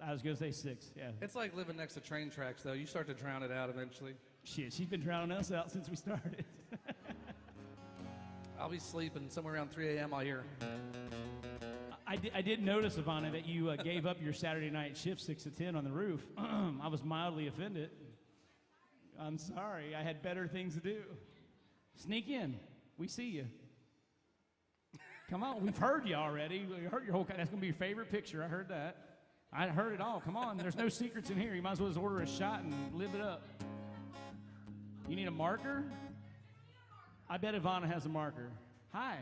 S2: I was going to say 6, yeah.
S1: It's like living next to train tracks, though. You start to drown it out eventually.
S2: Shit, she's been drowning us out since we started.
S1: I'll be sleeping somewhere around 3 a.m. I'll hear.
S2: I did notice, Ivana, that you gave up your Saturday night shift 6 to 10 on the roof. I was mildly offended. I'm sorry. I had better things to do. Sneak in. We see you. Come on. We've heard you already. We heard your whole. That's gonna be your favorite picture. I heard that. I heard it all. Come on. There's no secrets in here. You might as well just order a shot and live it up. You need a marker? I bet Ivana has a marker. Hi.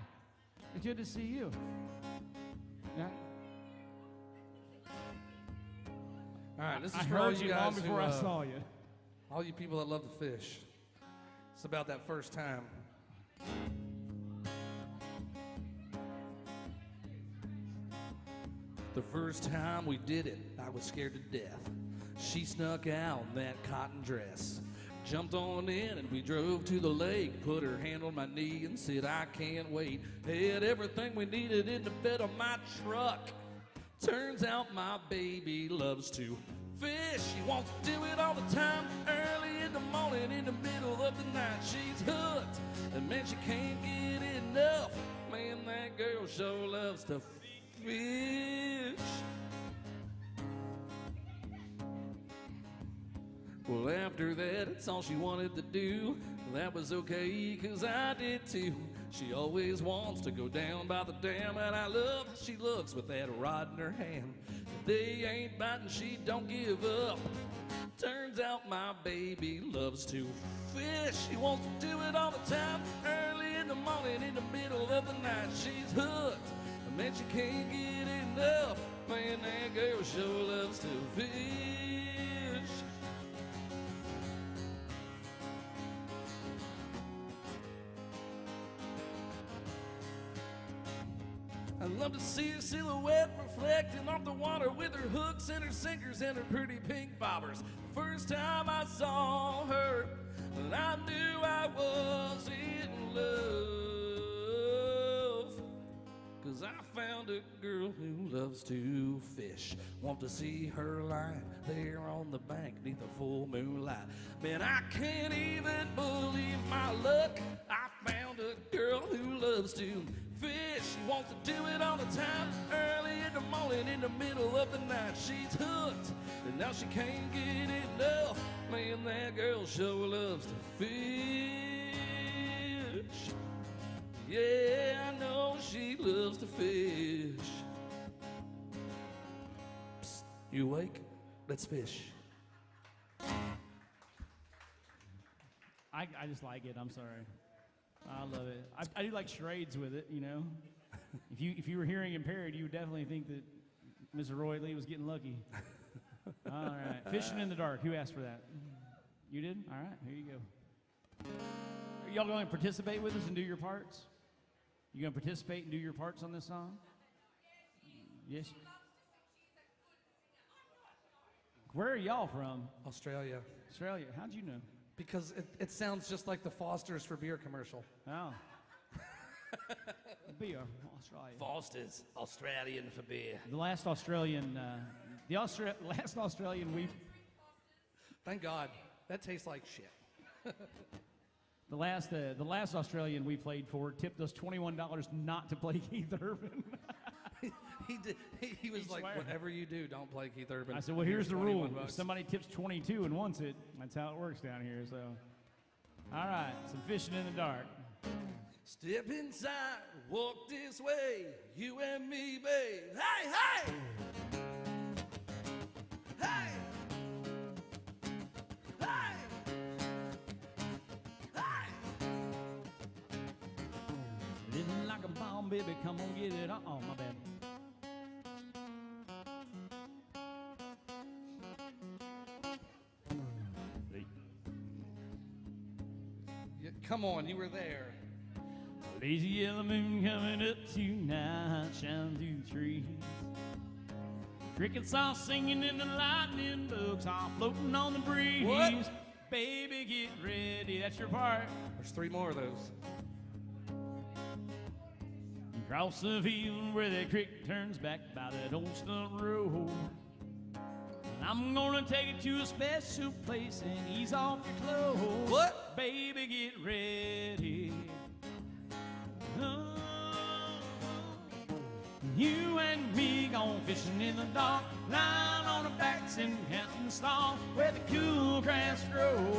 S2: It's good to see you. Yeah.
S1: All right, this is
S2: I
S1: for all
S2: heard
S1: you
S2: you
S1: guys
S2: long before
S1: who,
S2: I saw you.
S1: all you people that love to fish. It's about that first time. The first time we did it, I was scared to death. She snuck out in that cotton dress. Jumped on in and we drove to the lake. Put her hand on my knee and said, I can't wait. Had everything we needed in the bed of my truck. Turns out my baby loves to fish. She wants to do it all the time. Early in the morning, in the middle of the night, she's hooked. And man, she can't get enough. Man, that girl sure loves to fish. Well, after that, it's all she wanted to do. That was okay, 'cause I did too. She always wants to go down by the dam, and I love how she looks with that rod in her hand. If they ain't biting, she don't give up. Turns out my baby loves to fish. She wants to do it all the time. Early in the morning, in the middle of the night, she's hooked. Man, she can't get enough. Man, that girl sure loves to fish. I love to see her silhouette reflecting off the water with her hooks and her sinkers and her pretty pink bobbers. The first time I saw her, I knew I was in love. 'Cause I found a girl who loves to fish. Want to see her lying there on the bank neath the full moonlight. Man, I can't even believe my luck. I found a girl who loves to fish. She wants to do it all the time. Early in the morning, in the middle of the night, she's hooked. And now she can't get enough. Man, that girl sure loves to fish. Yeah, I know she loves to fish. Psst, you awake? Let's fish.
S2: I just like it. I'm sorry. I love it. I do like charades with it, you know. If you were hearing impaired, you would definitely think that Mr. Roy Lee was getting lucky. All right. Fishing in the dark. Who asked for that? You did? All right. Here you go. Are y'all going to participate with us and do your parts? You going to participate and do your parts on this song? Yes. Where are y'all from?
S1: Australia.
S2: Australia. How'd you know?
S1: Because it sounds just like the Foster's for beer commercial.
S2: Oh. Beer, Australia.
S1: Foster's, Australian for beer.
S2: The last Australian, last Australian we.
S1: Thank God, that tastes like shit.
S2: The last Australian we played for tipped us $21 not to play Keith Urban.
S1: He was like, whatever you do, don't play Keith Urban.
S2: I said, well, here's the rule. If somebody tips 22 and wants it, that's how it works down here. So, all right, some fishing in the dark.
S1: Step inside, walk this way, you and me, babe. Hey, hey! Hey! Hey! Hey!
S2: Living like a bomb, baby, come on, get it. Oh, my bad.
S1: Come on, you were there.
S2: Lazy yellow moon coming up tonight, shining through the trees. Crickets all singing and the lightning bugs all floating on the breeze.
S1: What?
S2: Baby, get ready. That's your part.
S1: There's 3 more of those.
S2: Across the field where the creek turns back by that old stump road. I'm gonna take you to a special place and ease off your clothes.
S1: What?
S2: Baby, get ready. Oh, you and me gone fishing in the dark, lying on our backs and counting the stars where the cool grass grows.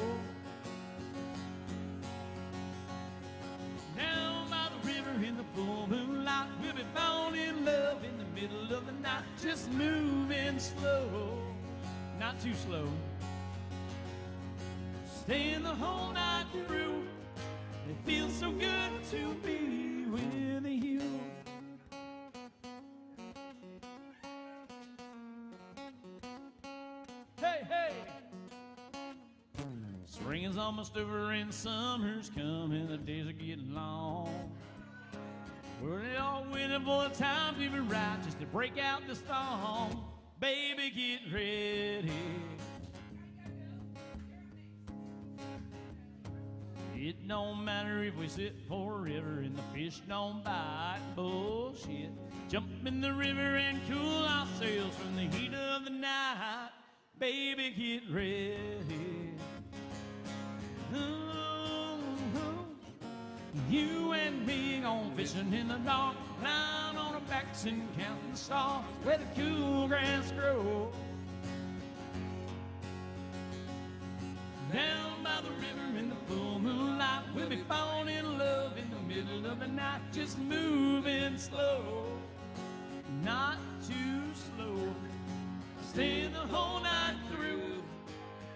S2: Down by the river in the full moonlight, we'll be found in love in the middle of the night, just moving slow. Not too slow. Staying the whole night through. It feels so good to be with you. Hey, hey! Spring is almost over and summer's coming. The days are getting long. We're all waiting for the time to be right, just to break out the storm. Baby, get ready. It don't matter if we sit for a river and the fish don't bite. Bullshit. Jump in the river and cool ourselves from the heat of the night. Baby, get ready. Ooh, you and me gone fishing in the dark, lying on our backs and counting stars where the cool grass grows. Down by the river in the full moonlight, we'll be falling in love in the middle of the night, just moving slow, not too slow. Stay the whole night through.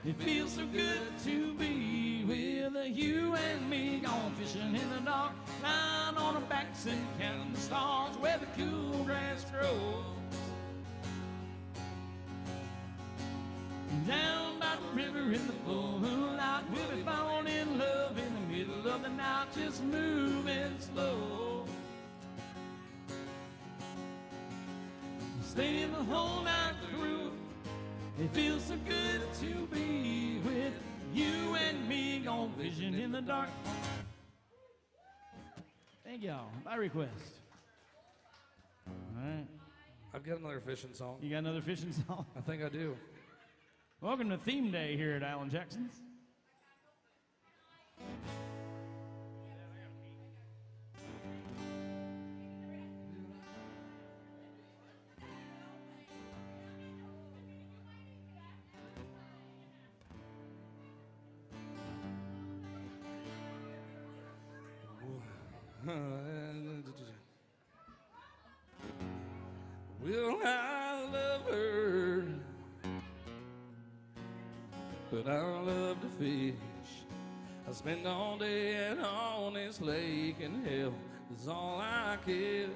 S2: It feels so good to be with you and me, gone fishing in the dark, lying on our backs and counting the stars where the cool grass grows. Down by the river in the full moonlight, we'll be falling in love in the middle of the night, just moving slow. Staying the whole night through. It feels so good to be with you and me, gone fishing in the dark. Thank y'all. By request. All right.
S1: I've got another fishing song.
S2: You got another fishing song?
S1: I think I do.
S2: Welcome to Theme Day here at Alan Jackson's.
S1: Well, I love her, but I love to fish. I spend all day out on this lake, and hell is all I catch.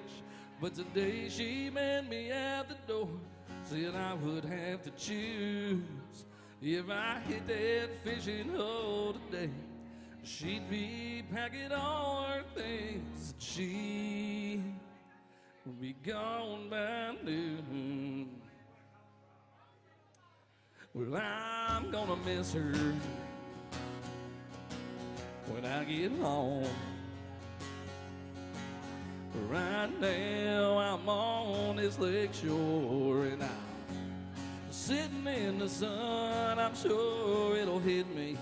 S1: But today she met me at the door, said I would have to choose. If I hit that fishing hole today, she'd be packing all her things. She would be gone by noon. Well, I'm gonna miss her when I get home. Right now I'm on this lake shore, and I'm sitting in the sun. I'm sure it'll hit me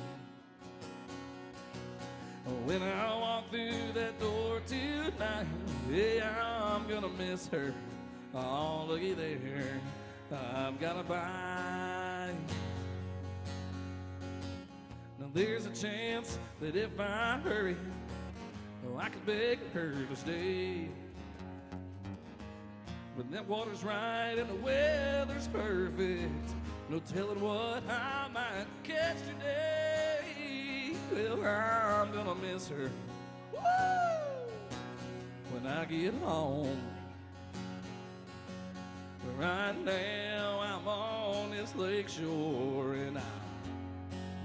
S1: when I walk through that door tonight. Yeah, I'm gonna miss her. Oh, looky there, I've got a bite. Now there's a chance that if I hurry, I could beg her to stay. But that water's right and the weather's perfect, no telling what I might catch today. Well, I'm gonna miss her, woo, when I get home. But right now I'm on this lake shore, and I'm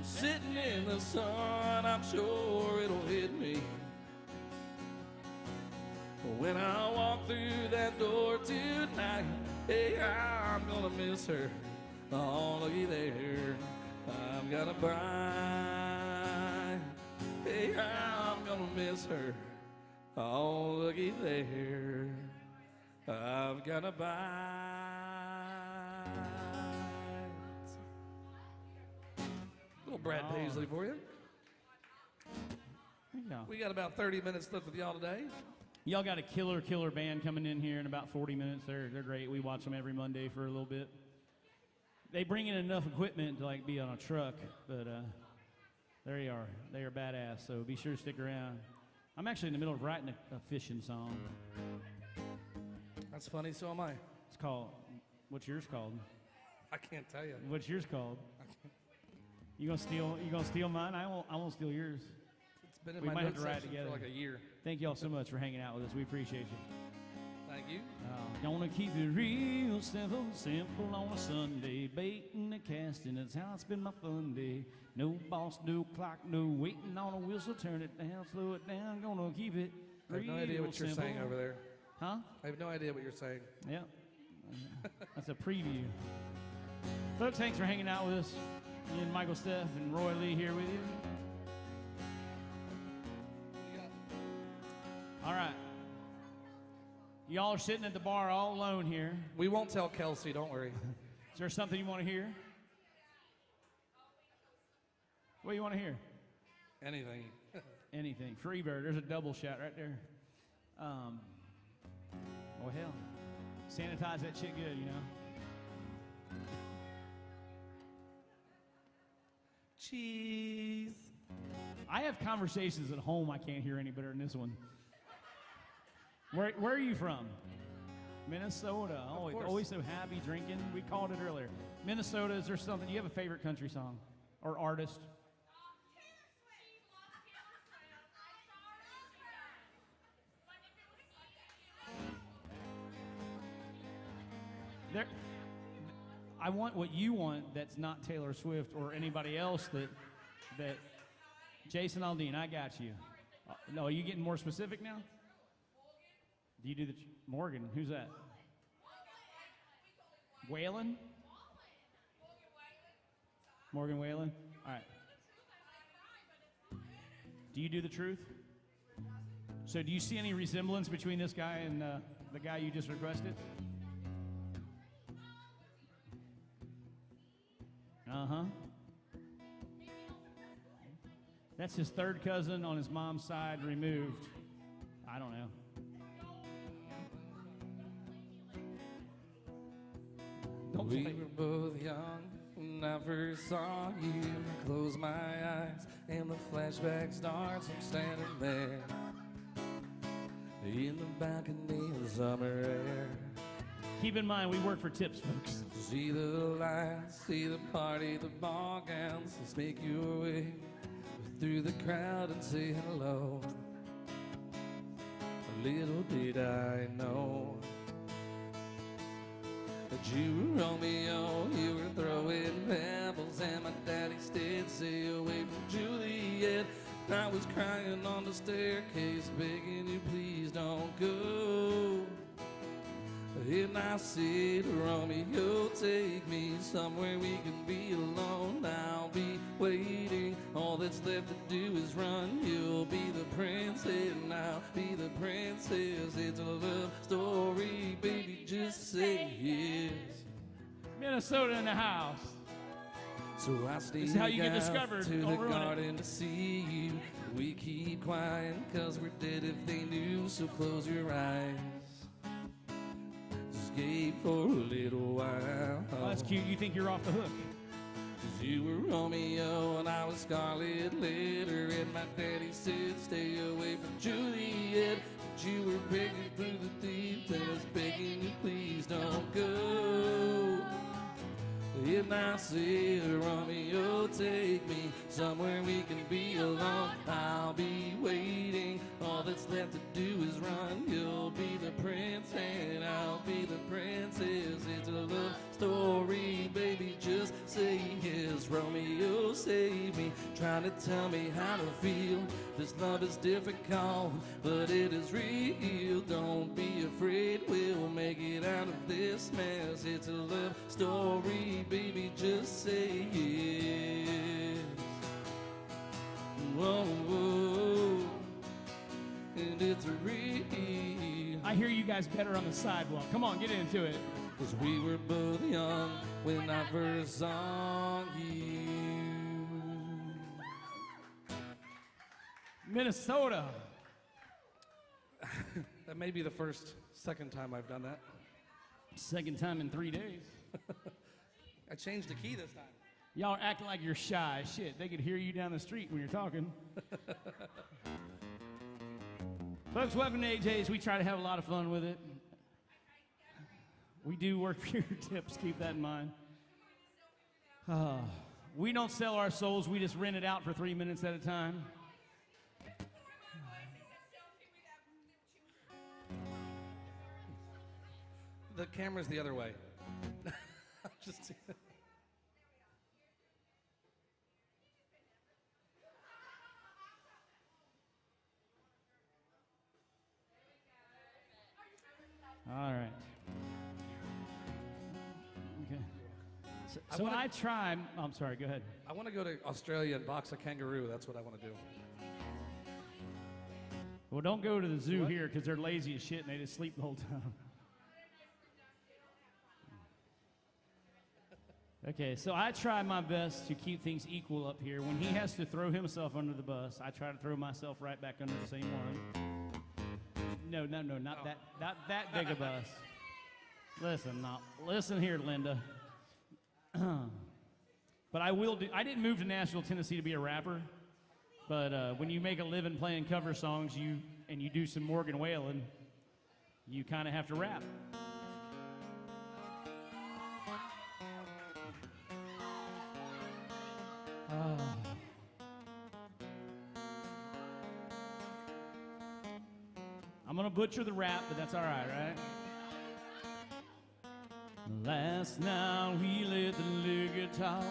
S1: sitting in the sun. I'm sure it'll hit me when I walk through that door tonight. Hey, I'm gonna miss her. Oh, looky there, I've got a bride. Hey, I'm gonna miss her. Oh, looky there, I've got a bite. Little Brad Paisley for you.
S2: There you go.
S1: We got about 30 minutes left with y'all today.
S2: Y'all got a killer band coming in here in about 40 minutes. They're great. We watch them every Monday for a little bit. They bring in enough equipment to like be on a truck, but there you are. They are badass, so be sure to stick around. I'm actually in the middle of writing a fishing song.
S1: That's funny, so am I.
S2: It's called, what's yours called?
S1: I can't tell you.
S2: What's yours called? You gonna steal mine? I won't steal yours.
S1: It's been in
S2: We
S1: my
S2: might have
S1: notes
S2: to write
S1: section
S2: together.
S1: for like a year.
S2: Thank y'all so much for hanging out with us. We appreciate you.
S1: Thank you.
S2: Gonna keep it real simple on a Sunday. Baiting and casting, that's how I spend my fun day. No boss, no clock, no waiting on a whistle. Turn it down, slow it down. Gonna keep it
S1: I have
S2: real
S1: no idea what you're
S2: simple.
S1: saying over there.
S2: Huh?
S1: I have no idea what you're saying.
S2: Yep. That's a preview. Folks, thanks for hanging out with us. Me and Michael Steff and Roy Lee here with you. All right. Y'all are sitting at the bar all alone here.
S1: We won't tell Kelsey, don't worry.
S2: Is there something you want to hear? What do you want to hear?
S1: Anything.
S2: Anything. Freebird. There's a double shot right there. Oh, hell. Sanitize that shit good, you know?
S1: Cheese.
S2: I have conversations at home I can't hear any better than this one. Where are you from? Minnesota. Always so happy drinking. We called it earlier. Minnesota, is there something? Do you have a favorite country song or artist? I want what you want that's not Taylor Swift or anybody else that Jason Aldean, I got you. No, are you getting more specific now? Do you do the Morgan? Who's that? Whalen? Morgan Whalen? All right. Do you do the truth? So do you see any resemblance between this guy and the guy you just requested? Uh-huh. That's his third cousin on his mom's side removed. I don't know.
S1: We were both young when I first saw you. I close my eyes and the flashback starts. I'm standing there in the balcony of summer air.
S2: Keep in mind, we work for tips, folks.
S1: See the lights, see the party, the ball gowns. Let's make your way through the crowd and say hello. Little did I know that you were Romeo, you were throwing pebbles, and my daddy stayed, stay away from Juliet. I was crying on the staircase, begging you please don't go. And I said, Romeo, take me somewhere we can be alone. I'll be waiting, all that's left to do is run. You'll be the prince and I'll be the princess. It's a love story, baby, just say yes.
S2: Minnesota in the house.
S1: So I sneak
S2: how you get
S1: out
S2: discovered.
S1: to
S2: Don't
S1: the
S2: ruin it.
S1: garden to see you. We keep quiet cause we're dead if they knew, so close your eyes. Escape for a little while.
S2: Oh, that's cute. You think you're off the hook.
S1: Cause you were Romeo and I was Scarlet Letter, and my daddy said stay away from Juliet. But you were begging through the deep and I was begging you please don't go. And I said, Romeo, take me somewhere we can be alone. I'll be waiting, all that's left to do is run. You'll be the prince and I'll be the princess. It's a love story, baby, just say yes. Romeo, save me, trying to tell me how to feel. This love is difficult, but it is real. Don't be afraid, we'll make it out of this mess. It's a love story, baby, just say yes. Whoa, whoa, and it's real.
S2: I hear you guys better on the sidewalk. Come on, get into it.
S1: Cause we were both young when I first saw you.
S2: Minnesota.
S1: That may be the second time I've done that.
S2: Second time in 3 days.
S1: I changed the key this time.
S2: Y'all are acting like you're shy. Shit, they could hear you down the street when you're talking. Folks, welcome to AJ's. We try to have a lot of fun with it. We do work for your tips. Keep that in mind. We don't sell our souls. We just rent it out for 3 minutes at a time.
S1: The camera's the other way. Just
S2: All right. Okay. So I try. I'm sorry. Go ahead.
S1: I want to go to Australia and box a kangaroo. That's what I want to do.
S2: Well, don't go to the zoo here because they're lazy as shit and they just sleep the whole time. Okay, so I try my best to keep things equal up here. When he has to throw himself under the bus, I try to throw myself right back under the same one. No, not that big a bus. Listen here, Linda. But I will do. I didn't move to Nashville, Tennessee to be a rapper. But when you make a living playing cover songs, and you do some Morgan Wallen, you kind of have to rap. I'm gonna butcher the rap, but that's all right, right? Last night we let the liquor talk.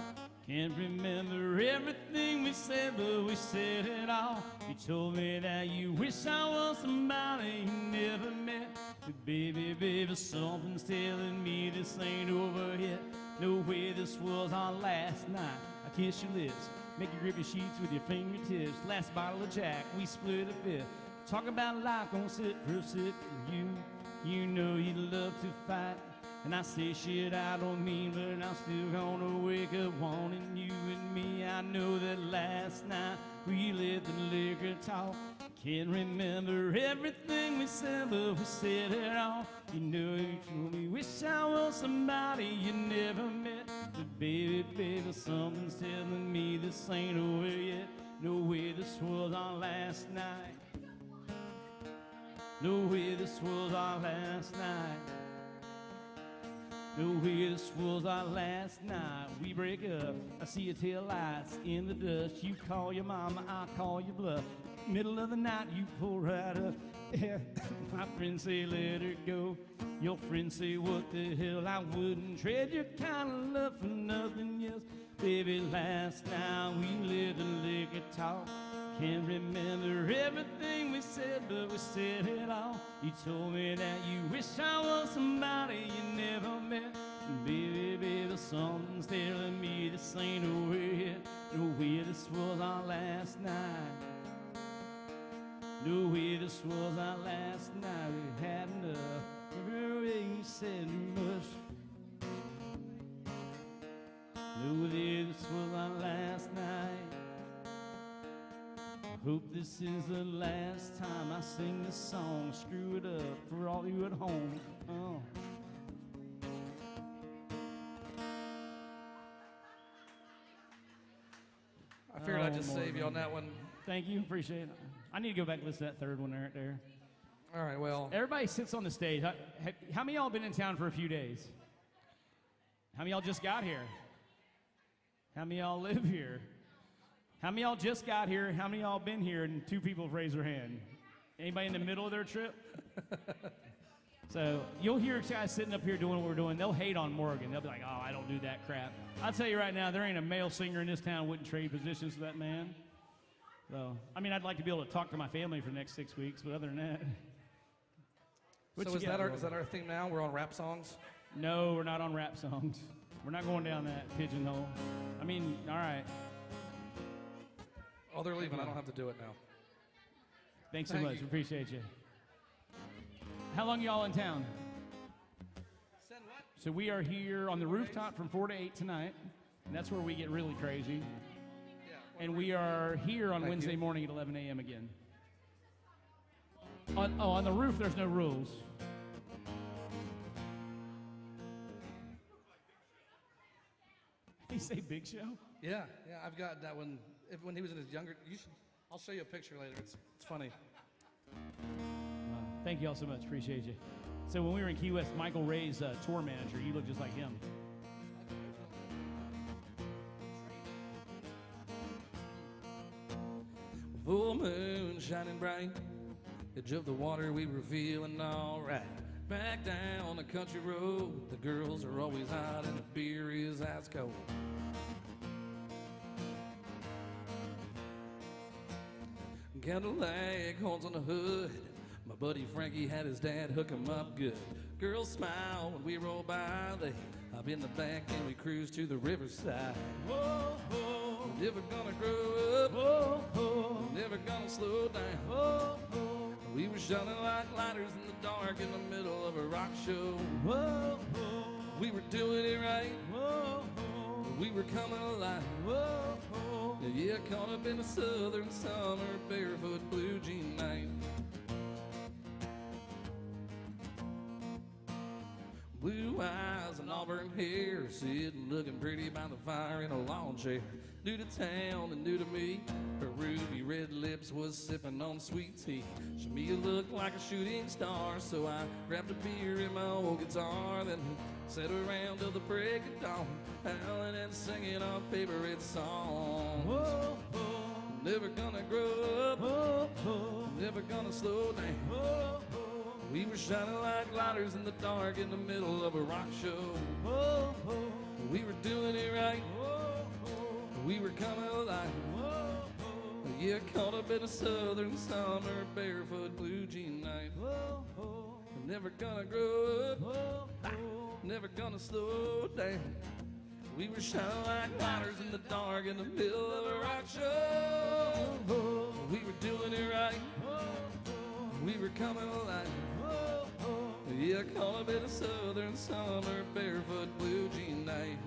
S2: Can't remember everything we said, but we said it all. You told me that you wish I was somebody you never met. But baby, something's telling me this ain't over yet. No way this was our last night. I kiss your lips, make you grip your sheets with your fingertips. Last bottle of Jack, we split a fifth. Talk about life, gonna sit for a sip with you. You know you love to fight. And I say shit I don't mean, but I'm still gonna wake up wanting you and me. I know that last night we let the liquor talk. Can't remember everything we said, but we said it all. You know you told me, wish I was somebody you never met. But baby, something's telling me this ain't over yet. No way this was our last night. No way this was our last night. No way this was our last night. We break up, I see your tail lights in the dust. You call your mama, I call your bluff. Middle of the night, you pull right up. Yeah. My friends say let her go. Your friends say what the hell, I wouldn't trade your kind of love for nothing else. Baby, last night we let the liquor talk. Can't remember everything we said, but we said it all. You told me that you wish I was somebody you never met. Baby, something's telling me this ain't over yet. No way this was our last night. No way this was our last night. We had enough. Every way you said you must. No way this was our last night. Hope this is the last time I sing this song. Screw it up for all you at home. Oh.
S1: I figured I'd just save you on that one.
S2: Thank you, appreciate it. I need to go back and listen to that third one right there.
S1: All right, well.
S2: Everybody sits on the stage. How many of y'all been in town for a few days? How many of y'all just got here? How many of y'all live here? How many of y'all just got here? How many of y'all been here? And 2 people have raised their hand. Anybody in the middle of their trip? So you'll hear guys sitting up here doing what we're doing. They'll hate on Morgan. They'll be like, oh, I don't do that crap. I'll tell you right now, there ain't a male singer in this town who wouldn't trade positions to that man. So, I mean, I'd like to be able to talk to my family for the next 6 weeks, but other than that.
S1: So is that our theme now? We're on rap songs?
S2: No, we're not on rap songs. We're not going down that pigeonhole. I mean, all right.
S1: Oh, they're leaving. I don't have to do it now.
S2: Thanks so much. We appreciate you. How long y'all in town?
S1: Said what?
S2: So we are here on the rooftop from 4 to 8 tonight, and that's where we get really crazy.
S1: Yeah,
S2: and we are here on Wednesday morning at 11 a.m. again. On the roof, there's no rules. Did he say Big Show?
S1: Yeah, I've got that one. When he was in his younger, I'll show you a picture later. It's funny.
S2: Thank you all so much. Appreciate you. So when we were in Key West, Michael Ray's tour manager, you look just like him.
S1: Full moon shining bright, edge of the water we were feeling all right. Back down the country road, the girls are always hot and the beer is ice cold. Cadillac horns on the hood, my buddy Frankie had his dad hook him up good. Girls smile when we roll by, they hop in the back and we cruise to the riverside. Whoa, whoa, never gonna grow up, whoa, whoa, never gonna slow down, whoa, whoa, We were shining like lighters in the dark in the middle of a rock show.
S2: Whoa, whoa.
S1: We were doing it right.
S2: Whoa, whoa.
S1: We were coming alive.
S2: Whoa, whoa.
S1: Yeah, caught up in a southern summer barefoot blue jean night. Blue eyes and auburn hair, sitting looking pretty by the fire in a lawn chair. New to town and new to me, her ruby red lips was sipping on sweet tea. Shamia looked like a shooting star, so I grabbed a beer in my old guitar. Then we sat around till the break of dawn, howling and singing our favorite song.
S2: Whoa, whoa.
S1: Never gonna grow up,
S2: Whoa, whoa.
S1: never gonna slow down.
S2: Whoa, whoa.
S1: We were shining like lighters in the dark in the middle of a rock show.
S2: Whoa, whoa.
S1: We were doing it right.
S2: Whoa, whoa.
S1: We were coming alive.
S2: Whoa, whoa.
S1: Yeah, caught up in a southern summer barefoot blue jean night.
S2: Whoa, whoa.
S1: Never gonna grow up,
S2: Whoa, whoa.
S1: never gonna slow down. We were shining like lighters in the dark in the middle of a rock show.
S2: Whoa,
S1: We were doing it right.
S2: whoa,
S1: We were coming alive.
S2: whoa, whoa.
S1: Yeah, caught up in a southern summer barefoot blue jean night.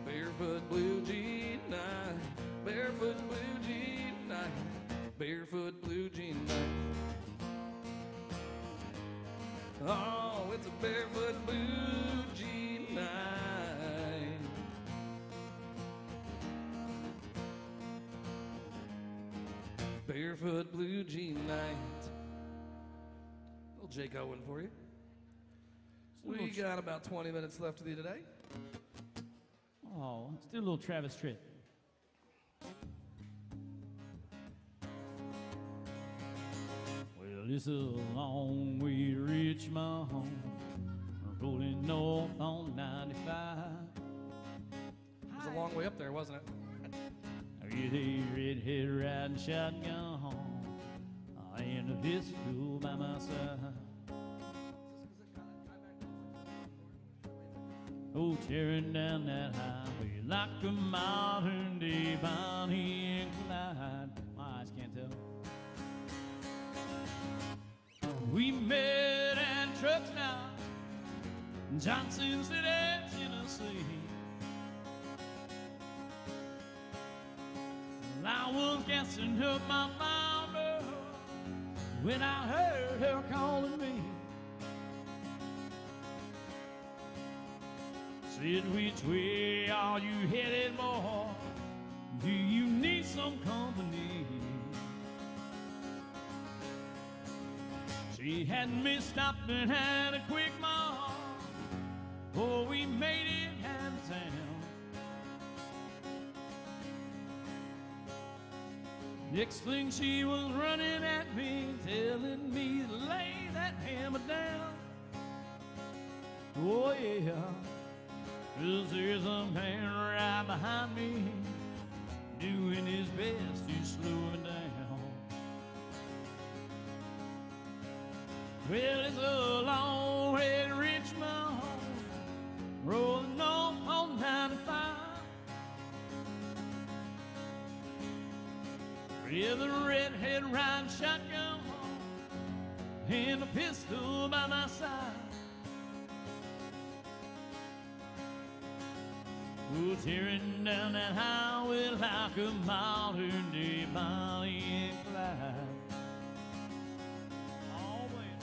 S1: Barefoot blue jean night. Barefoot blue jean night. Barefoot blue jean night. Oh, it's a barefoot blue jean night. Barefoot blue jean night. Little Jake Owen for you. We got about 20 minutes left with you today.
S2: Oh, let's do a little Travis Tritt. Well, it's a long way to Richmond, rolling north on 95.
S1: It was a long way up there, wasn't it?
S2: With a redhead riding shotgun and a pistol by my side. Oh, tearing down that highway like a modern day Bonnie and Clyde. My eyes can't tell. We met at truck stop in Johnson City, Tennessee. I was gassing up my founder when I heard her calling me. Said, which way are you headed, boy? Do you need some company? She had me stopped and had a quick mile before we made it out of town. Next thing she was running at me, telling me to lay that hammer down. Oh yeah, 'cause there's a man right behind me doing his best to slow me down. Well, it's a long way to Richmond, rolling on 95. With a redhead riding shotgun and a pistol by my side. Oh, tearing down that highway like a modern day Bonnie and Clyde. Oh, man.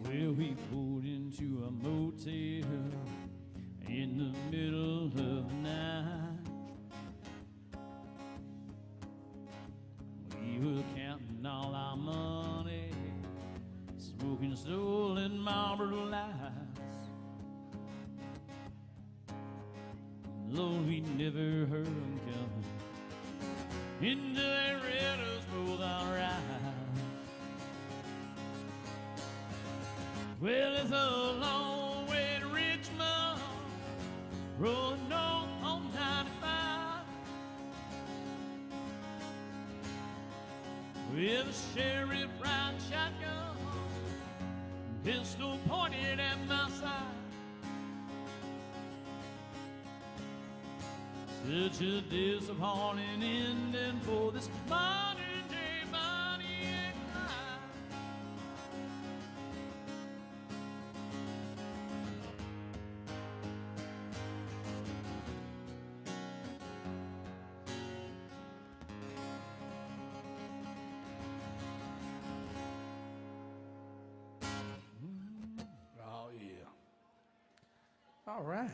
S2: Well, we pulled into a motel in the middle of the night. We were counting all our money, smoking stolen Marlboro Lights. Lord, we never heard them coming into they read us both our eyes. Well, it's a long way to Richmond, rolling north on 95. With a sheriff riding shotgun, pistol pointed at my side. Such a disappointing ending for this modern day Bonnie and Clyde.
S1: Oh, yeah. All right.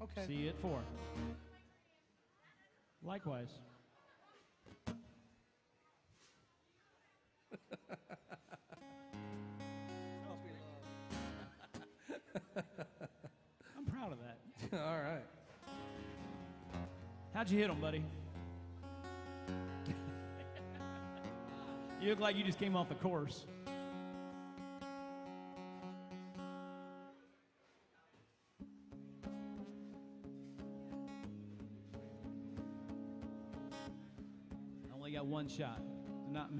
S1: Okay.
S2: See you at 4. Likewise. I'm proud of that.
S1: All right.
S2: How'd you hit him, buddy? You look like you just came off the course. I only got one shot. Not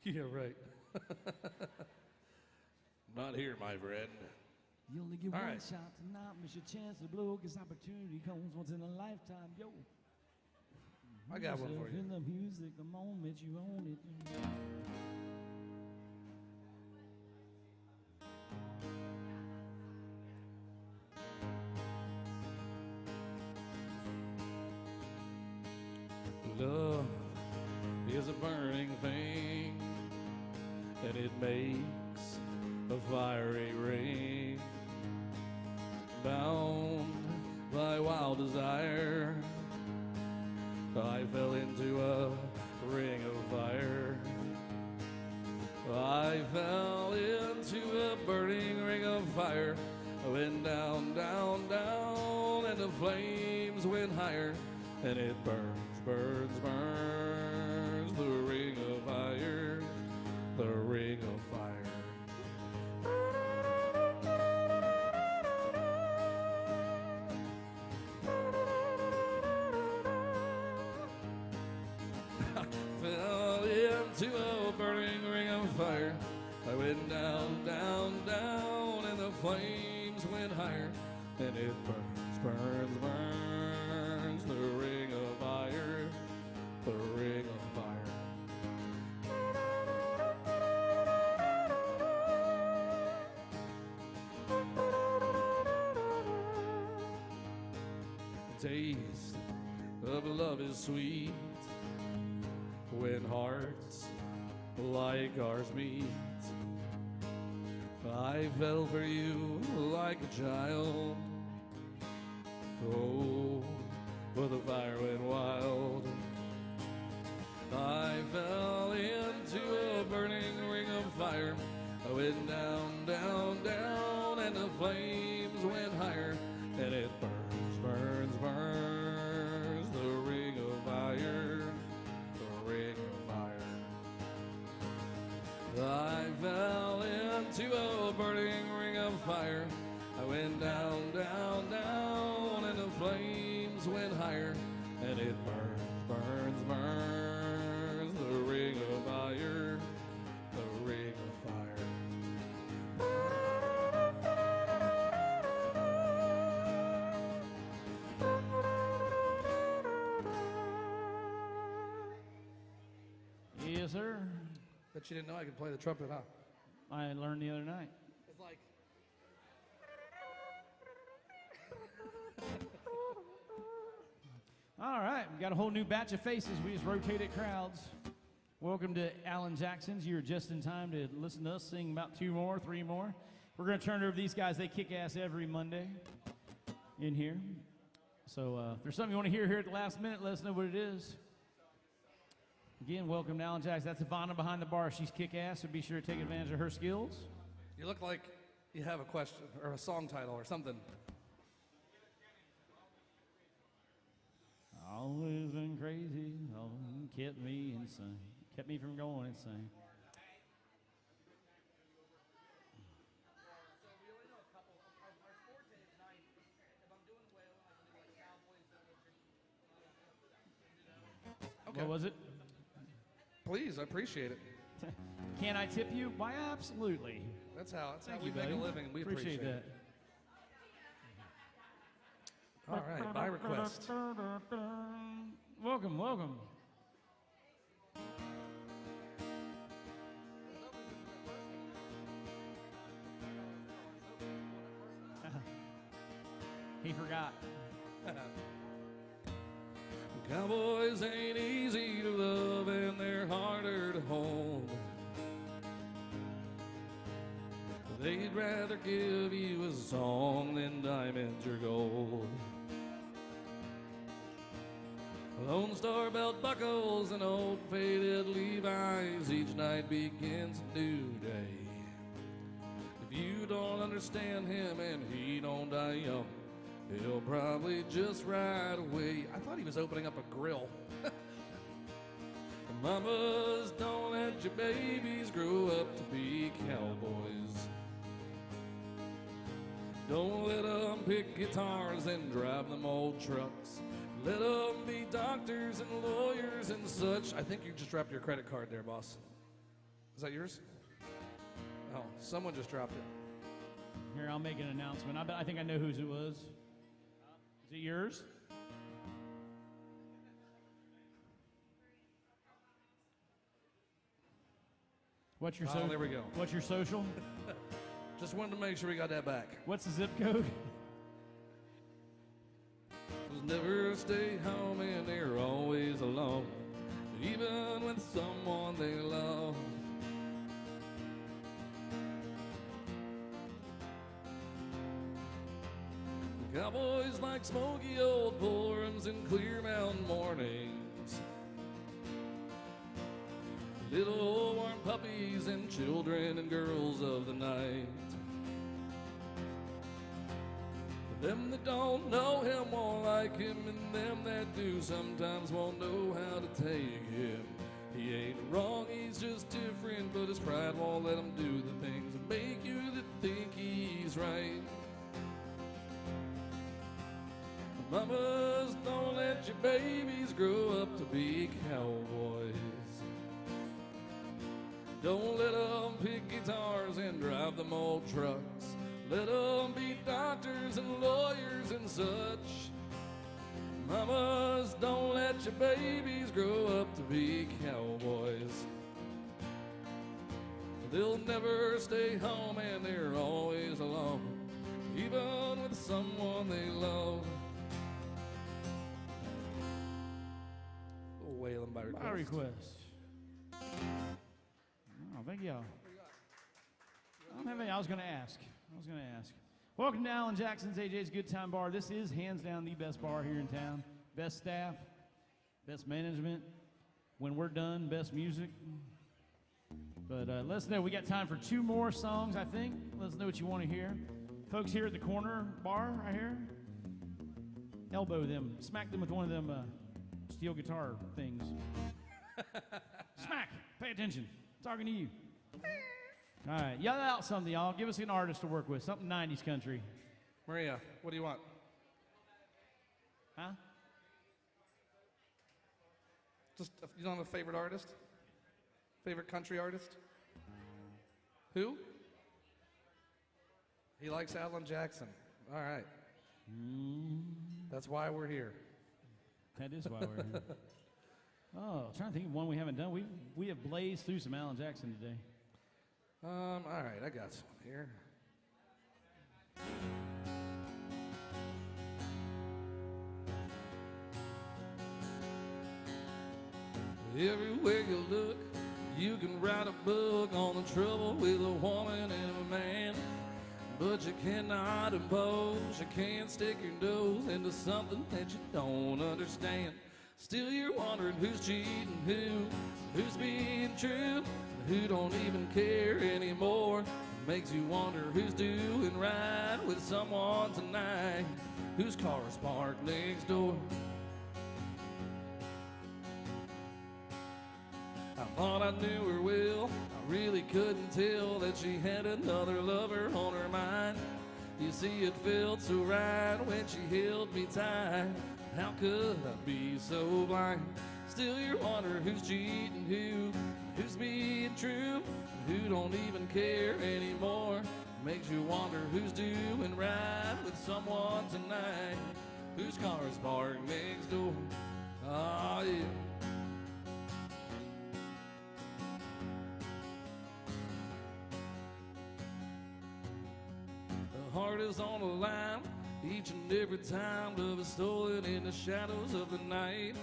S1: Yeah, right. Not here, my friend.
S2: You only get
S1: All
S2: one
S1: right.
S2: shot to not miss your chance to blow, 'cause opportunity comes once in a lifetime, yo.
S1: I got one for you.
S2: In the music, the moment you own it.
S1: Love is a burning thing, and it makes a fiery ring. Bound by wild desire, I fell into a ring of fire. I fell into a burning ring of fire. I went down, down, down, and the flames went higher. And it burns, burns, burns, the ring of fire, the ring of fire. Fell into a burning ring of fire. I went down, down, down, and the flames went higher. And it burns, burns, burns, the ring of fire, the ring of fire. The taste of love is sweet when hearts like ours meet. I fell for you like a child. Oh, but the fire went wild. I fell into a burning ring of fire. I went down, down, down, and the flames went higher. And it burns, burns, burns, the ring of fire, the ring of fire. I fell into a burning ring of fire. I went down, down, down, and the flames went higher. And it burns, burns, burns, the ring of fire, the ring of fire.
S2: Yes, sir.
S1: Bet you didn't know I could play the trumpet, huh?
S2: I learned the other night.
S1: It's like...
S2: All right, we got a whole new batch of faces. We just rotated crowds. Welcome to Alan Jackson's. You're just in time to listen to us sing about 2 more, 3 more. We're going to turn it over to these guys. They kick ass every Monday in here. So if there's something you want to hear here at the last minute, let us know what it is. Again, welcome to Alan Jackson. That's Ivana behind the bar. She's kick ass, so be sure to take advantage of her skills.
S1: You look like you have a question or a song title or something.
S2: Always been crazy, oh, kept me insane. Kept me from going insane.
S1: Okay.
S2: What was it?
S1: Please, I appreciate it.
S2: Can I tip you? Why, absolutely.
S1: That's how
S2: Thank
S1: we
S2: you,
S1: make
S2: buddy.
S1: a living. We appreciate
S2: that.
S1: it. All right, by request.
S2: Welcome, welcome. He forgot.
S1: Cowboys ain't easy to love and they're harder to hold. They'd rather give you a song than diamonds or gold. Lone Star belt buckles and old faded Levi's, each night begins a new day. If you don't understand him and he don't die young, he'll probably just ride away. I thought he was opening up a grill. Mamas, don't let your babies grow up to be cowboys. Don't let them pick guitars and drive them old trucks. Let them be doctors and lawyers and such. I think you just dropped your credit card there, boss. Is that yours? Oh, someone just dropped it.
S2: Here, I'll make an announcement. I think I know whose it was. Is it yours? What's your social?
S1: Oh, there we go.
S2: What's your social?
S1: Just wanted to make sure we got that back.
S2: What's the zip code?
S1: Never stay home and they're always alone, even with someone they love. Cowboys like smoky old forums and clear mountain mornings, little old warm puppies and children and girls of the night. Them that don't know him won't like him, and them that do sometimes won't know how to take him. He ain't wrong, he's just different, but his pride won't let him do the things that make you to think he's right. Mamas, don't let your babies grow up to be cowboys. Don't let them pick guitars and drive them old trucks. Let them be doctors and lawyers and such. Mamas, don't let your babies grow up to be cowboys. They'll never stay home and they're always alone, even with someone they love. Wailing by request.
S2: By request. Oh, thank y'all. I don't have any. I was going to ask. Welcome to Alan Jackson's AJ's Good Time Bar. This is hands down the best bar here in town. Best staff, best management. When we're done, best music. But let us know. We got time for 2 more songs, I think. Let us know what you want to hear. Folks here at the corner bar right here, elbow them. Smack them with one of them steel guitar things. Smack. Pay attention. Talking to you. All right, yell out something, y'all. Give us an artist to work with, something 90s country.
S1: Maria, what do you want?
S2: Huh?
S1: Just, you don't have a favorite artist? Favorite country artist? Who? He likes Alan Jackson. All right. That's why we're here.
S2: That is why we're here. Oh, I'm trying to think of one we haven't done. We have blazed through some Alan Jackson today.
S1: All right, I got some here. Everywhere you look, you can write a book on the trouble with a woman and a man. But you cannot impose, you can't stick your nose into something that you don't understand. Still you're wondering who's cheating, who's being true, who don't even care anymore. Makes you wonder who's doing right with someone tonight, whose car's parked next door. thought I knew her well. I really couldn't tell that she had another lover on her mind. You see, it felt so right when she held me tight. How could I be so blind? Still you wonder who's cheating, who's being true, who don't even care anymore. Makes you wonder who's doing right with someone tonight, whose car is parked next door. Oh yeah. The heart is on the line each and every time. Love is stolen in the shadows of the night.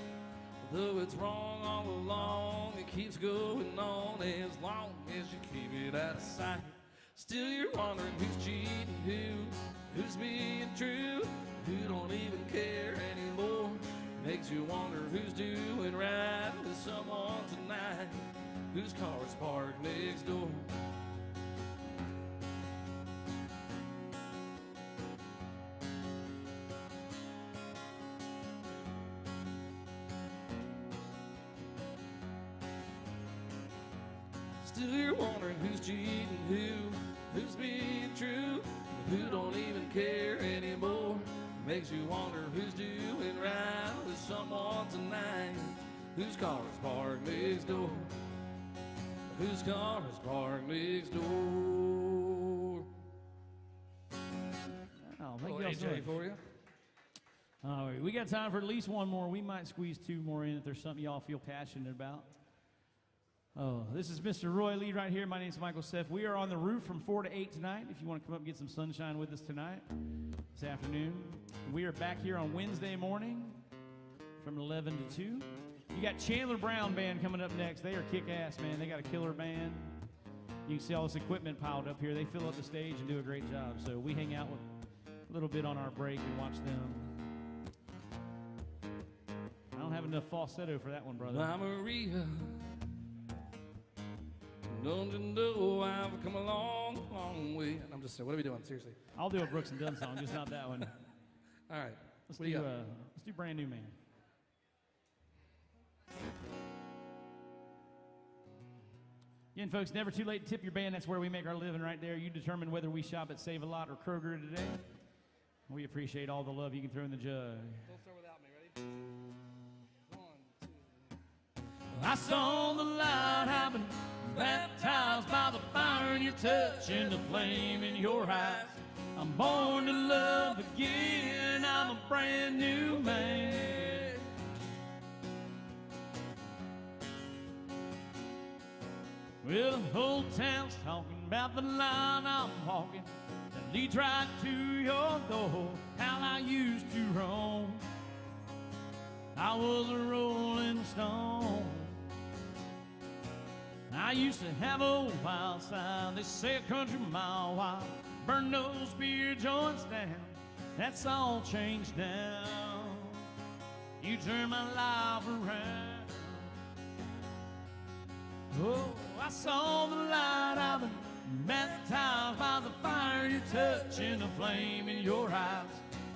S1: Though it's wrong all along, it keeps going on as long as you keep it out of sight. Still you're wondering who's cheating, who's being true, who don't even care anymore. Makes you wonder who's doing right with someone tonight, whose car is parked next door. Still you're wondering who's cheating, who's being true, who don't even care anymore. Makes you wonder who's doing right with someone tonight, whose car is parked next door, whose car is parked next door.
S2: Oh, thank you all so much.
S1: for you.
S2: All right, we got time for at least one more. We might squeeze two more in if there's something y'all feel passionate about. Oh, this is Mr. Roy Lee right here. My name's Michael Seff. We are on the roof from 4 to 8 tonight. If you want to come up and get some sunshine with us tonight, this afternoon. We are back here on Wednesday morning from 11 to 2. You got Chandler Brown Band coming up next. They are kick-ass, man. They got a killer band. You can see all this equipment piled up here. They fill up the stage and do a great job. So we hang out with a little bit on our break and watch them. I don't have enough falsetto for that one, brother.
S1: My Maria, don't you know I've come a long, long way. I'm just saying, what are we doing? Seriously.
S2: I'll do a Brooks and Dunn song, just not that one.
S1: All right.
S2: Let's
S1: What do you got?
S2: do Brand New Man. Again, folks, never too late to tip your band. That's where we make our living right there. You determine whether we shop at Save a Lot or Kroger today. We appreciate all the love you can throw in the jug.
S1: Don't start without me. Ready? 1, 2.
S2: I saw the light happen, baptized by the fire in your touch and the flame in your eyes. I'm born to love again. I'm a brand new man. Well, the whole town's talking about the line I'm walking that leads right to your door. How I used to roam. I was a rolling stone. I used to have a wild side. They say a country mile wide. Burn those beer joints down. That's all changed now. You turn my life around. Oh, I saw the light. I've been baptized by the fire you touch and the flame in your eyes.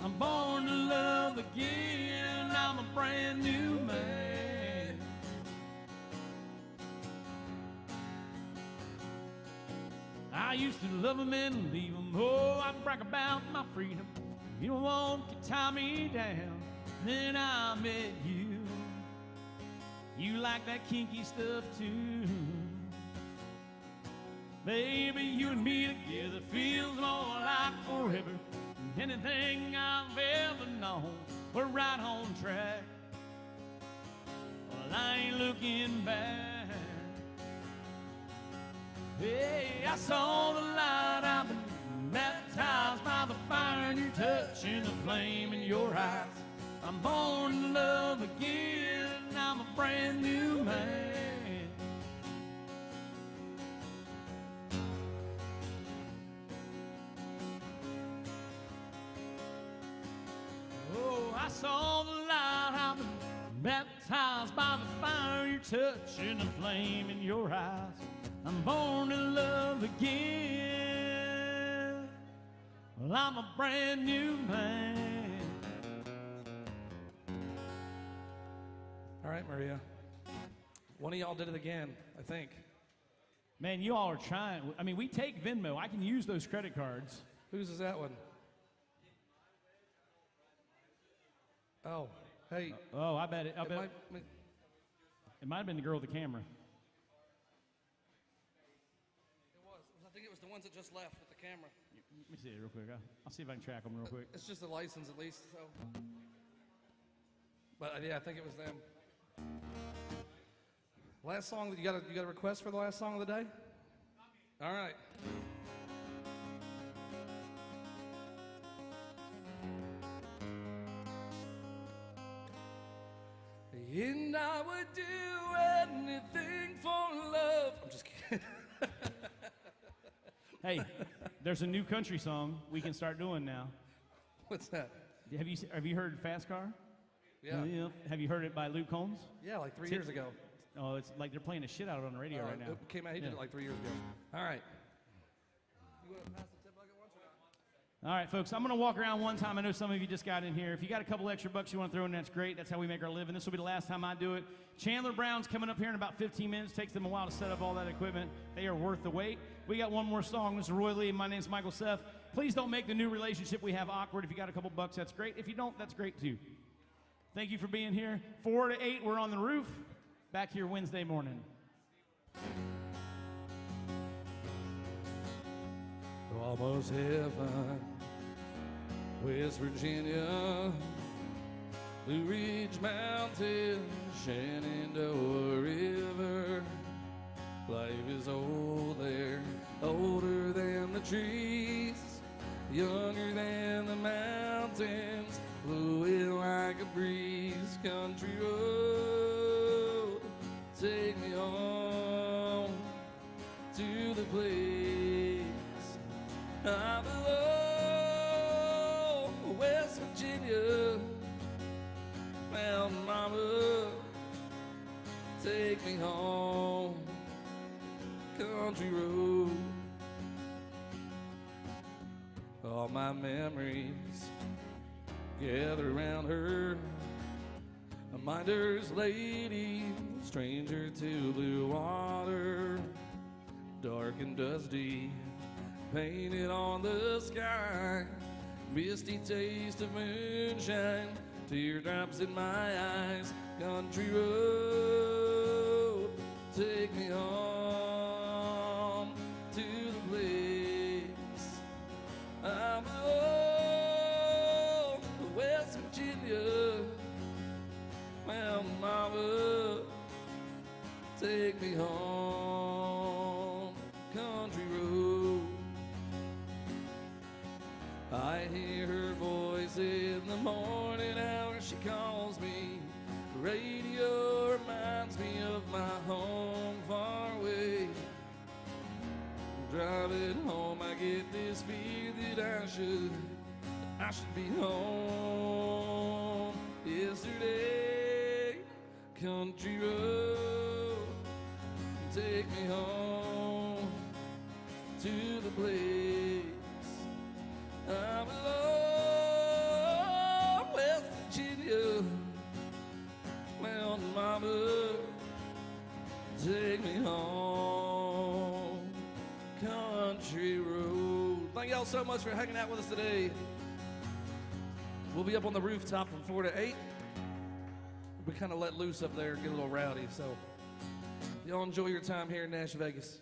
S2: I'm born to love again. I'm a brand new man. I used to love them and leave them. Oh, I brag about my freedom. You don't want to tie me down. Then I met you. You like that kinky stuff too. Baby, you and me together feels more like forever than anything I've ever known. We're right on track. Well, I ain't looking back. Hey, I saw the light. I've been baptized by the fire in your touch and the flame in your eyes. I'm born to love again. I'm a brand new man. Oh, I saw the light. I've been baptized by the fire in your touch and the flame in your eyes. I'm born to love again. Well, I'm a brand new man.
S1: All right, Maria. One of y'all did it again, I think.
S2: Man, you all are trying. I mean, we take Venmo. I can use those credit cards.
S1: Whose is that one? Oh, hey.
S2: Oh, I bet it.
S1: It
S2: It might have been the girl with the camera.
S1: was. I think it was the ones that just left with the camera.
S2: Let me see it real quick. I'll see if I can track them real quick.
S1: It's just a license at least, so. But yeah, I think it was them. Last song, you got a request for the last song of the day? All right. And I would do anything for love. I'm just kidding.
S2: Hey, there's a new country song we can start doing now.
S1: What's that?
S2: Have you heard Fast Car?
S1: Yeah.
S2: Have you heard it by Luke Combs?
S1: Yeah, like 3 years ago.
S2: Oh, it's like they're playing the shit out of it on the radio right now.
S1: It came out, he did it like 3 years ago. All right. You want to pass the tip bucket once or not?
S2: All right, folks, I'm going to walk around one time. I know some of you just got in here. If you got a couple extra bucks you want to throw in, that's great. That's how we make our living. This will be the last time I do it. Chandler Brown's coming up here in about 15 minutes. Takes them a while to set up all that equipment. They are worth the wait. We got one more song. This is Roy Lee, and my name's Michael Seth. Please don't make the new relationship we have awkward. If you got a couple bucks, that's great. If you don't, that's great too. Thank you for being here. 4 to 8, we're on the roof. Back here Wednesday morning.
S1: Almost heaven, West Virginia, Blue Ridge Mountain, Shenandoah River. Life is old there, older than the trees, younger than the mountains, flowing like a breeze. Country road, take me home to the place I belong. West Virginia, Mountain Mama, take me home. Country road. All my memories gather around her, a minder's lady, stranger to blue water, dark and dusty, painted on the sky, misty taste of moonshine, teardrops in my eyes. Country road, take me home to the place I belong. West Virginia, Mountain Mama, take me home. Country road. I hear her voice in the morning hour. She calls me. Radio reminds me of my home far away. Driving home, I get this fear that I should be home yesterday. Country road, take me home to the place I belong. West Virginia, Mountain Mama, take me home. Country road. Thank y'all so much for hanging out with us today. We'll be up on the rooftop from 4 to 8. We kind of let loose up there and get a little rowdy, so y'all enjoy your time here in Nash Vegas.